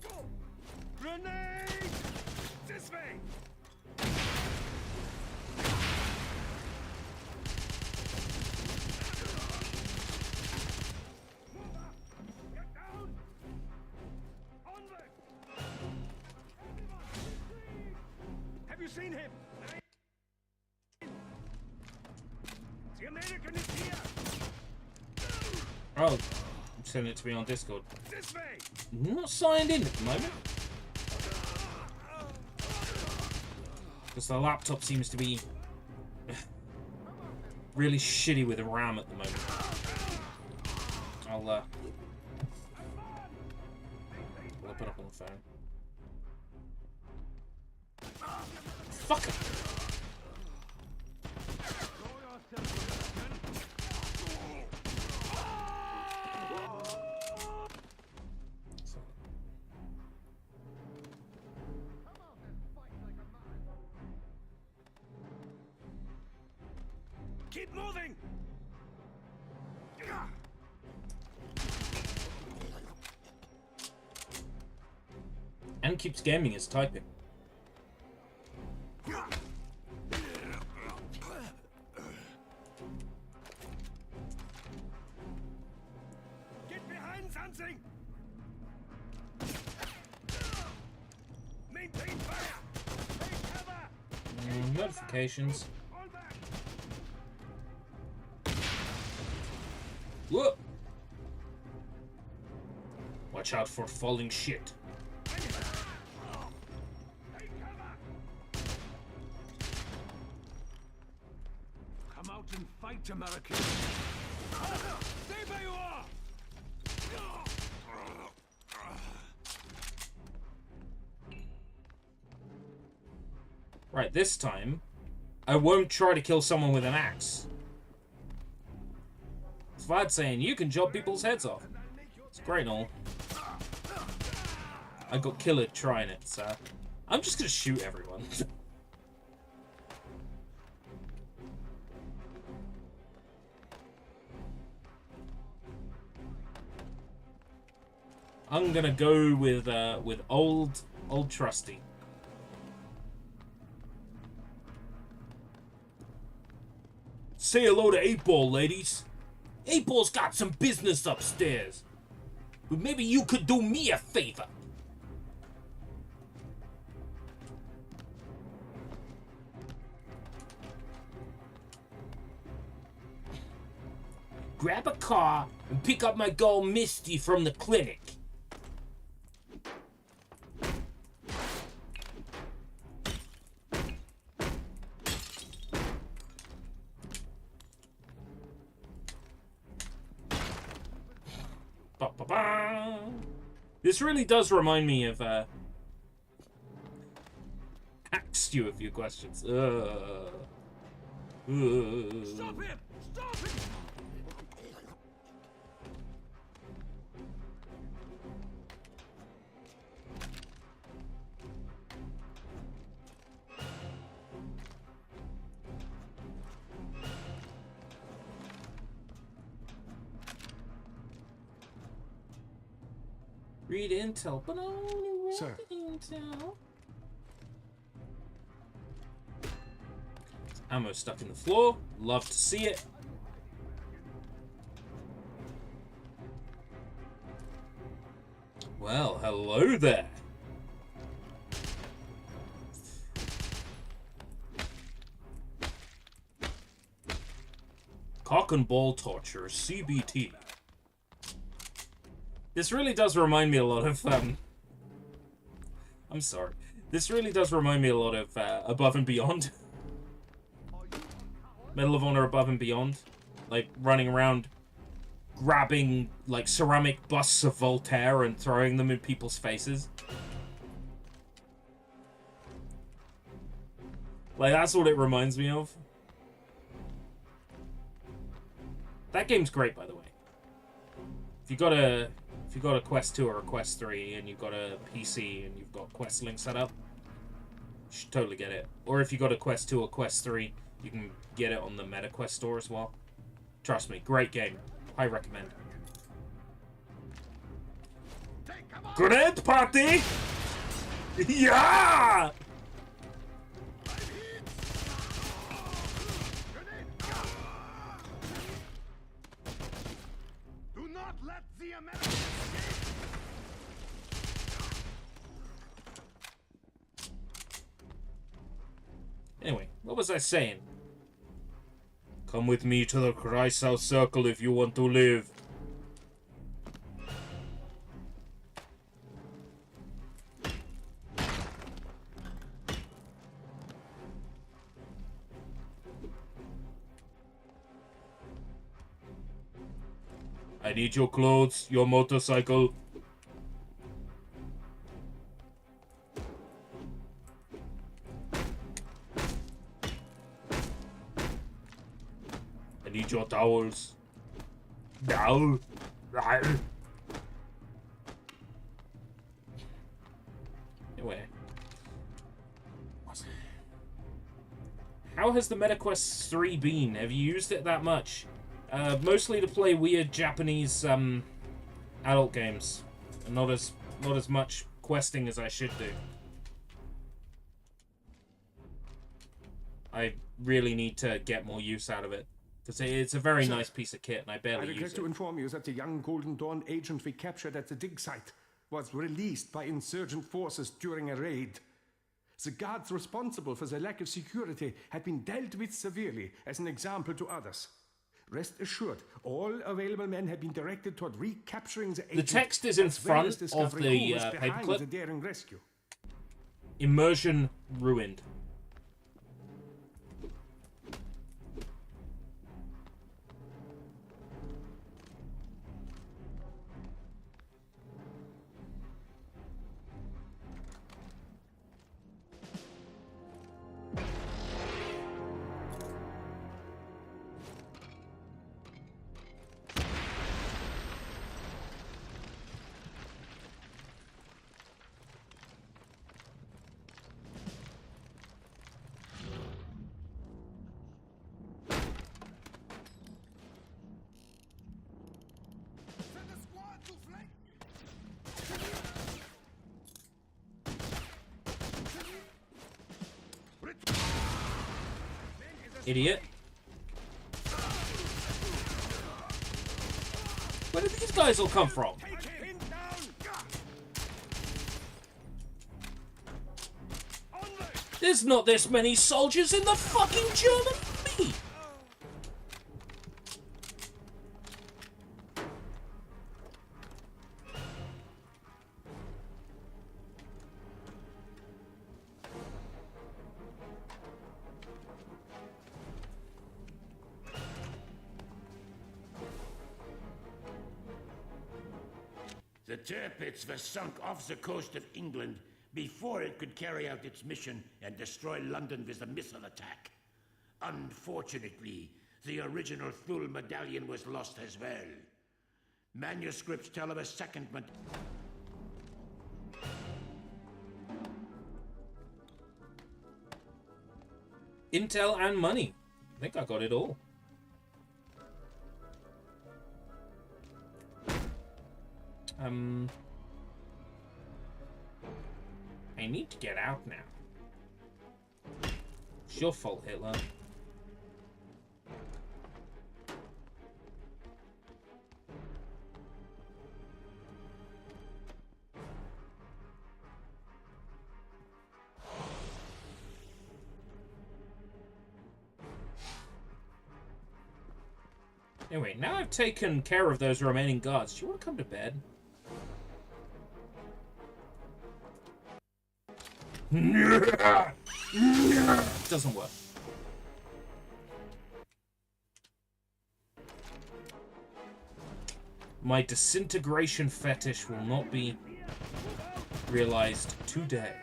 go! Grenade! This way! seen him. The American is here. Oh, send it to me on Discord. This way. I'm not signed in at the moment. Because the laptop seems to be really shitty with the RAM at the moment. I'll put it up on the phone. Fuck it. Keep moving. And keeps gaming his typing. Get behind something. Maintain fire. Take cover. Notifications. Whoa! Watch out for falling shit. Come out and fight, American. Stay where you are. Right, this time, I won't try to kill someone with an axe. It's Vlad saying, you can chop people's heads off. It's great and all. I got killed trying it, so I'm just gonna shoot everyone. I'm gonna go with old trusty. Say hello to 8-Ball, ladies. 8-Ball's got some business upstairs. But maybe you could do me a favor. Grab a car and pick up my girl Misty from the clinic. Ba-ba-ba. This really does remind me of asked you a few questions. Stop him! Stop him! Read intel, but only read Sir. intel. Ammo stuck in the floor. Love to see it. Well, hello there. Cock and ball torture, CBT. This really does remind me a lot of, I'm sorry. This really does remind me a lot of, Above and Beyond. Medal of Honor Above and Beyond. Like, running around, grabbing, like, ceramic busts of Voltaire and throwing them in people's faces. Like, that's what it reminds me of. That game's great, by the way. If you got a Quest 2 or a Quest 3 and you've got a PC and you've got Quest Link set up, you should totally get it. Or if you got a Quest 2 or Quest 3, you can get it on the MetaQuest store as well. Trust me, great game. I recommend. Grenade party! Yeah! Do not let the Americans escape! Anyway, what was I saying? Come with me to the Kreisau Circle if you want to live. I need your clothes, your motorcycle. I need your towels. Towel. Anyway. How has the MetaQuest 3 been? Have you used it that much? Mostly to play weird Japanese adult games, and not as much questing as I should do. I really need to get more use out of it, because it's a very nice piece of kit, and I barely use it. I regret to inform you that the young Golden Dawn agent we captured at the dig site was released by insurgent forces during a raid. The guards responsible for the lack of security had been dealt with severely as an example to others. Rest assured, all available men have been directed toward recapturing the agent. The text is in front of the paperclip. The daring rescue. Immersion ruined. Idiot. Where did these guys all come from? There's not this many soldiers in the fucking German army! The Tirpitz were sunk off the coast of England before it could carry out its mission and destroy London with a missile attack. Unfortunately, the original Thule medallion was lost as well. Manuscripts tell of a second Intel and money. I think I got it all. I need to get out now. It's your fault, Hitler. Anyway, now I've taken care of those remaining guards. Do you want to come to bed? Doesn't work. My disintegration fetish will not be realized today.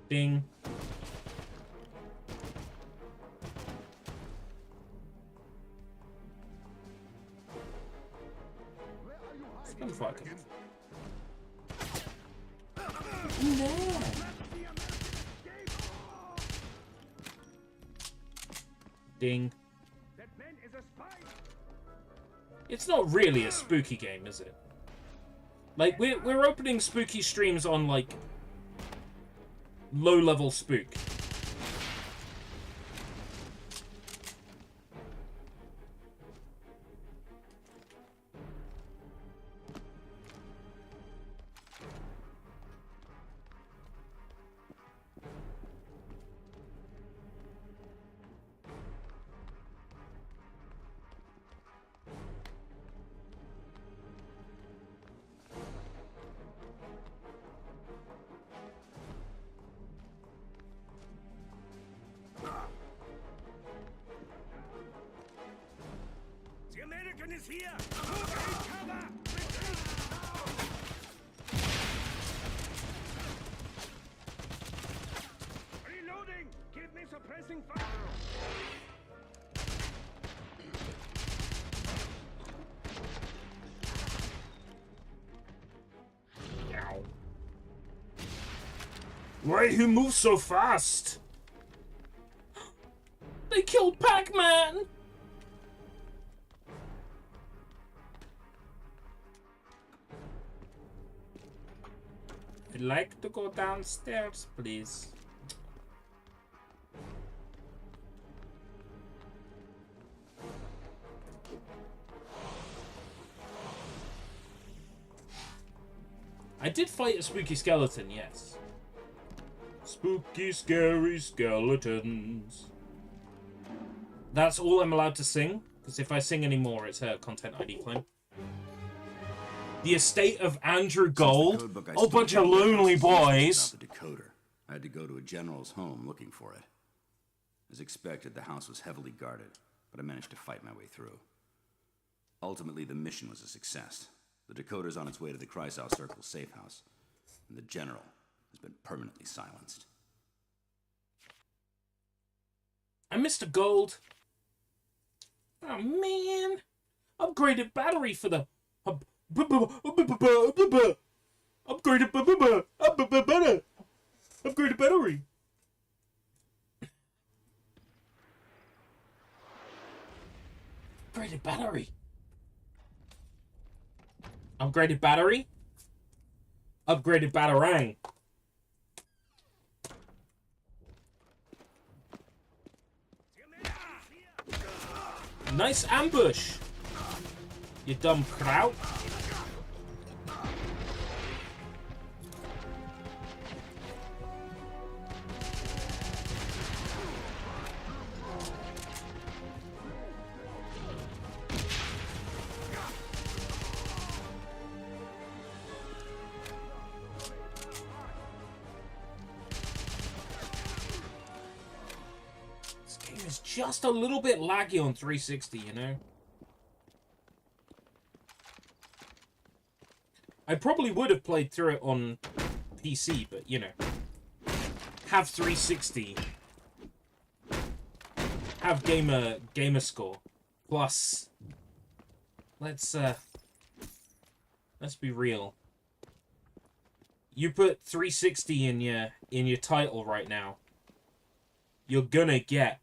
Ding. It's gonna fuck him. No. Ding. It's not really a spooky game, is it? Like, we're opening spooky streams on, like, low-level spook. The American is here! Take cover! Reloading! Give me suppressing fire! Why he moves so fast? They killed Pac-Man! I'd like to go downstairs, please. I did fight a spooky skeleton, yes. Spooky, scary skeletons. That's all I'm allowed to sing, because if I sing any more, it's a content ID claim. The estate of Andrew Gold. A bunch of lonely boys. The decoder. I had to go to a general's home looking for it. As expected, the house was heavily guarded, but I managed to fight my way through. Ultimately, the mission was a success. The decoder's on its way to the Kreisau Circle safe house, and the general has been permanently silenced. I missed a gold. Oh man! Upgraded battery for the upgraded battery. Upgraded battery. Upgraded battery. Upgraded batarang. Nice ambush, you dumb kraut. This game is just a little bit laggy on 360, you know? I probably would have played through it on PC, but, you know. Have 360. Have gamer score. Plus, let's be real. You put 360 in your title right now, you're gonna get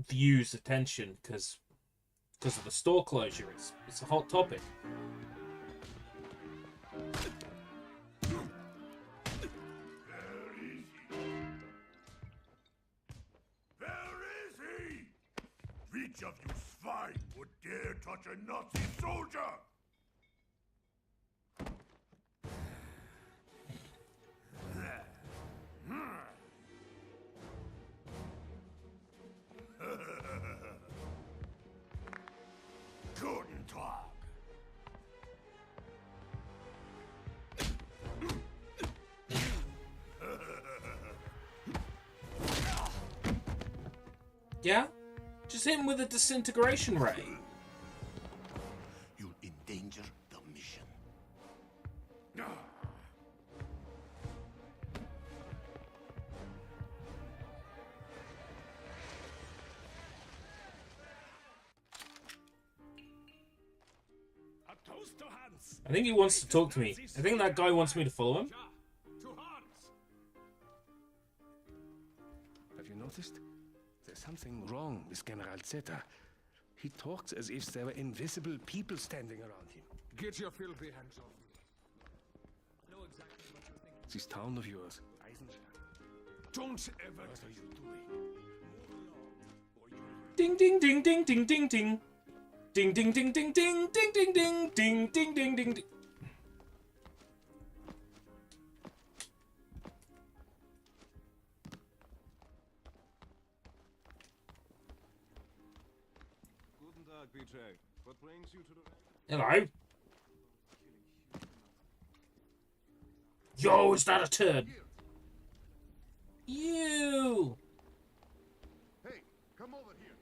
views, attention, because of the store closure. It's a hot topic. Where is he? Which of you swine would dare touch a Nazi soldier? Guten Tag. Yeah? Just hit him with a disintegration ray. You'll endanger the mission. I think he wants to talk to me. I think that guy wants me to follow him. Have you noticed? There's something wrong with General Zeta. He talks as if there were invisible people standing around him. Get your filthy hands off me. Know exactly what you're thinking. This town of yours, Don't ever. What are you doing? Ding ding ding ding ding ding ding. Ding ding ding ding ding ding ding ding ding ding ding ding ding. Guten Tag, BJ. What brings you to the... Hello. Yo, is that a turd? You. Hey, come over here.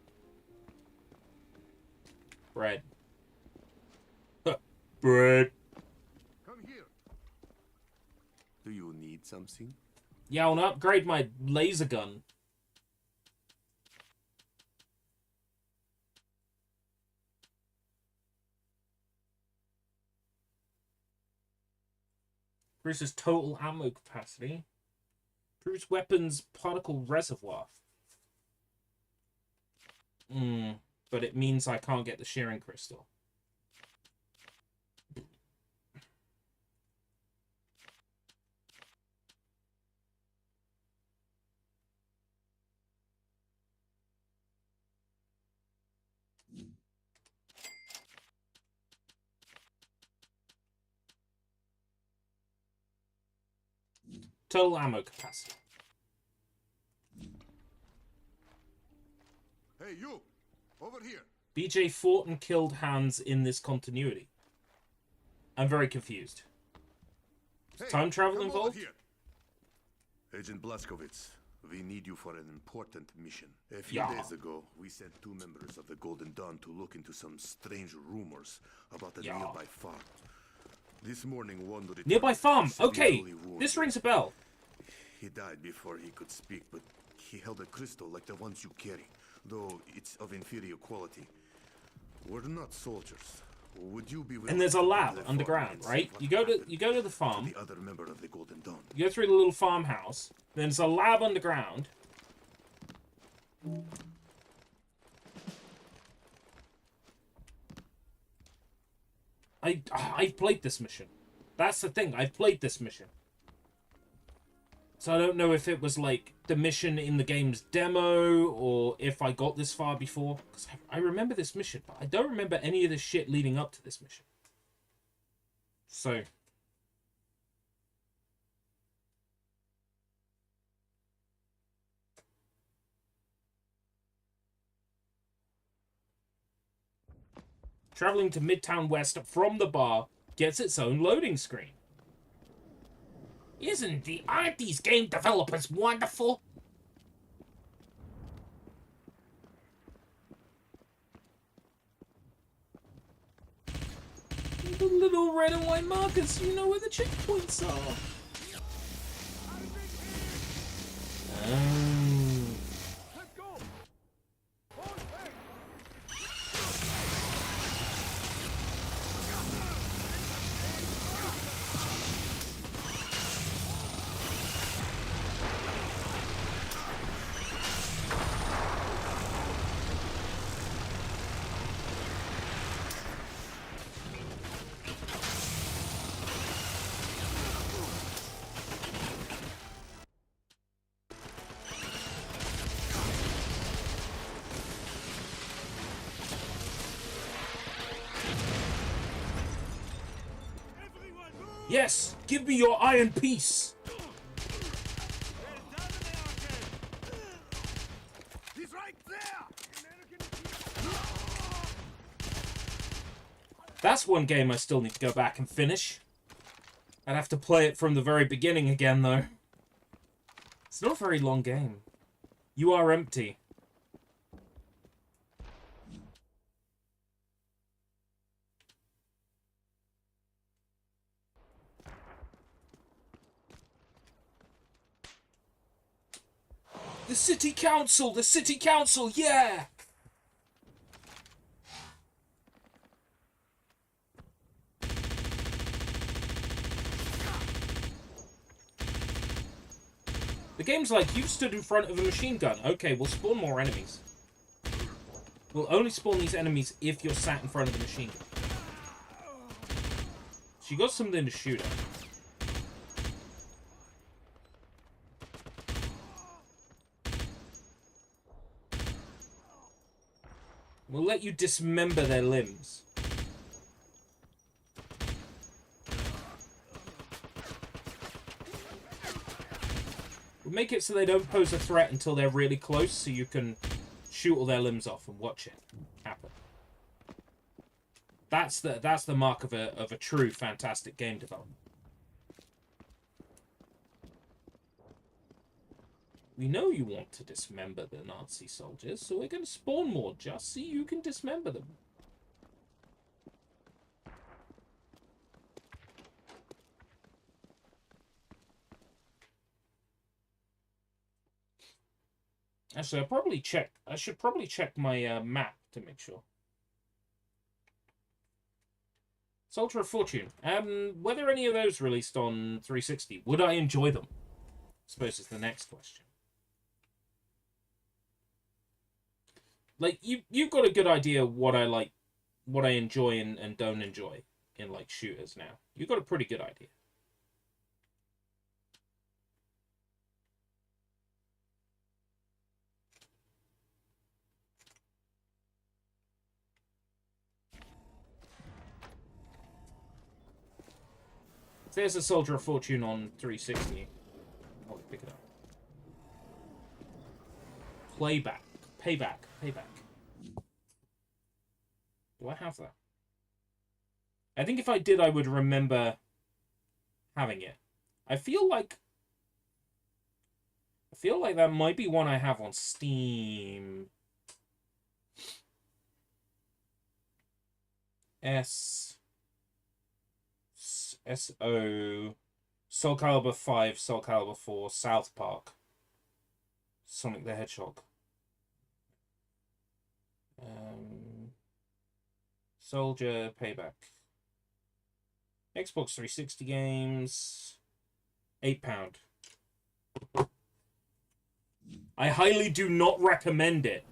Bread. Bread. Come here. Do you need something? Yeah, I want to upgrade my laser gun. Increases total ammo capacity. Improves weapons particle reservoir. But it means I can't get the shearing crystal. Total ammo capacity. Hey, you! Over here! BJ fought and killed Hans in this continuity. I'm very confused. Hey, Time travel come over involved? here. Agent Blazkowicz, we need you for an important mission. A few days ago, we sent 2 members of the Golden Dawn to look into some strange rumors about a nearby farm. This morning, one returned Nearby farm. Okay, severely wounded. this rings a bell. He died before he could speak, but he held a crystal like the ones you carry, though it's of inferior quality. We're not soldiers. Would you be willing And there's a to lab the farm underground, and see right? what You go happened to the farm. the other member of the Golden Dawn. You go through the little farmhouse. Then there's a lab underground. I've played this mission. That's the thing. I've played this mission. So I don't know if it was like the mission in the game's demo or if I got this far before. Because I remember this mission, but I don't remember any of the shit leading up to this mission. So... Traveling to Midtown West from the bar gets its own loading screen. Aren't these game developers wonderful? The little red and white markers, you know where the checkpoints are. Yes, give me your iron piece. He's right there. That's one game I still need to go back and finish. I'd have to play it from the very beginning again, though. It's not a very long game. You are empty. The city council, yeah! The game's like, you stood in front of a machine gun. Okay, we'll spawn more enemies. We'll only spawn these enemies if you're sat in front of the machine gun. She got something to shoot at. We'll let you dismember their limbs. We'll make it so they don't pose a threat until they're really close, so you can shoot all their limbs off and watch it happen. That's the mark of a true fantastic game development. We know you want to dismember the Nazi soldiers, so we're going to spawn more just so you can dismember them. Actually, I should probably check my map to make sure. Soldier of Fortune. Whether any of those released on 360, would I enjoy them? I suppose is the next question. Like, you've got a good idea what I like, what I enjoy and don't enjoy in, like, shooters now. You've got a pretty good idea. If there's a Soldier of Fortune on 360, I'll pick it up. Payback. Do I have that? I think if I did, I would remember having it. I feel like that might be one I have on Steam. SO Soul Calibur 5, Soul Calibur 4, South Park, Sonic the Hedgehog. Soldier Payback. Xbox 360 games. £8. I highly do not recommend it.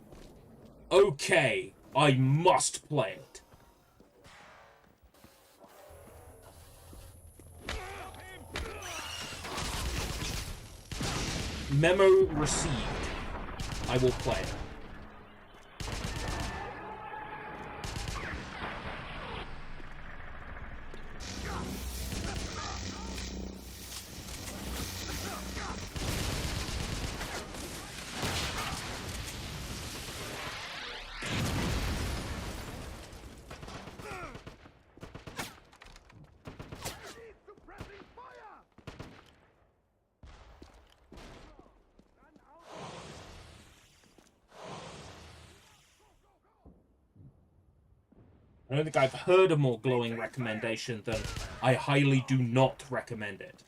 Okay, I must play it. Memo received. I will play it. I don't think I've heard a more glowing recommendation than I highly do not recommend it.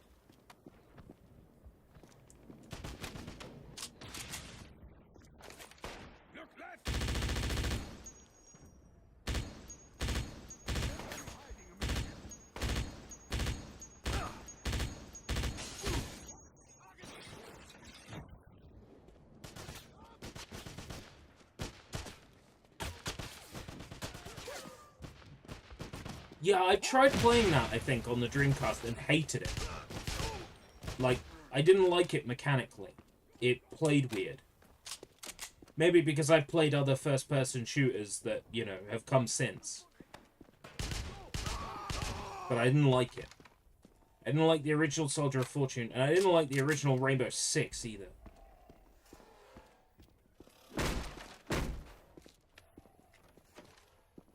Yeah, I tried playing that, I think, on the Dreamcast and hated it. Like, I didn't like it mechanically. It played weird. Maybe because I've played other first-person shooters that, you know, have come since. But I didn't like it. I didn't like the original Soldier of Fortune, and I didn't like the original Rainbow Six either.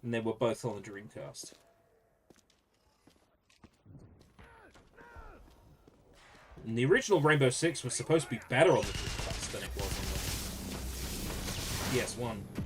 And they were both on the Dreamcast. And the original Rainbow Six was supposed to be better on the Dreamcast than it was on the PS1.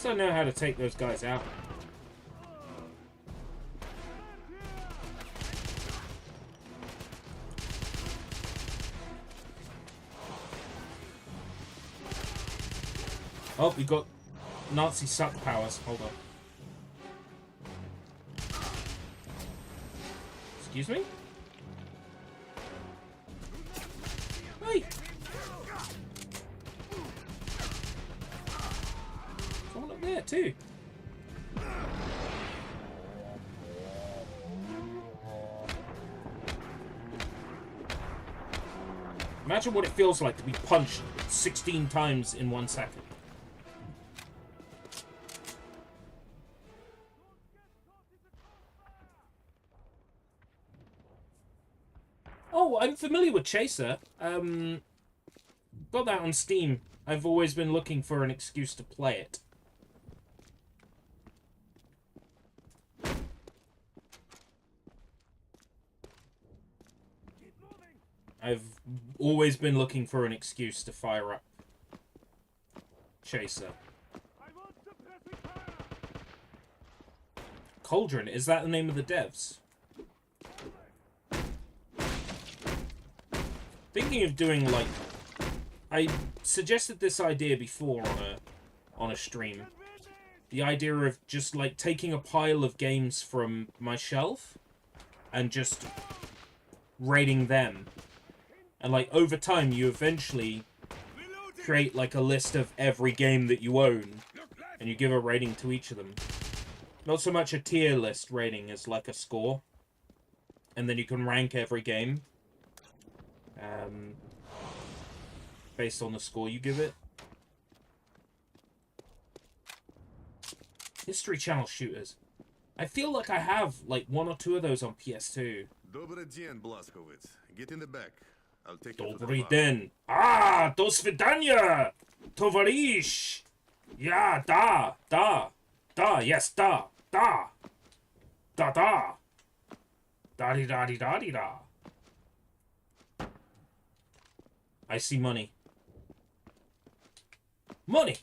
least I know how to take those guys out. Oh, we got Nazi suck powers. Hold on. Excuse me? Hey! Someone up there, too. Imagine what it feels like to be punched 16 times in 1 second. Oh, I'm familiar with Chaser. Got that on Steam. I've always been looking for an excuse to play it. I've always been looking for an excuse to fire up Chaser. Cauldron, is that the name of the devs? Thinking of doing, like, I suggested this idea before on a stream. The idea of just, like, taking a pile of games from my shelf and just rating them. And, like, over time, you eventually create, like, a list of every game that you own, and you give a rating to each of them. Not so much a tier list rating as, like, a score. And then you can rank every game. Based on the score you give it. History Channel shooters. I feel like I have, like, 1 or 2 of those on PS2. Добрый день, Blazkowicz. Get in the back. I'll take you to the Добрый farm. день. Ah, до свидания, товарищ. Yeah, da, yes, da. Da, da. Da-di-da-di-da-di-da. I see money. Money!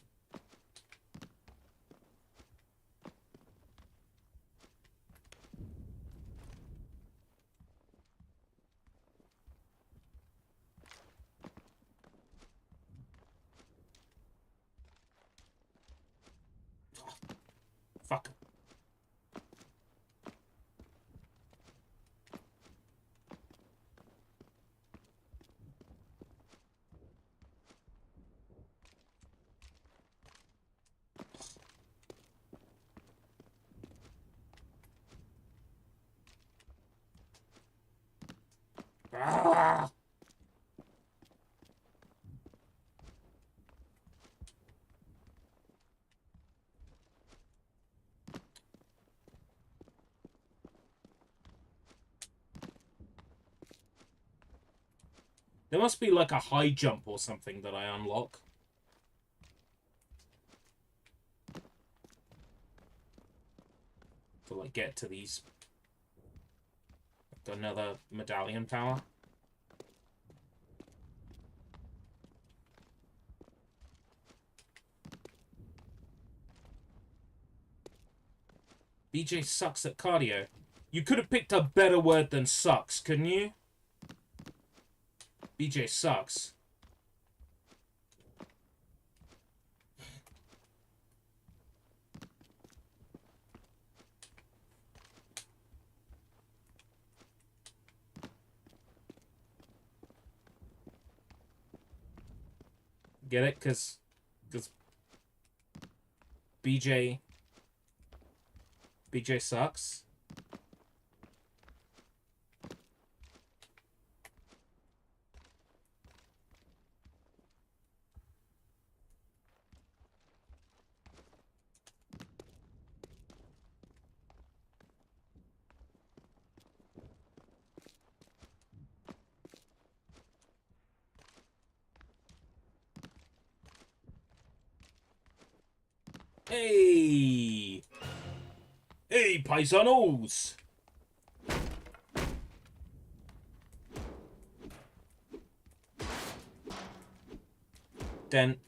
Fuck. Ah! There must be like a high jump or something that I unlock. To like get to these. Got another medallion power. BJ sucks at cardio. You could have picked a better word than sucks, couldn't you? BJ sucks. Get it? Because BJ sucks. Hey! Hey, paisanos! Dent.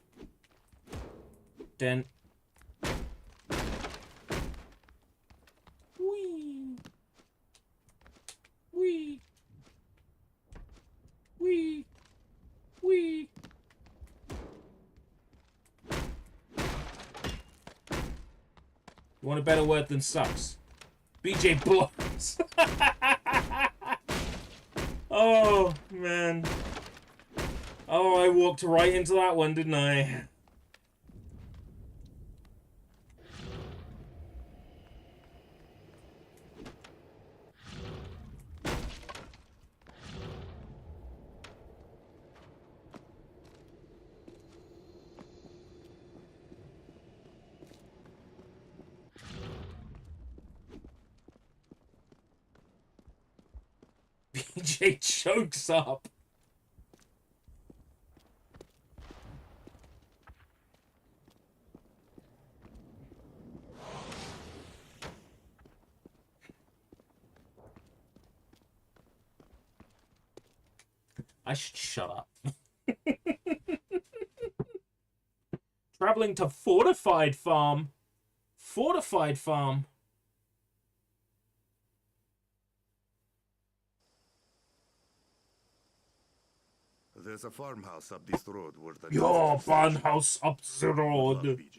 You want a better word than sucks? BJ blows. Oh, man. Oh, I walked right into that one, didn't I? BJ chokes up. I should shut up. Traveling to Fortified Farm. Fortified Farm. There's a farmhouse up this road where the Your farmhouse up the road. Good luck, BJ.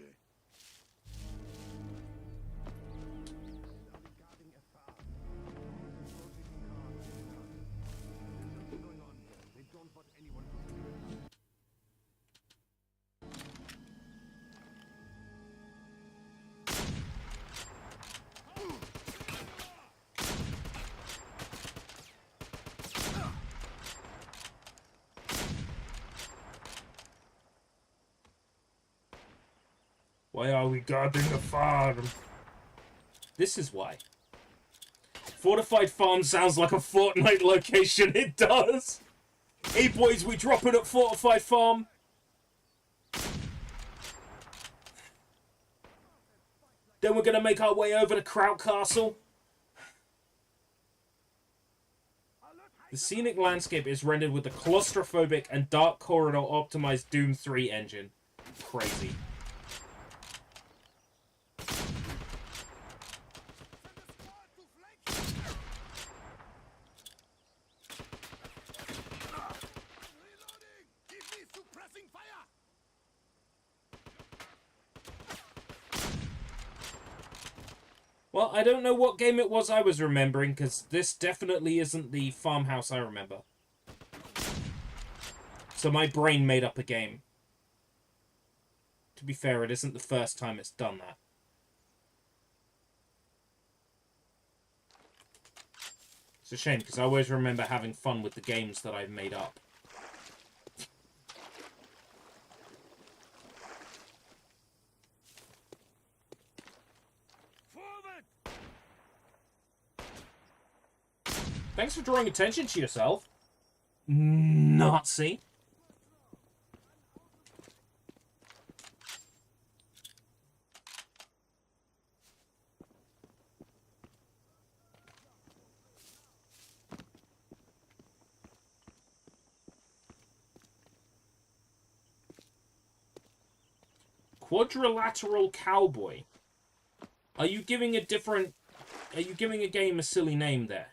Why are we guarding the farm? This is why. Fortified Farm sounds like a Fortnite location. It does. Hey boys, we dropping at Fortified Farm. Then we're gonna make our way over to Kraut Castle. The scenic landscape is rendered with the claustrophobic and dark corridor optimized Doom 3 engine. Crazy. Well, I don't know what game it was I was remembering, because this definitely isn't the farmhouse I remember. So my brain made up a game. To be fair, it isn't the first time it's done that. It's a shame, because I always remember having fun with the games that I've made up. Thanks for drawing attention to yourself, Nazi. Quadrilateral Cowboy. Are you giving a different... Are you giving a game a silly name there?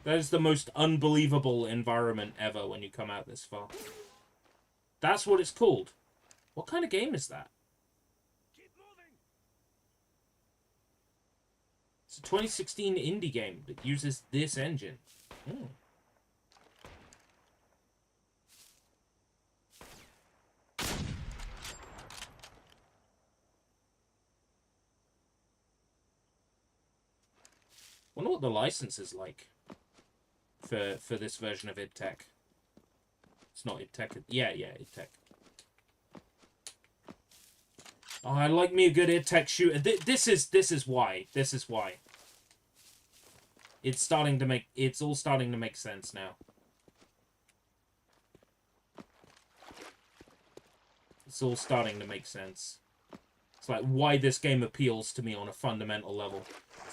That is the most unbelievable environment ever when you come out this far. That's what it's called. What kind of game is that? It's a 2016 indie game that uses this engine. Hmm. Wonder what the license is like for this version of idTech. It's not idTech. Yeah, idTech. Oh, I like me a good idTech shooter. This is why. This is why. It's all starting to make sense now. It's all starting to make sense. It's like why this game appeals to me on a fundamental level.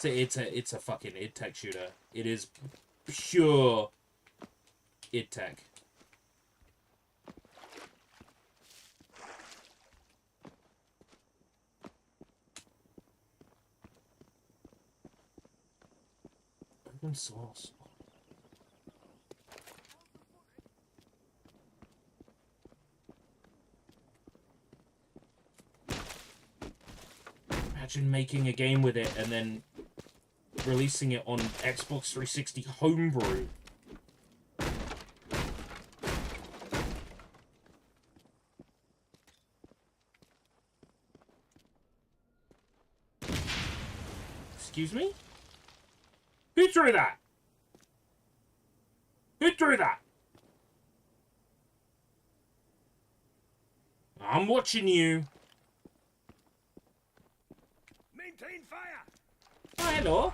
It's a fucking idTech shooter. It is pure idTech. Open source. Imagine making a game with it and then releasing it on Xbox 360 homebrew. Excuse me? Who threw that? Who threw that? I'm watching you. Maintain fire! Oh, hello.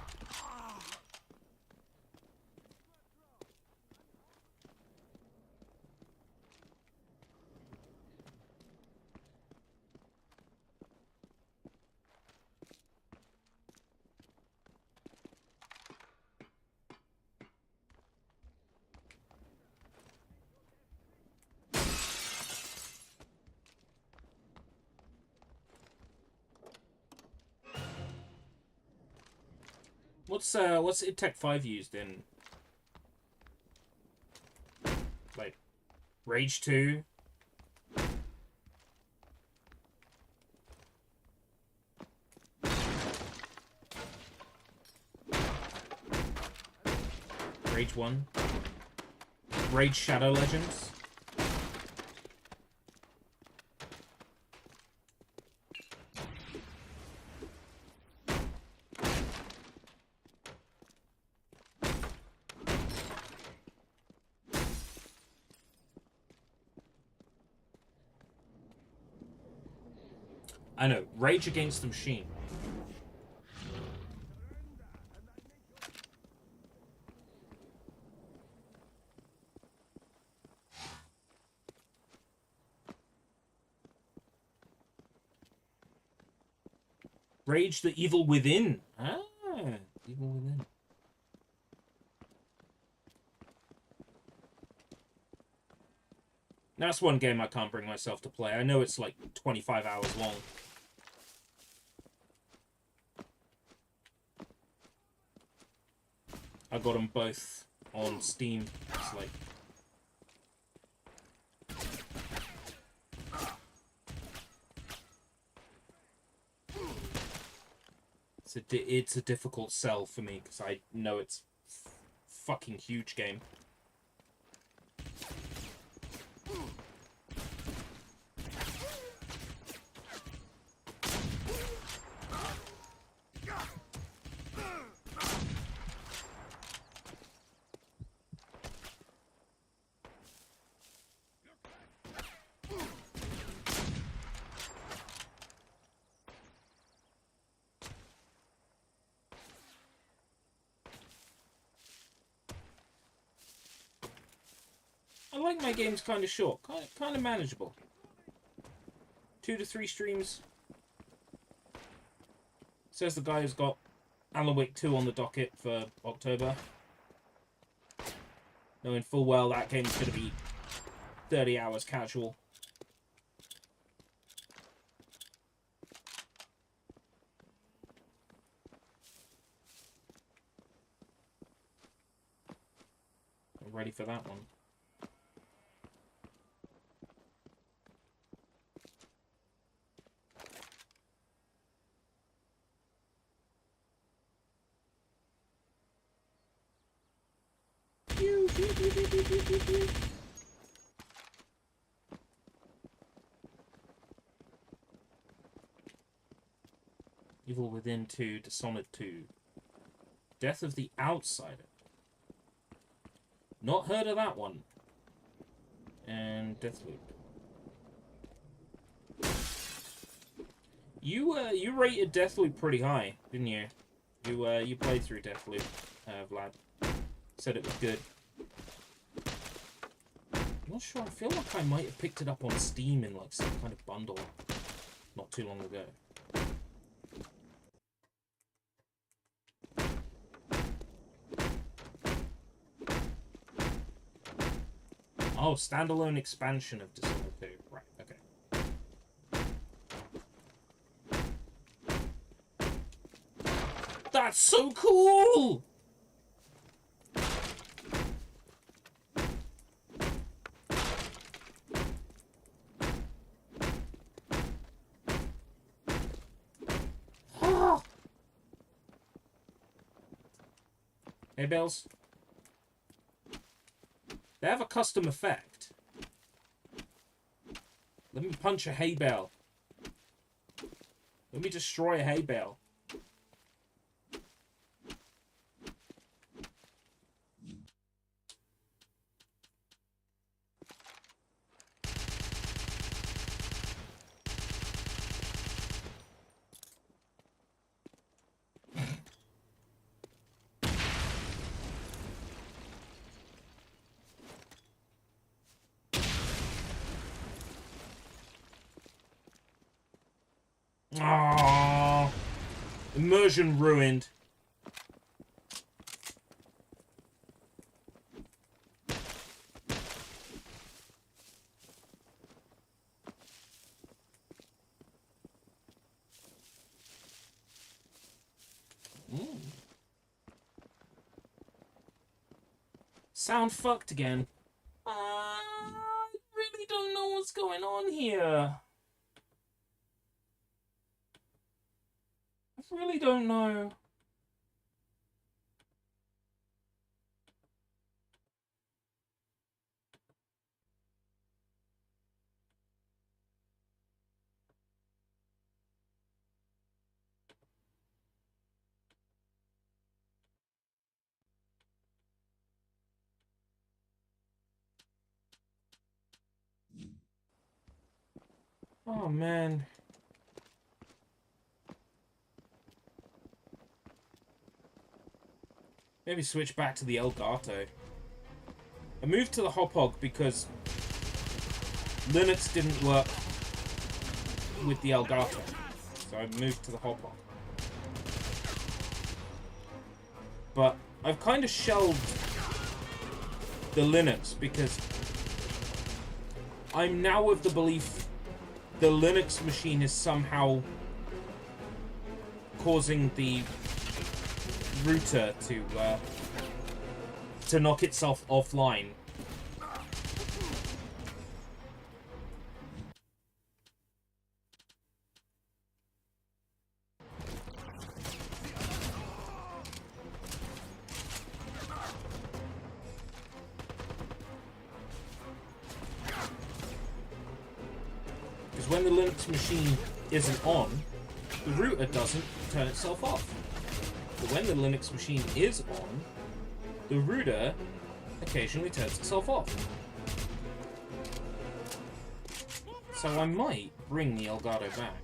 What's Tech 5 used in? Like Rage 2? Rage 1? Rage Shadow Legends? I know, Rage Against the Machine. Rage the Evil Within. Ah, Evil Within. That's one game I can't bring myself to play. I know it's like 25 hours long. I got them both on Steam. It's like... It's a difficult sell for me, because I know it's fucking huge game. I like my games kind of short, kind of manageable. 2 to 3 streams. Says the guy who's got Alan Wake 2 on the docket for October. Knowing full well that game's going to be 30 hours casual. I'm ready for that one. Evil Within 2, Dishonored 2. Death of the Outsider. Not heard of that one. And Deathloop. You rated Deathloop pretty high, didn't you? You played through Deathloop, Vlad. Said it was good. I'm not sure. I feel like I might have picked it up on Steam in like some kind of bundle not too long ago. Oh, standalone expansion of Dishonored 2. Right, okay. That's so cool! Hay bales? They have a custom effect. Let me punch a hay bale. Let me destroy a hay bale. Aww. Immersion ruined. Sound fucked again. I really don't know what's going on here. I really don't know. Oh, man. Maybe switch back to the Elgato. I moved to the Hop-Hog because Linux didn't work with the Elgato. So I moved to the Hop-Hog. But I've kind of shelved the Linux because I'm now of the belief the Linux machine is somehow causing the router to knock itself offline. Because when the Linux machine isn't on, the router doesn't turn itself off. But when the Linux machine is on, the router occasionally turns itself off. So I might bring the Elgato back.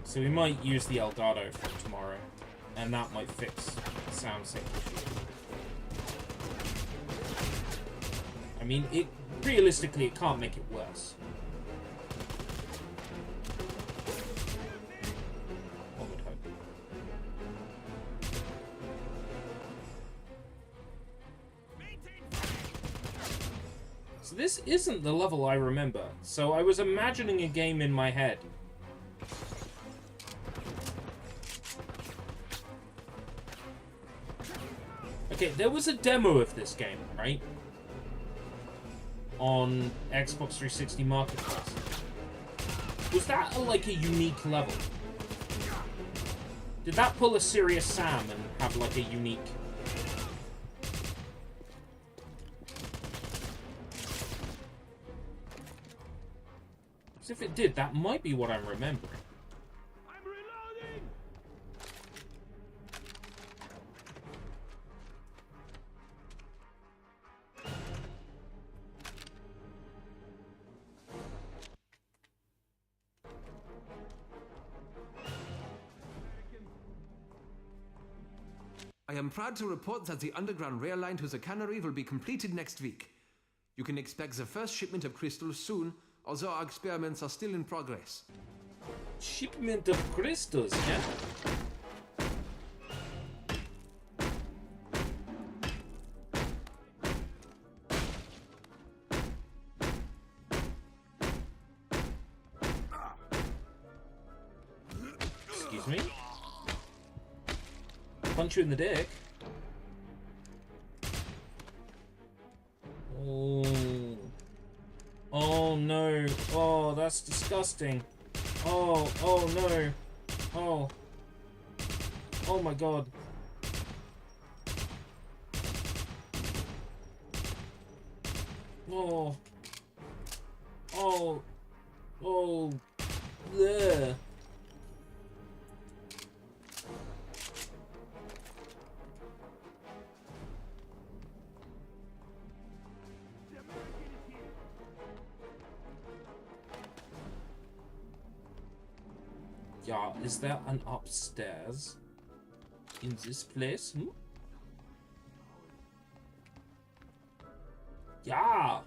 So we might use the Elgato for tomorrow, and that might fix the sound sync issue. I mean, realistically, it can't make it worse. One would hope. So this isn't the level I remember. So I was imagining a game in my head. Okay, there was a demo of this game, right? On Xbox 360 Marketplace. Was that like a unique level? Did that pull a Serious Sam and have like a unique... Because if it did, that might be what I'm remembering. I am proud to report that the underground rail line to the cannery will be completed next week. You can expect the first shipment of crystals soon, although our experiments are still in progress. Shipment of crystals, yeah? Excuse me? Punch you in the dick. Oh. Oh no. Oh, that's disgusting. Oh, oh no. Oh. Oh my god. Oh. Oh. Oh. Yeah. Yeah, is there an upstairs in this place? Hmm? Yeah. Ah.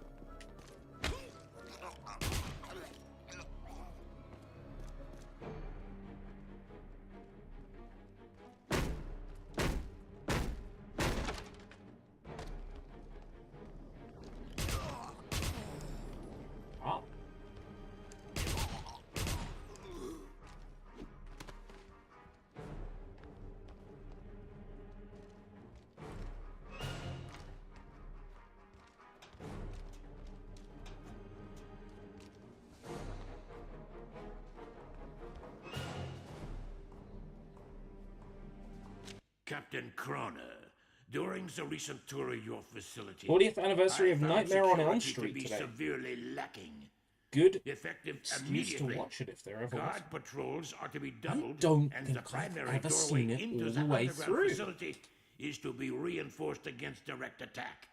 Captain Kroner, during the recent tour of your facility, 40th anniversary I of found Nightmare on Elm security to Street be today. severely lacking. Good Effective excuse immediately. to watch it if there ever was. Guard patrols are to be I doubled, don't and think the primary I've ever doorway seen it into all the the way underground through. facility is to be reinforced against direct attack.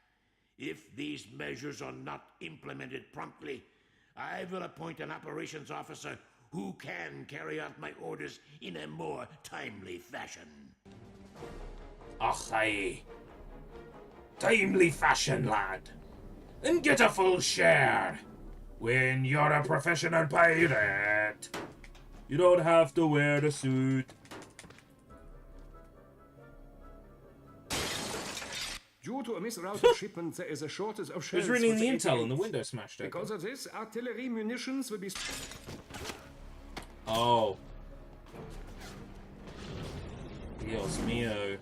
If these measures are not implemented promptly, I will appoint an operations officer who can carry out my orders in a more timely fashion. Ach, aye. Timely fashion, lad. And get a full share. When you're a professional pirate, you don't have to wear the suit. Due to a misrouted shipment, there is a shortage of shells. Who's reading for the intel and the 88s. window smashed open? Because of this, artillery munitions will be... Oh. Dios mío.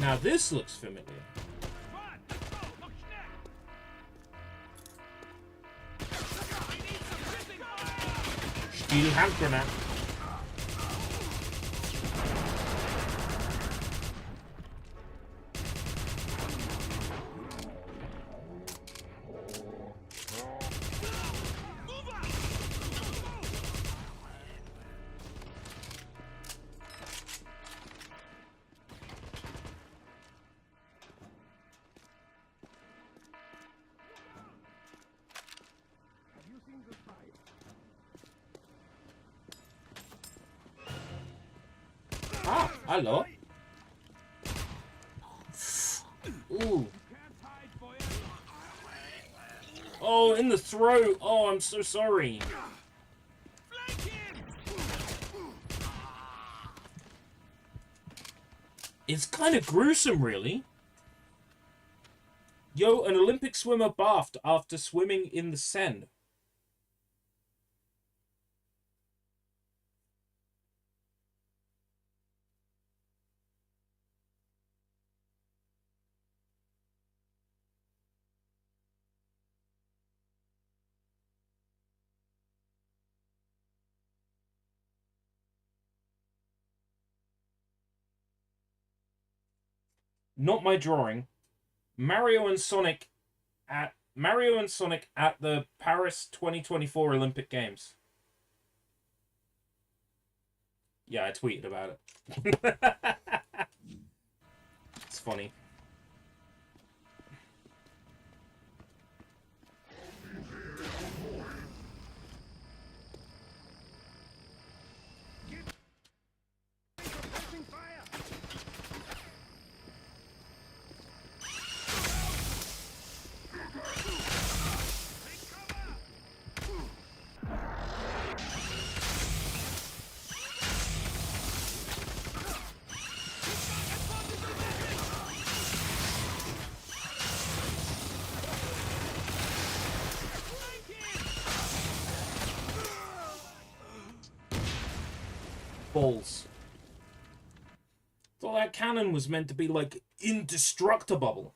Now this looks familiar. Steel hand grenade. Ah, hello. Ooh. Oh, in the throat. Oh, I'm so sorry. It's kind of gruesome, really. Yo, an Olympic swimmer bathed after swimming in the Seine. Not my drawing. Mario and Sonic at the Paris 2024 Olympic Games. Yeah, I tweeted about it. It's funny. balls. Thought that cannon was meant to be, like, indestructible.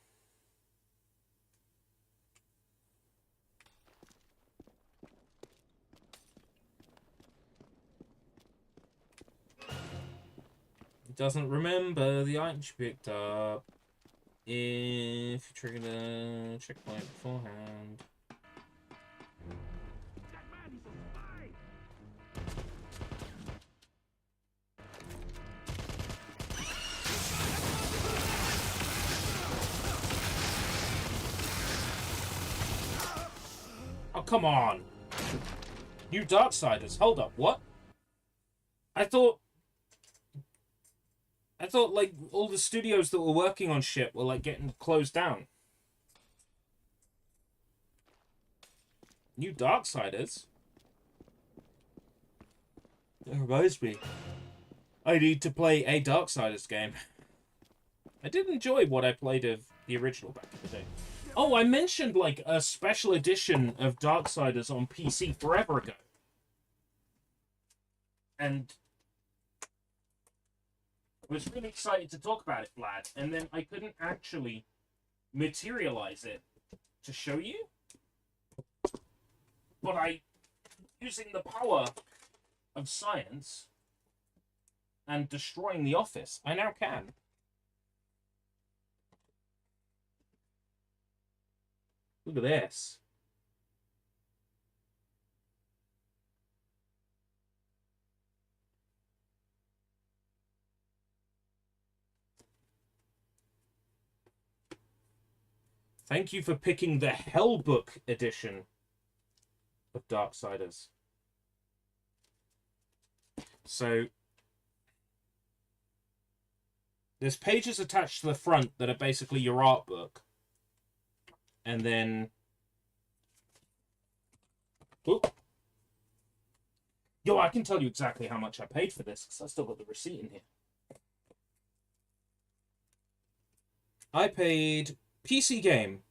It doesn't remember the item she picked up. If you triggered a checkpoint beforehand. Oh, come on. New Darksiders. Hold up, what? I thought, like, all the studios that were working on shit were, like, getting closed down. New Darksiders? That reminds me. I need to play a Darksiders game. I did enjoy what I played of the original back in the day. Oh, I mentioned, like, a special edition of Darksiders on PC forever ago. And I was really excited to talk about it, Vlad, and then I couldn't actually materialize it to show you. But using the power of science and destroying the office, I now can. Look at this. Thank you for picking the Hellbook edition of Darksiders. So, there's pages attached to the front that are basically your art book. And then... Oop. Yo, I can tell you exactly how much I paid for this, because I still got the receipt in here. I paid... PC game.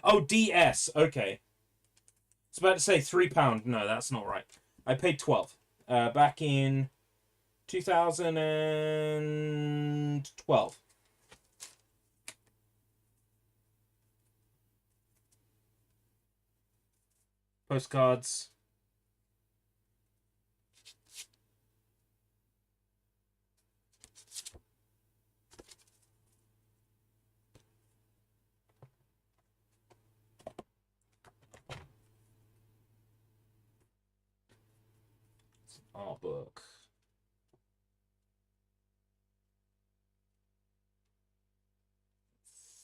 Oh, DS. Okay. It's about to say £3. No, that's not right. I paid 12. Back in 2012. Postcards. Art book.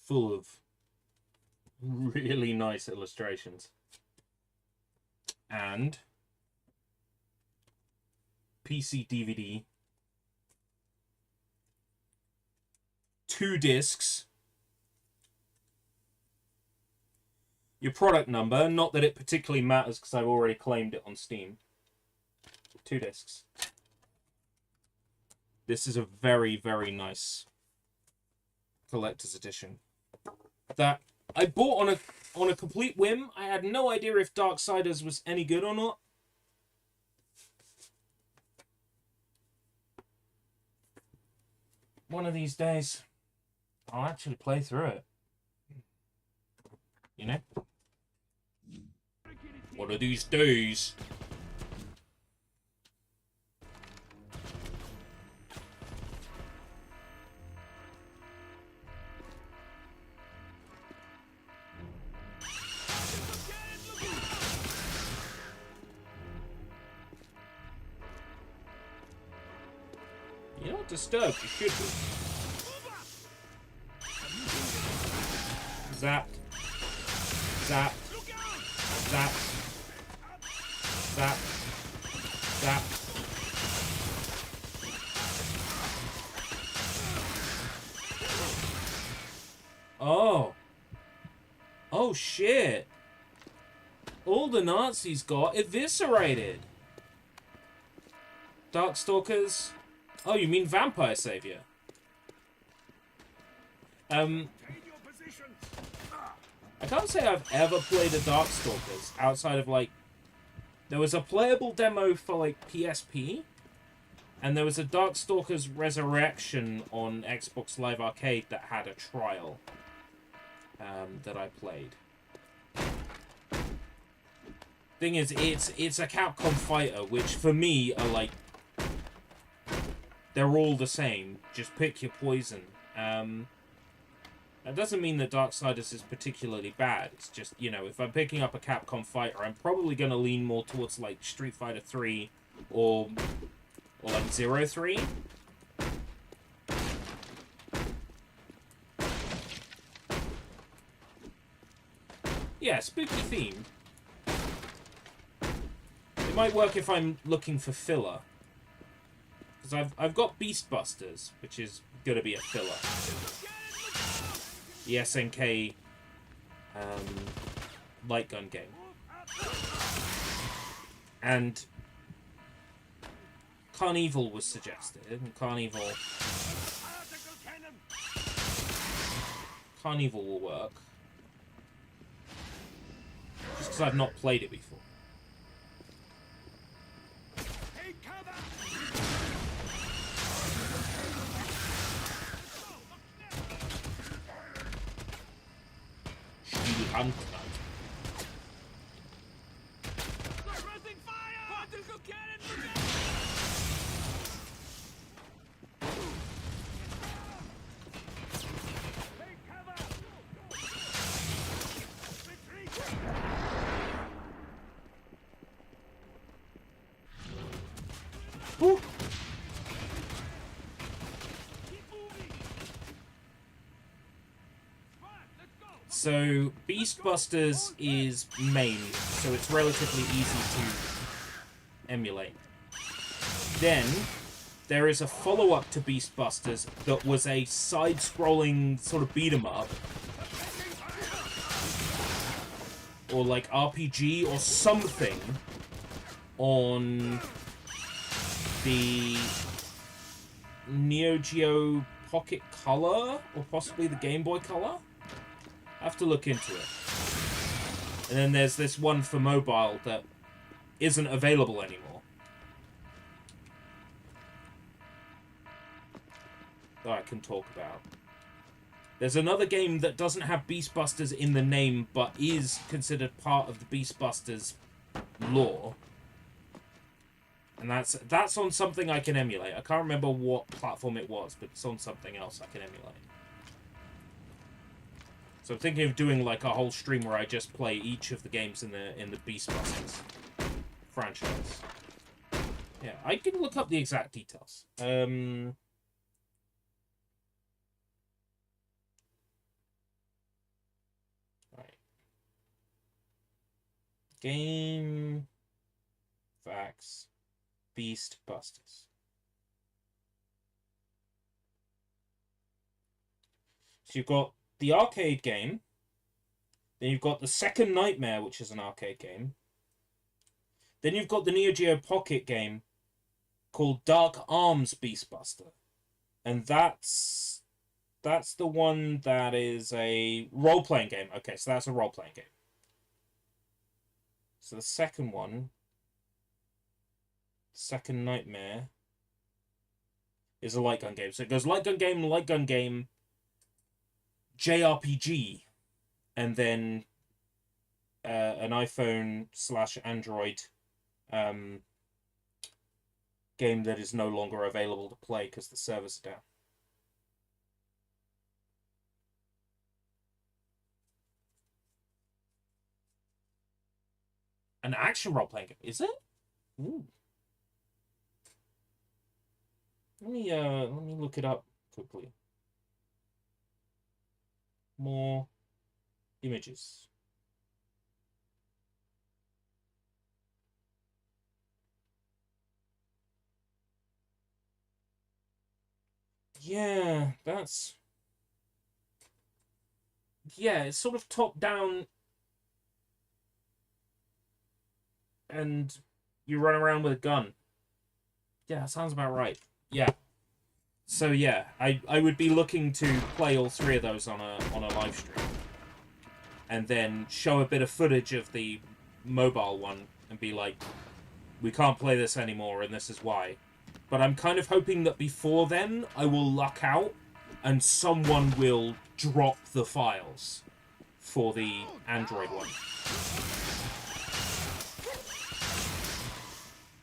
Full of really nice illustrations. And PC DVD. 2 discs. Your product number, not that it particularly matters because I've already claimed it on Steam. 2 discs. This is a very, very nice collector's edition that I bought on a complete whim. I had no idea if Darksiders was any good or not. One of these days, I'll actually play through it. You know? One of these days. You're not disturbed, you should be. Zap. Zap. Zap. Zap. Zap. Oh. Oh shit. All the Nazis got eviscerated. Darkstalkers. Oh, you mean Vampire Savior? I can't say I've ever played a Darkstalkers outside of, like, There was a playable demo for, like, PSP, and there was a Darkstalkers Resurrection on Xbox Live Arcade that had a trial that I played. Thing is, it's a Capcom fighter, which for me are like, they're all the same. Just pick your poison. That doesn't mean that Darksiders is particularly bad. It's just, you know, if I'm picking up a Capcom fighter, I'm probably going to lean more towards, like, Street Fighter 3 or like, 0-3. Yeah, spooky theme. It might work if I'm looking for filler. Because I've got Beastbusters, which is going to be a filler. The SNK light gun game. And Carnival was suggested, and Carnival will work. Just because I've not played it before. Shield Hunt. So, Beastbusters is main, so it's relatively easy to emulate. Then, there is a follow-up to Beastbusters that was a side-scrolling sort of beat-em-up. Or like RPG or something on the Neo Geo Pocket Color, or possibly the Game Boy Color? I have to look into it. And then there's this one for mobile that isn't available anymore. That I can talk about. There's another game that doesn't have Beastbusters in the name, but is considered part of the Beastbusters lore. And that's on something I can emulate. I can't remember what platform it was, but it's on something else I can emulate. So I'm thinking of doing like a whole stream where I just play each of the games in the Beastbusters franchise. Yeah, I can look up the exact details. Right. Game facts. Beastbusters. So you've got the arcade game. Then you've got the Second Nightmare, which is an arcade game. Then you've got the Neo Geo Pocket game called Dark Arms Beastbuster. And that's the one that is a role-playing game. Okay, so that's a role-playing game. So the second one, Second Nightmare, is a light gun game. So it goes light gun game, JRPG, and then an iPhone/Android game that is no longer available to play because the servers are down. An action role-playing game, is it? Ooh. Let me look it up quickly. More images. Yeah, that's... Yeah, it's sort of top-down, and you run around with a gun. Yeah, that sounds about right. Yeah. So yeah, I would be looking to play all three of those on a live stream, and then show a bit of footage of the mobile one and be like, we can't play this anymore, and this is why. But I'm kind of hoping that before then, I will luck out, and someone will drop the files for the Android one.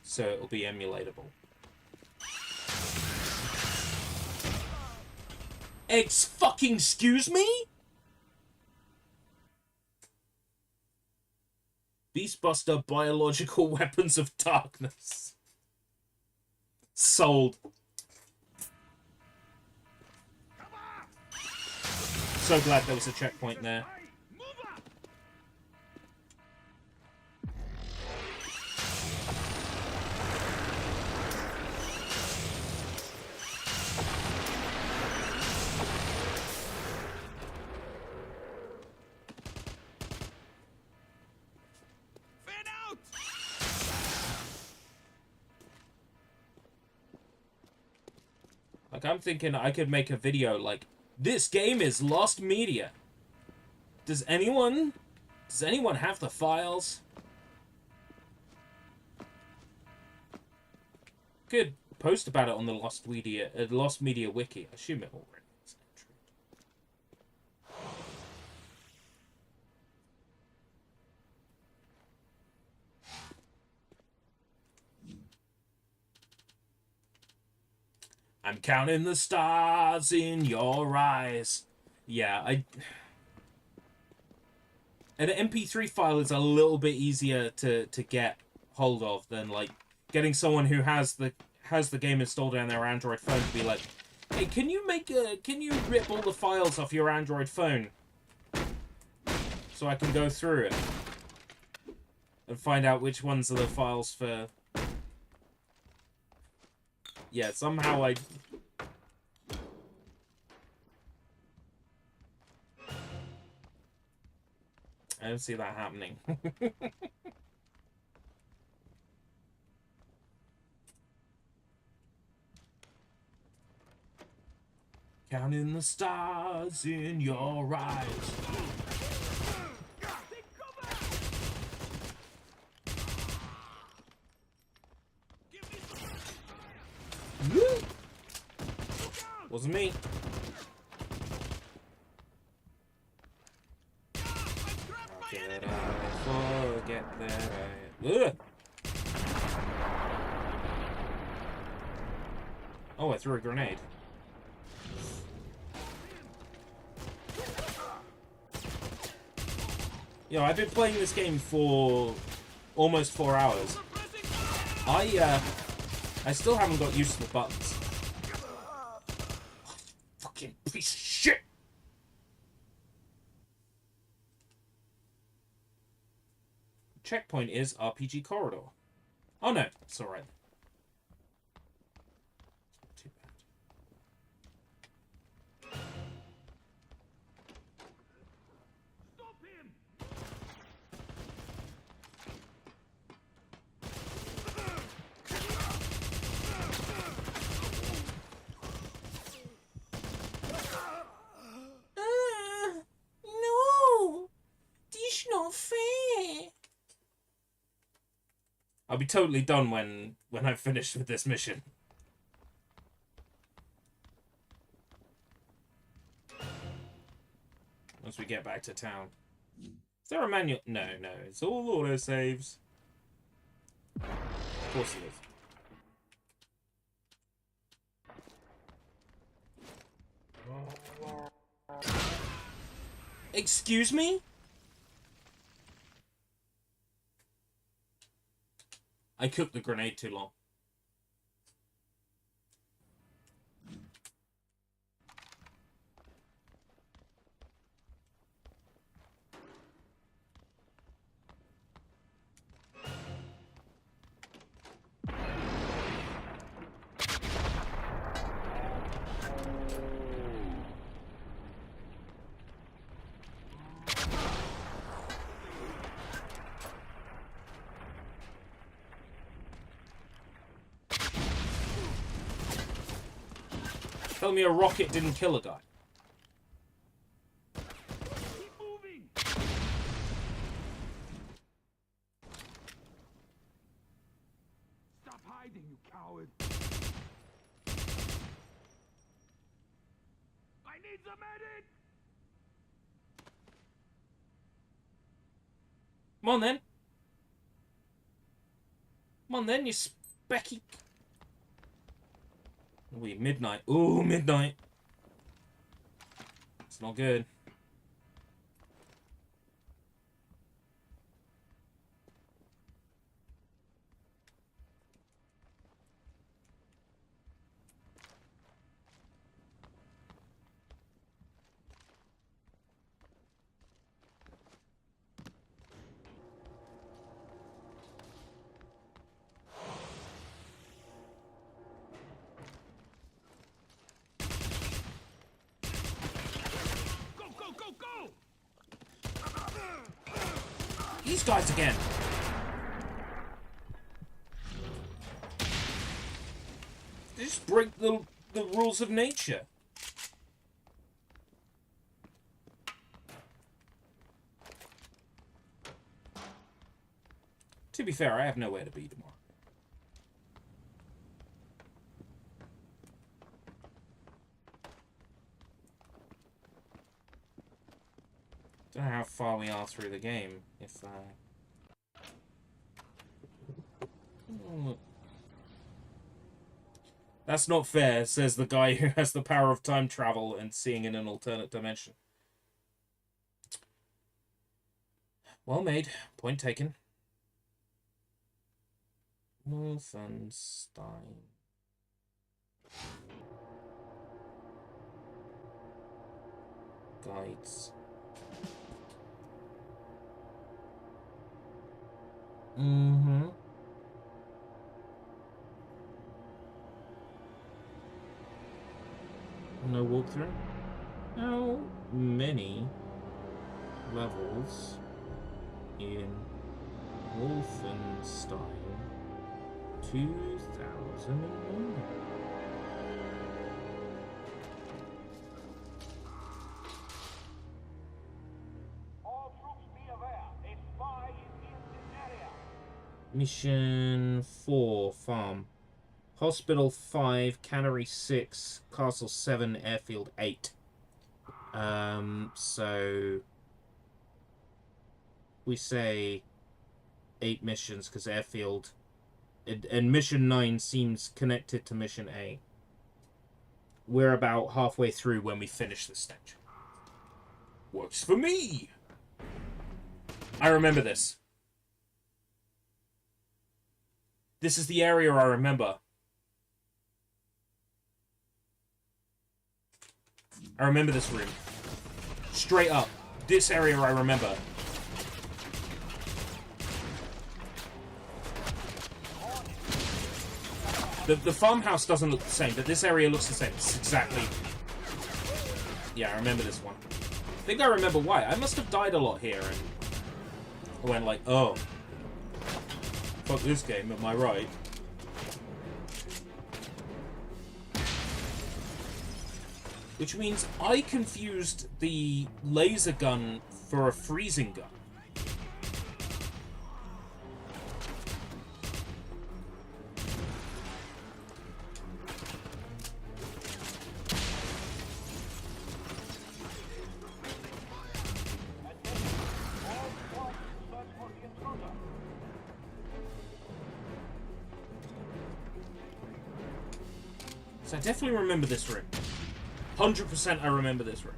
So it'll be emulatable. Excuse me? Beastbuster Biological Weapons of Darkness. Sold. So glad there was a checkpoint there. Like, I'm thinking I could make a video like, this game is lost media. Does anyone have the files? Could post about it on the Lost Media wiki. I assume it already is. I'm counting the stars in your eyes. Yeah, an MP3 file is a little bit easier to get hold of than like getting someone who has the game installed on their Android phone to be like, hey, can you rip all the files off your Android phone so I can go through it and find out which ones are the files for. Yeah, somehow I don't see that happening. Counting the stars in your eyes. Wasn't me. Forget that I... Oh, I threw a grenade. You know, I've been playing this game for almost 4 hours. I still haven't got used to the buttons. Fucking piece of shit! Checkpoint is RPG corridor. Oh no, it's alright. Too bad. Stop him! No! This not fair! I'll be totally done when I've finished with this mission. Once we get back to town. Is there a manual? No, it's all autosaves. Of course it is. Excuse me? I cooked the grenade too long. Tell me a rocket didn't kill a guy. Keep moving! hiding, you coward? I need the medic! Come on then. Come on then, you specky. Wait, midnight. Ooh, midnight. It's not good. These guys again. They just break the rules of nature. To be fair, I have nowhere to be tomorrow. Don't know how far we are through the game. If that's not fair, says the guy who has the power of time travel and seeing in an alternate dimension. Well made. Point taken. Wolfenstein. Guides. Mm-hmm. No walkthrough? How many levels in Wolfenstein 2001? Mission 4, Farm. Hospital 5, Cannery 6, Castle 7, Airfield 8. So we say 8 missions because Airfield and Mission 9 seems connected to Mission A. We're about halfway through when we finish this stage. Works for me! I remember this. This is the area I remember. I remember this room. Straight up. This area I remember. The farmhouse doesn't look the same, but this area looks the same. It's exactly... Yeah, I remember this one. I think I remember why. I must have died a lot here and I went like, oh. Fuck this game, am I right? Which means I confused the laser gun for a freezing gun. So I definitely remember this room. 100% I remember this room.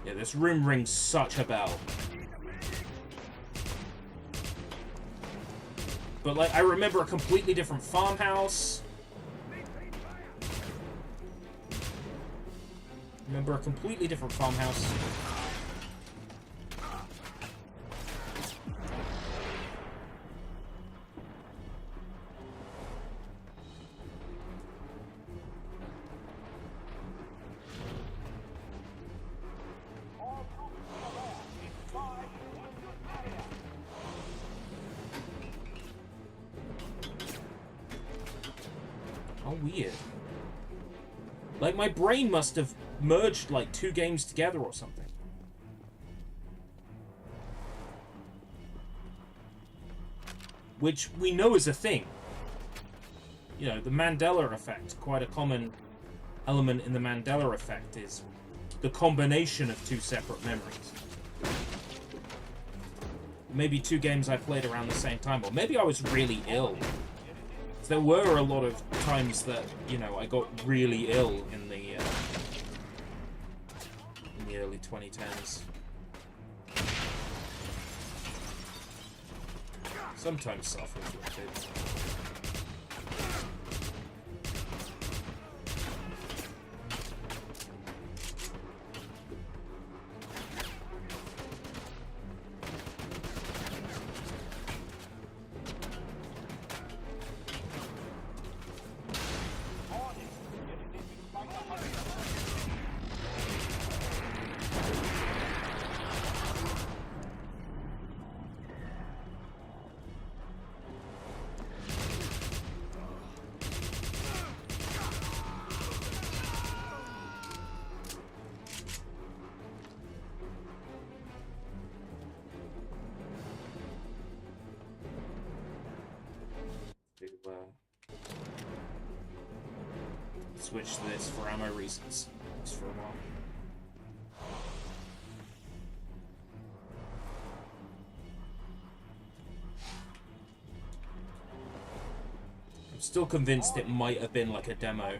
Yeah, this room rings such a bell. But, like, I remember a completely different farmhouse. Remember, a completely different farmhouse. How weird. Like, my brain must have merged, like, 2 games together or something. Which we know is a thing. You know, the Mandela effect, quite a common element in the Mandela effect, is the combination of 2 separate memories. Maybe 2 games I played around the same time, or maybe I was really ill. There were a lot of times that, you know, I got really ill in the early 2010s. Sometimes suffers with it. Switch to this for ammo reasons, just for a while. I'm still convinced it might have been like a demo.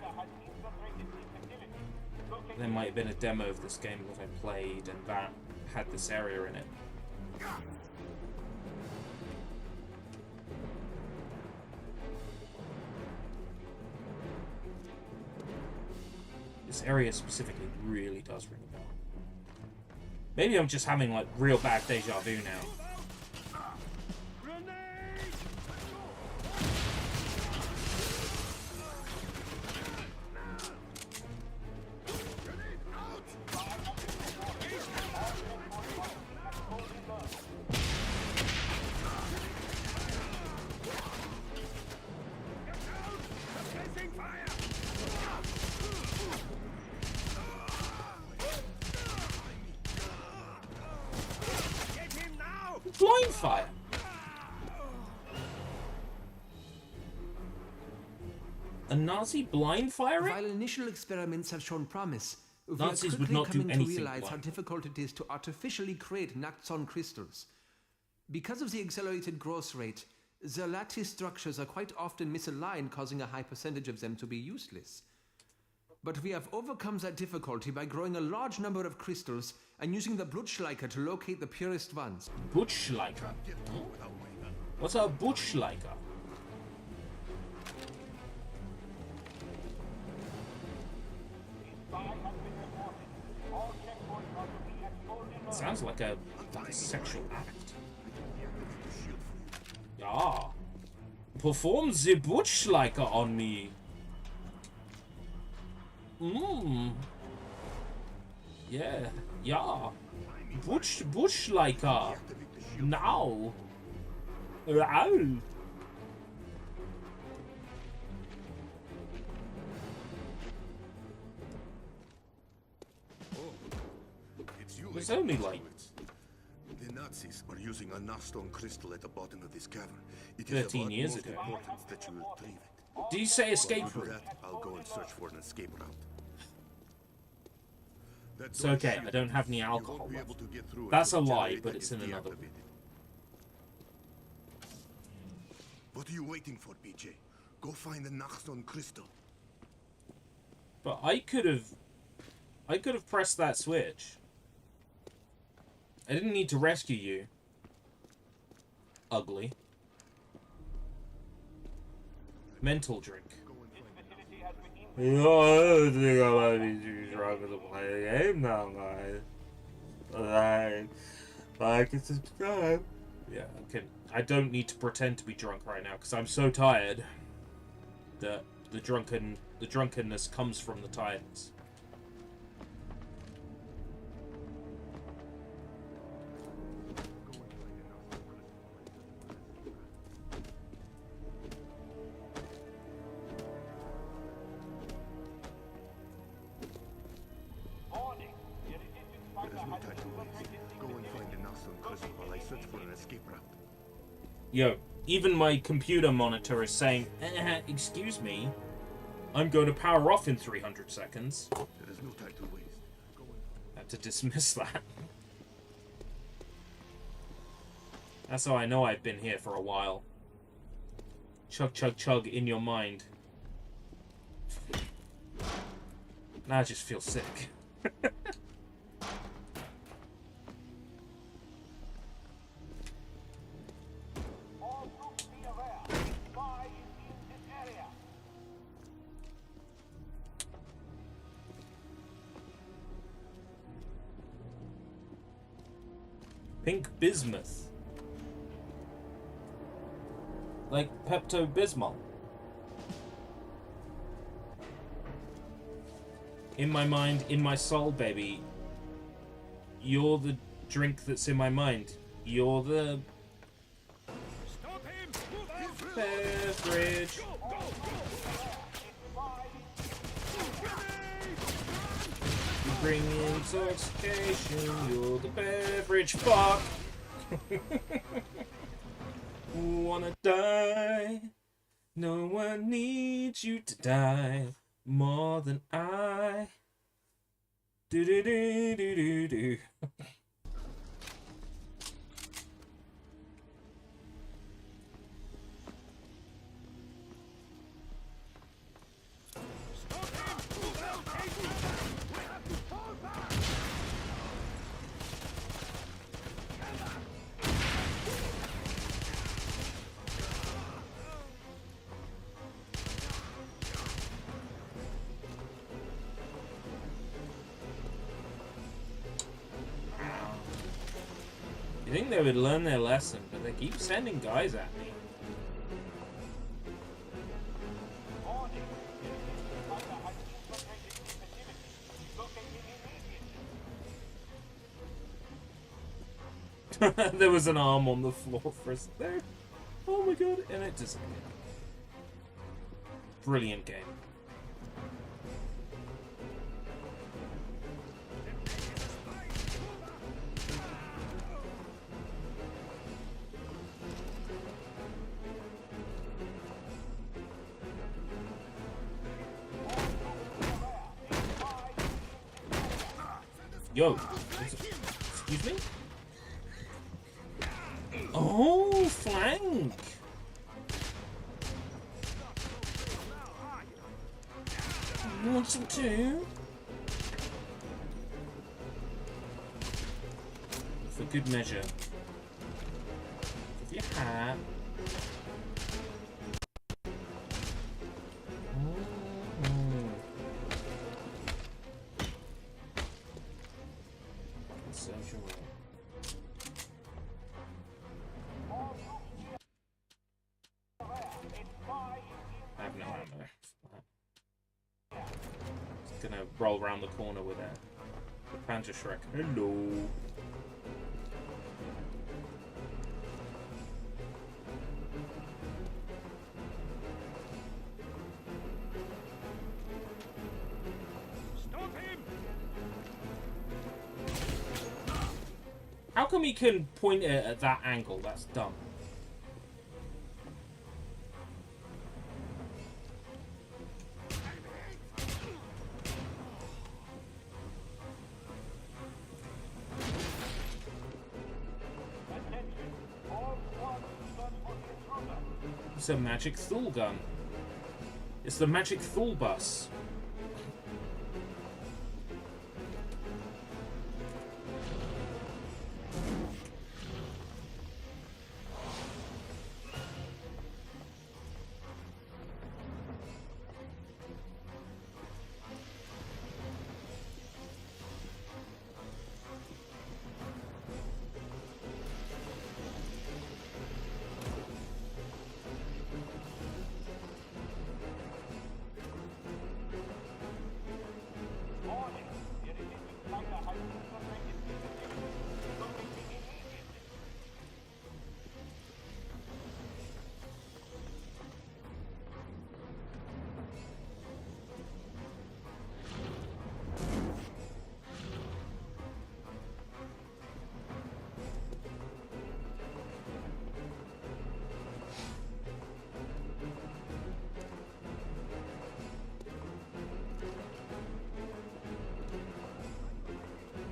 There might have been a demo of this game that I played and that had this area in it. This area specifically really does ring a bell. Maybe I'm just having like real bad deja vu now. Blind fire. A Nazi blind firing? While initial experiments have shown promise, Nazis we are would not do coming anything to realize how blind. difficult it is to artificially create Naxxon crystals. Because of the accelerated growth rate, the lattice structures are quite often misaligned, causing a high percentage of them to be useless. But we have overcome that difficulty by growing a large number of crystals and using the Blutschleicher to locate the purest ones. Blutschleicher? What's a Blutschleicher? Sounds like a sexual act. Yeah. Perform the Blutschleicher on me. Yeah. Yeah. Blutschleicher. Now. Ow. There's only like the Nazis are using a Naxxon crystal at the bottom of this cavern. It 13 years is of ago. utmost importance that you retrieve it. Do you say escape While you do route? that, I'll go and search for an escape route. It's okay, I don't have any alcohol left. That's a lie, but it's in another room. What are you waiting for, PJ? Go find the Naxxon crystal. But I could have pressed that switch. I didn't need to rescue you. Ugly. Mental drink. You know, I don't think I might be too drunk to play the game now, guys. Like and subscribe. Yeah, okay. I don't need to pretend to be drunk right now because I'm so tired that the drunkenness comes from the tiredness. Yo, even my computer monitor is saying, excuse me, I'm going to power off in 300 seconds. There is no time to waste. I have to dismiss that. That's how I know I've been here for a while. Chug, chug, chug in your mind. Now I just feel sick. Pink bismuth. Like Pepto-Bismol. In my mind, in my soul, baby. You're the drink that's in my mind. You're the beverage. You bring intoxication. You're the beverage. Fuck. Wanna die? No one needs you to die more than I. Do do do do do do. You think they would learn their lesson, but they keep sending guys at me. There was an arm on the floor for us there. Oh my god, and it disappeared. Brilliant game. Yo, excuse me? Oh, flank! You want some too? For good measure. Give your hat. Roll around the corner with the Panther Shrek. Hello. Stop him! How come he can point it at that angle? That's dumb. It's a magic Thule gun. It's the magic Thule bus.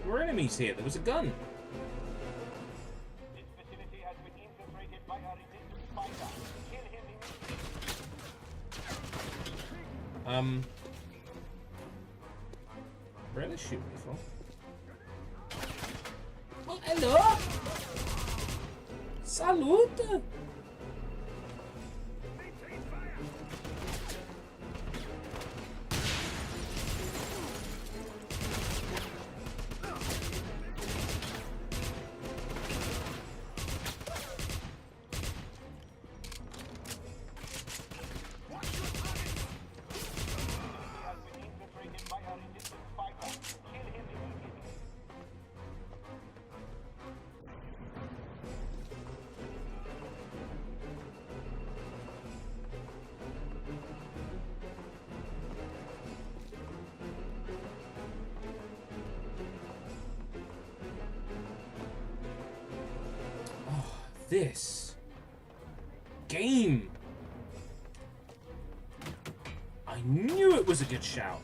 There were enemies here. There was a gun. This facility has been infiltrated by a resistance fighter. Kill him immediately. Where are they shooting me from? Oh, hello! Salute! This game. I knew it was a good shout.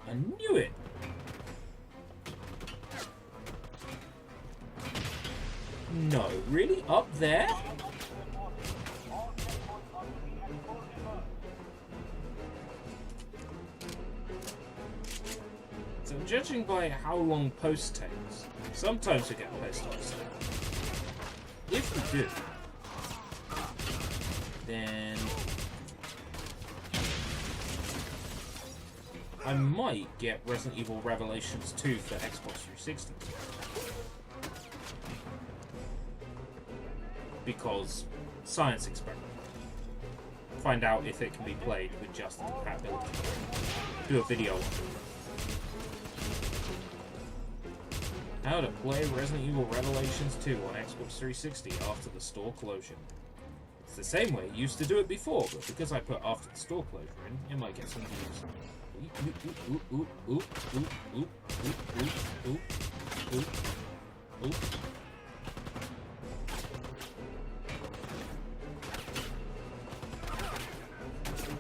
I knew it. No, really? Up there? So judging by how long post takes, sometimes we get post office. If we do, then I might get Resident Evil Revelations 2 for Xbox 360. Because science experiment. Find out if it can be played with just the compatibility. Do a video. How to play Resident Evil Revelations 2 on Xbox 360 after the store closure. It's the same way you used to do it before, but because I put after the store closure in, you might get some views.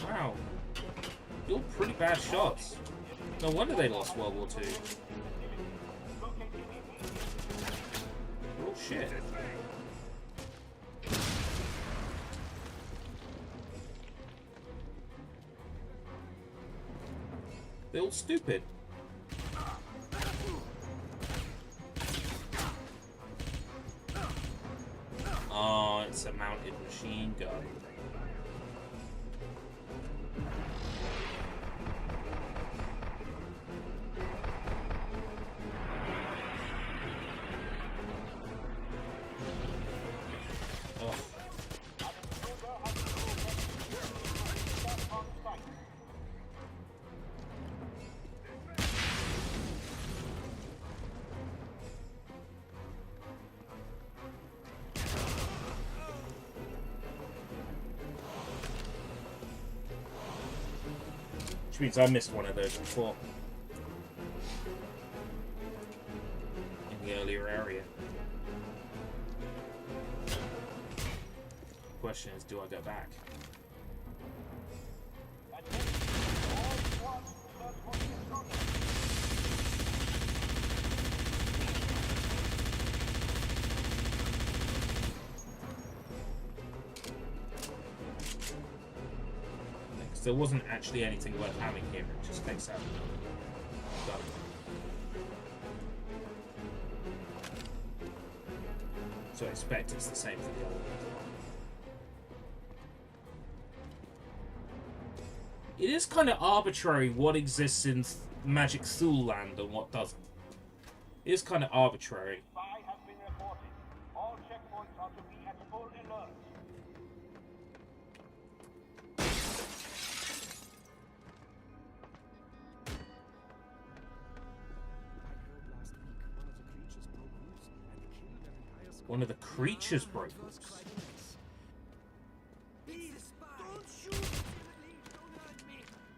Wow. You're pretty bad shots. No wonder they lost World War II. Oh shit. They're all stupid. Oh, it's a mounted machine gun. Means I missed one of those before in the earlier area. The question is, do I go back? There wasn't actually anything worth having here, it just takes out. Done. So I expect it's the same for the other one as well. It is kind of arbitrary what exists in Magic Thule Land and what doesn't. It is kind of arbitrary. All checkpoints are to be at full alert. One of the creatures broke loose.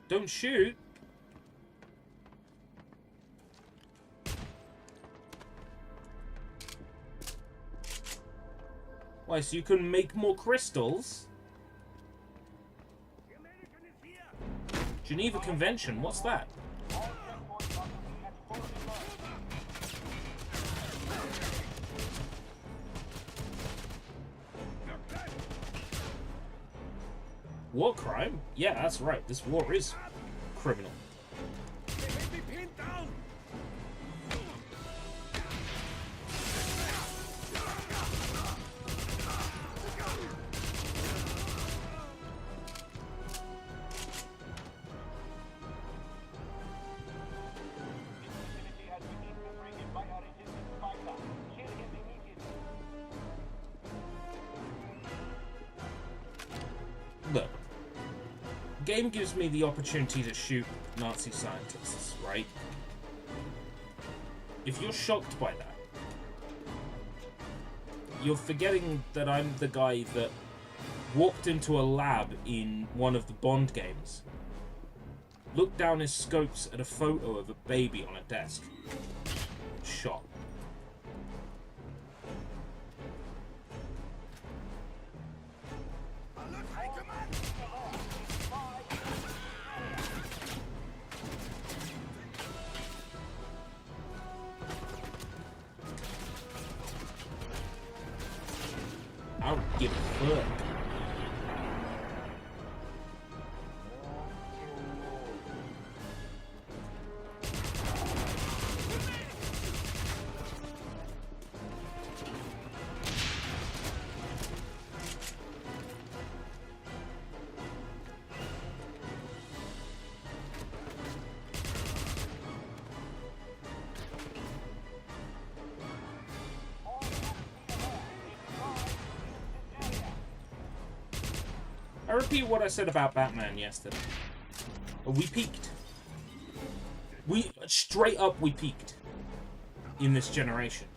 Don't shoot! Why, so you can make more crystals? Geneva Convention, what's that? War crime? Yeah, that's right. This war is criminal. Look, game gives me the opportunity to shoot Nazi scientists, right? If you're shocked by that, you're forgetting that I'm the guy that walked into a lab in one of the Bond games, looked down his scopes at a photo of a baby on a desk, shot. I don't give a fuck. I repeat what I said about Batman yesterday. We peaked. We, straight up, we peaked. In this generation.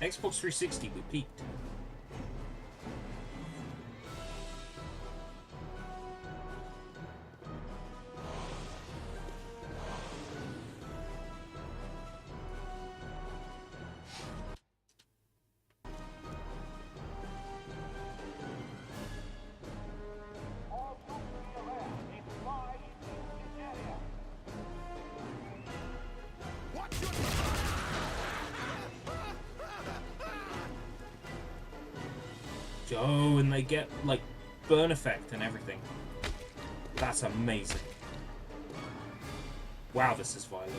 Xbox 360, we peaked. Oh, and they get, like, burn effect and everything. That's amazing. Wow, this is violent.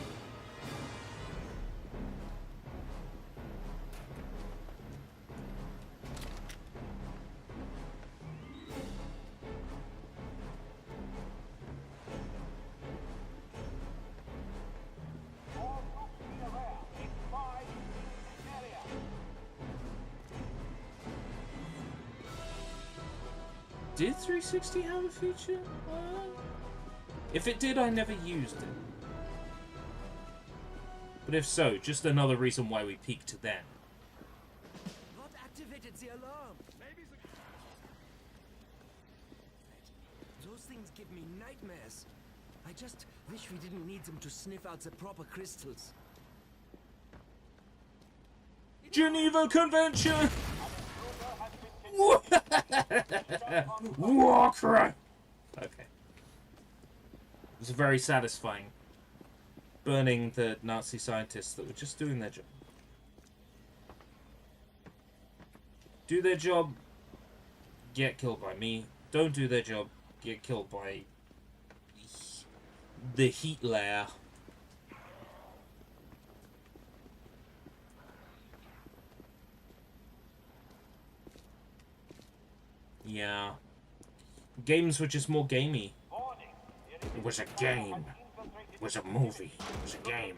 Did 360 have a feature? If it did, I never used it. But if so, just another reason why we peaked then. What activated the alarm? Maybe those things give me nightmares. I just wish we didn't need them to sniff out the proper crystals. Geneva Convention! War crime! Okay. It was very satisfying. Burning the Nazi scientists that were just doing their job. Do their job, get killed by me. Don't do their job, get killed by the Hitler. Yeah. Games were just more gamey. It was a game. It was a movie. It was a game.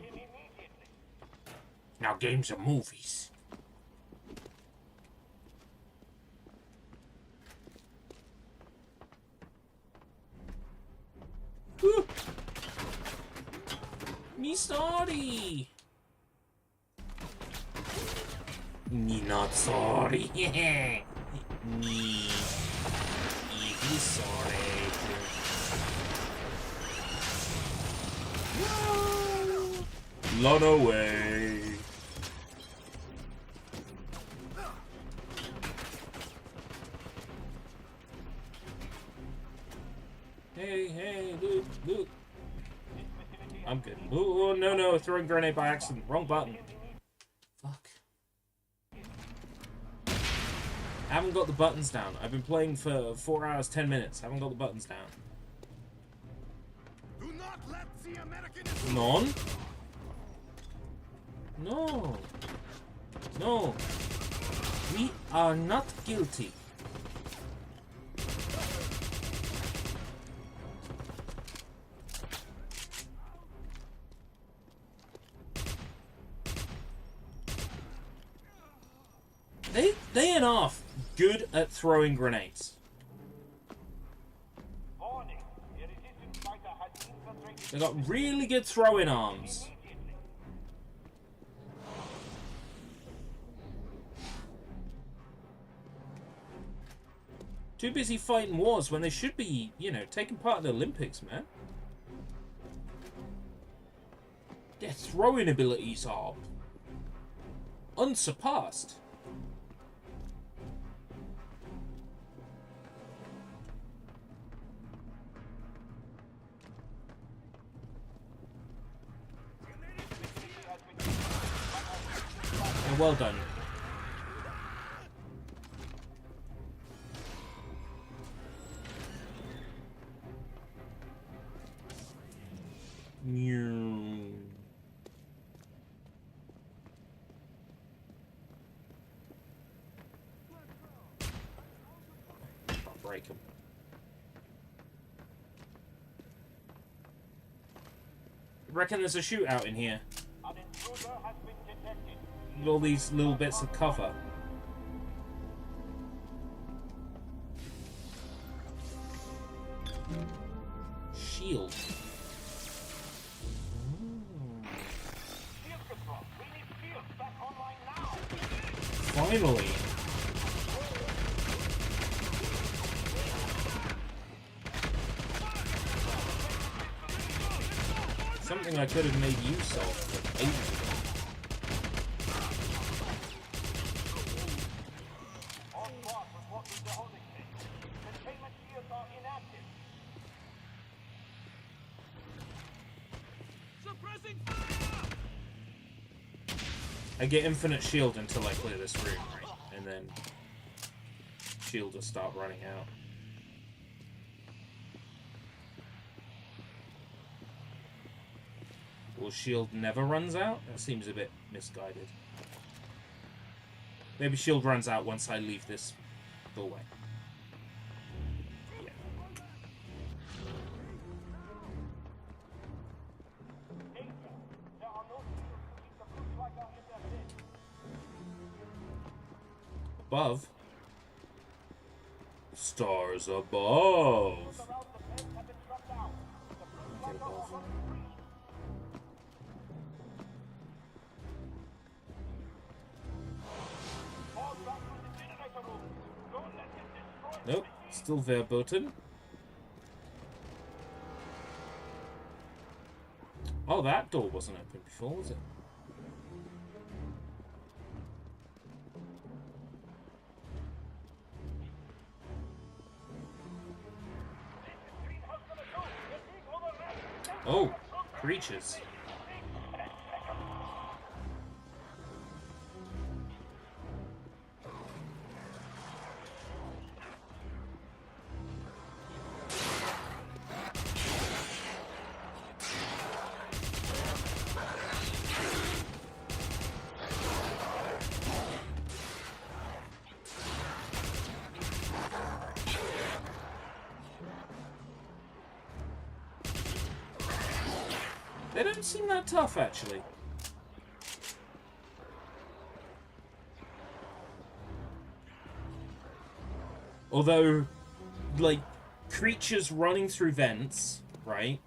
Now games are movies. Woo. Me sorry. Me not sorry. Me. He's sorry. Run away. Hey, Luke. I'm good. Oh, no, throwing grenade by accident. Wrong button. Fuck. I haven't got the buttons down. I've been playing for 4 hours, 10 minutes. I haven't got the buttons down. Do not let the American... None? No. No. We are not guilty. They ain't off good at throwing grenades. They got really good throwing arms. Too busy fighting wars when they should be, you know, taking part in the Olympics, man. Their throwing abilities are unsurpassed. And well done. I'll break him. Reckon there's a shootout in here. With all these little bits of cover. Shield. Finally. Something I could have made use of like ages ago. I get infinite shield until I clear this room, right? And then shield will start running out. Well, shield never runs out? That seems a bit misguided. Maybe shield runs out once I leave this doorway. Yeah. Above? Stars above! Okay, above. Nope, still verboten. Oh, that door wasn't open before, was it? Oh, creatures. They don't seem that tough, actually. Although, like, creatures running through vents, right?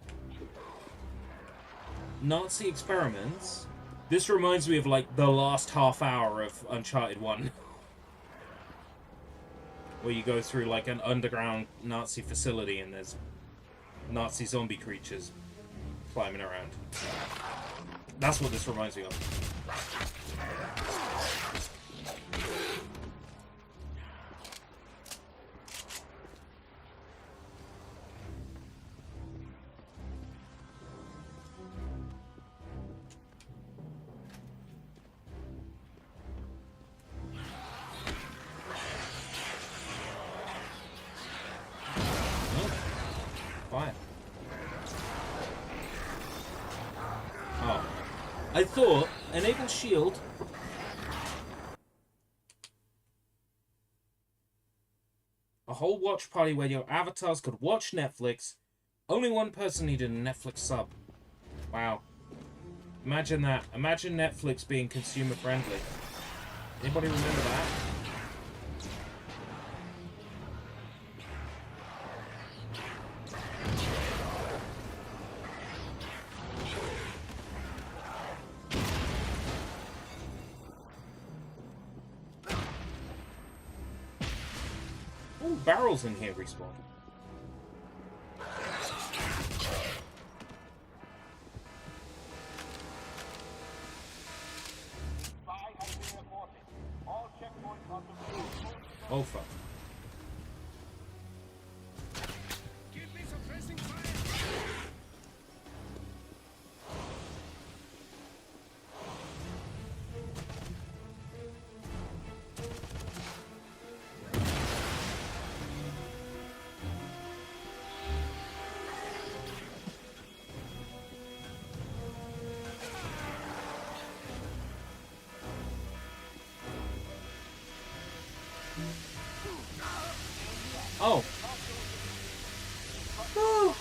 Nazi experiments. This reminds me of, like, the last half hour of Uncharted 1. Where you go through, like, an underground Nazi facility and there's Nazi zombie creatures climbing around. That's what this reminds me of. I thought, enable shield. A whole watch party where your avatars could watch Netflix. Only one person needed a Netflix sub. Wow. Imagine that. Imagine Netflix being consumer friendly. Anybody remember that? Ooh, barrels in here respawn. Oh fuck. Oh. Oh.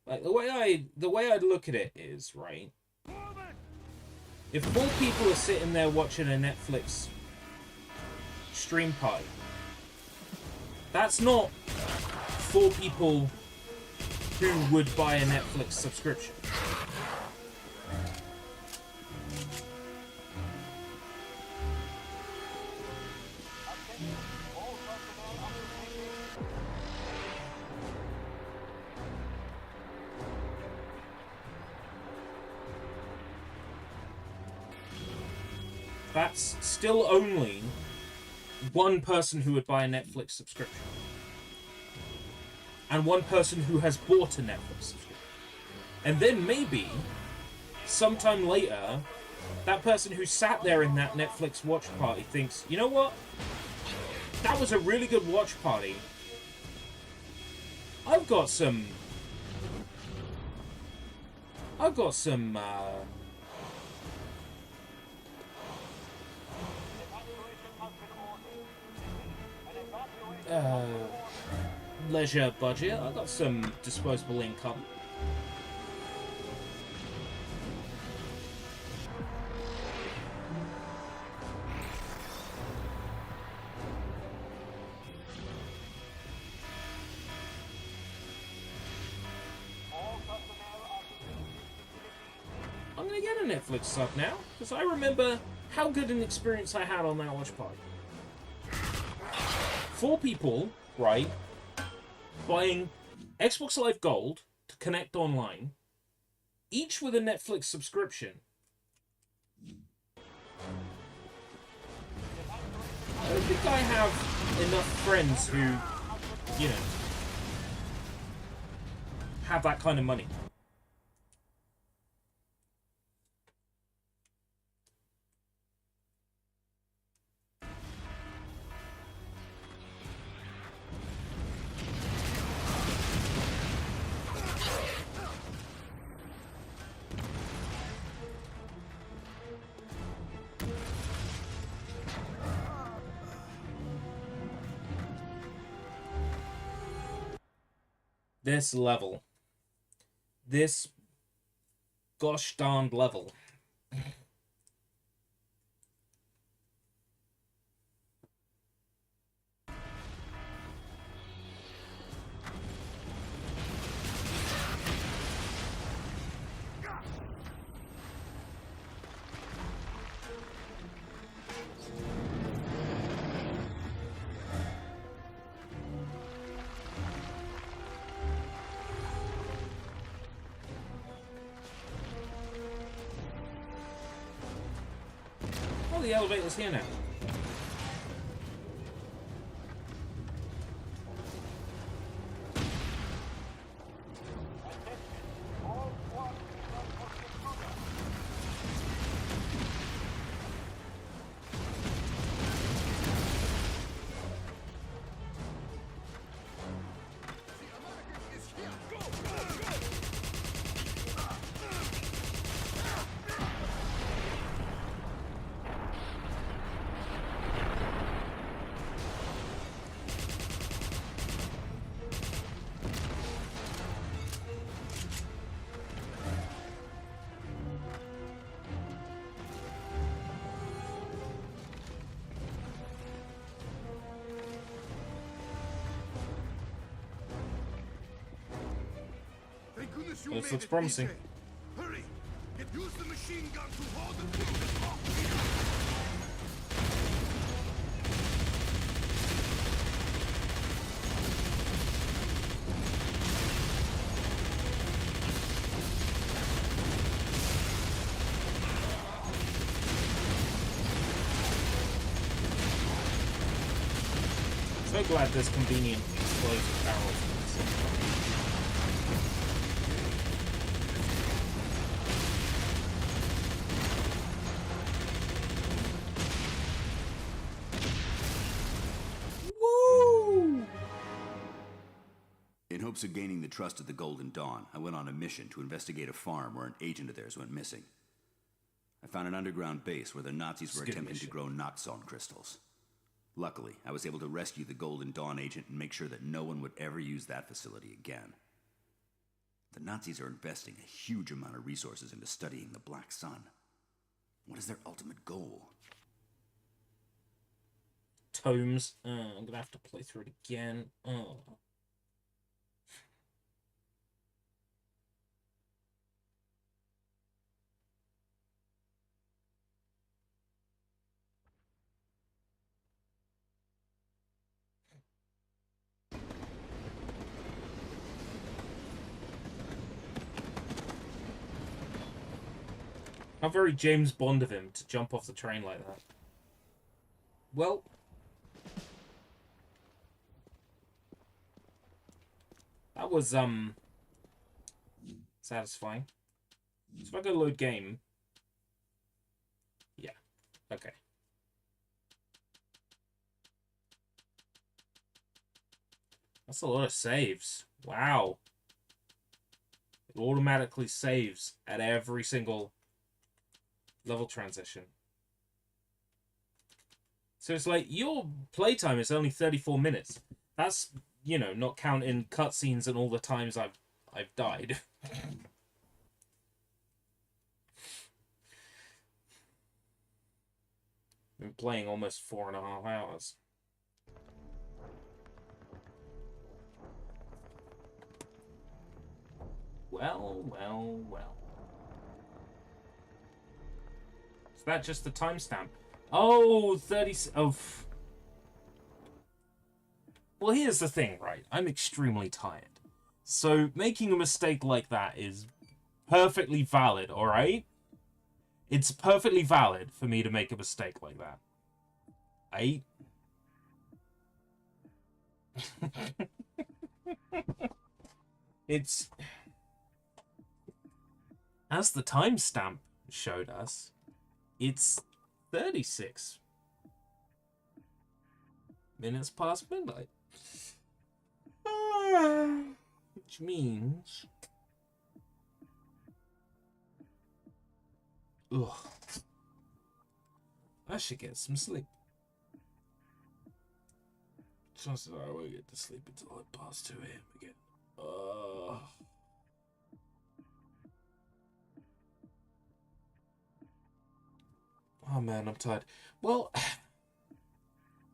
Like the way I'd look at it is, right? If 4 people are sitting there watching a Netflix stream party, that's not 4 people who would buy a Netflix subscription. That's still only 1 person who would buy a Netflix subscription. And 1 person who has bought a Netflix subscription. And then maybe, sometime later, that person who sat there in that Netflix watch party thinks, you know what? That was a really good watch party. I've got some leisure budget. I've got some disposable income. I'm gonna get a Netflix sub now, because I remember how good an experience I had on that watch party. 4 people, right, buying Xbox Live Gold to connect online, each with a Netflix subscription. I don't think I have enough friends who, you know, have that kind of money. This level. This gosh darned level. The elevator's here now. Yes, you This made looks it, promising. AJ. Hurry! Use the machine gun to hold the building off. So glad there's convenient explosive barrels in this. Woo! In hopes of gaining the trust of the Golden Dawn, I went on a mission to investigate a farm where an agent of theirs went missing. I found an underground base where the Nazis were attempting to grow Noxon crystals. Luckily, I was able to rescue the Golden Dawn agent and make sure that no one would ever use that facility again. The Nazis are investing a huge amount of resources into studying the Black Sun. What is their ultimate goal? Tomes. I'm gonna have to play through it again. Oh. How very James Bond of him to jump off the train like that. Well, that was satisfying. So if I go load game, yeah, okay. That's a lot of saves. Wow. It automatically saves at every single level transition. So it's like your playtime is only 34 minutes. That's, you know, not counting cutscenes and all the times I've died. Been playing almost 4.5 hours. Well, well, well. Is that just the timestamp? Oh, 30... Oh. Well, here's the thing, right? I'm extremely tired. So, making a mistake like that is perfectly valid, alright? It's perfectly valid for me to make a mistake like that. Right? It's... As the timestamp showed us, it's 36 minutes past midnight. Which means... Ugh. I should get some sleep. Chances are I won't get to sleep until I pass 2 a.m. again. Oh man, I'm tired. Well,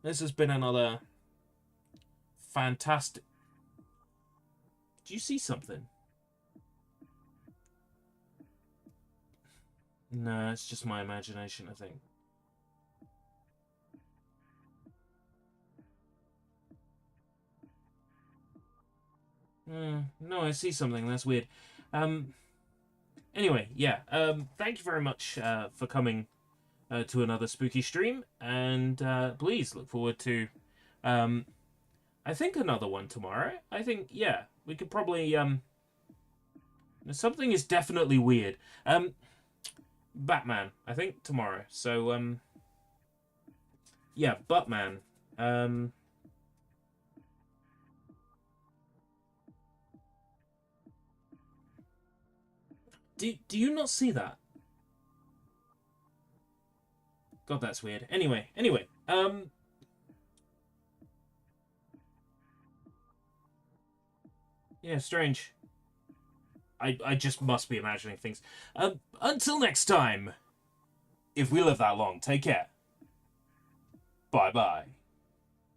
this has been another fantastic... Did you see something? No, it's just my imagination, I think. No, I see something. That's weird. Anyway, yeah. Thank you very much for coming to another spooky stream, and please look forward to I think another one tomorrow. I think, yeah, we could probably something is definitely weird. Batman, I think tomorrow. So yeah, Batman. Do you not see that? God, that's weird. Anyway. Yeah, strange. I just must be imagining things. Until next time, if we live that long, take care. Bye-bye.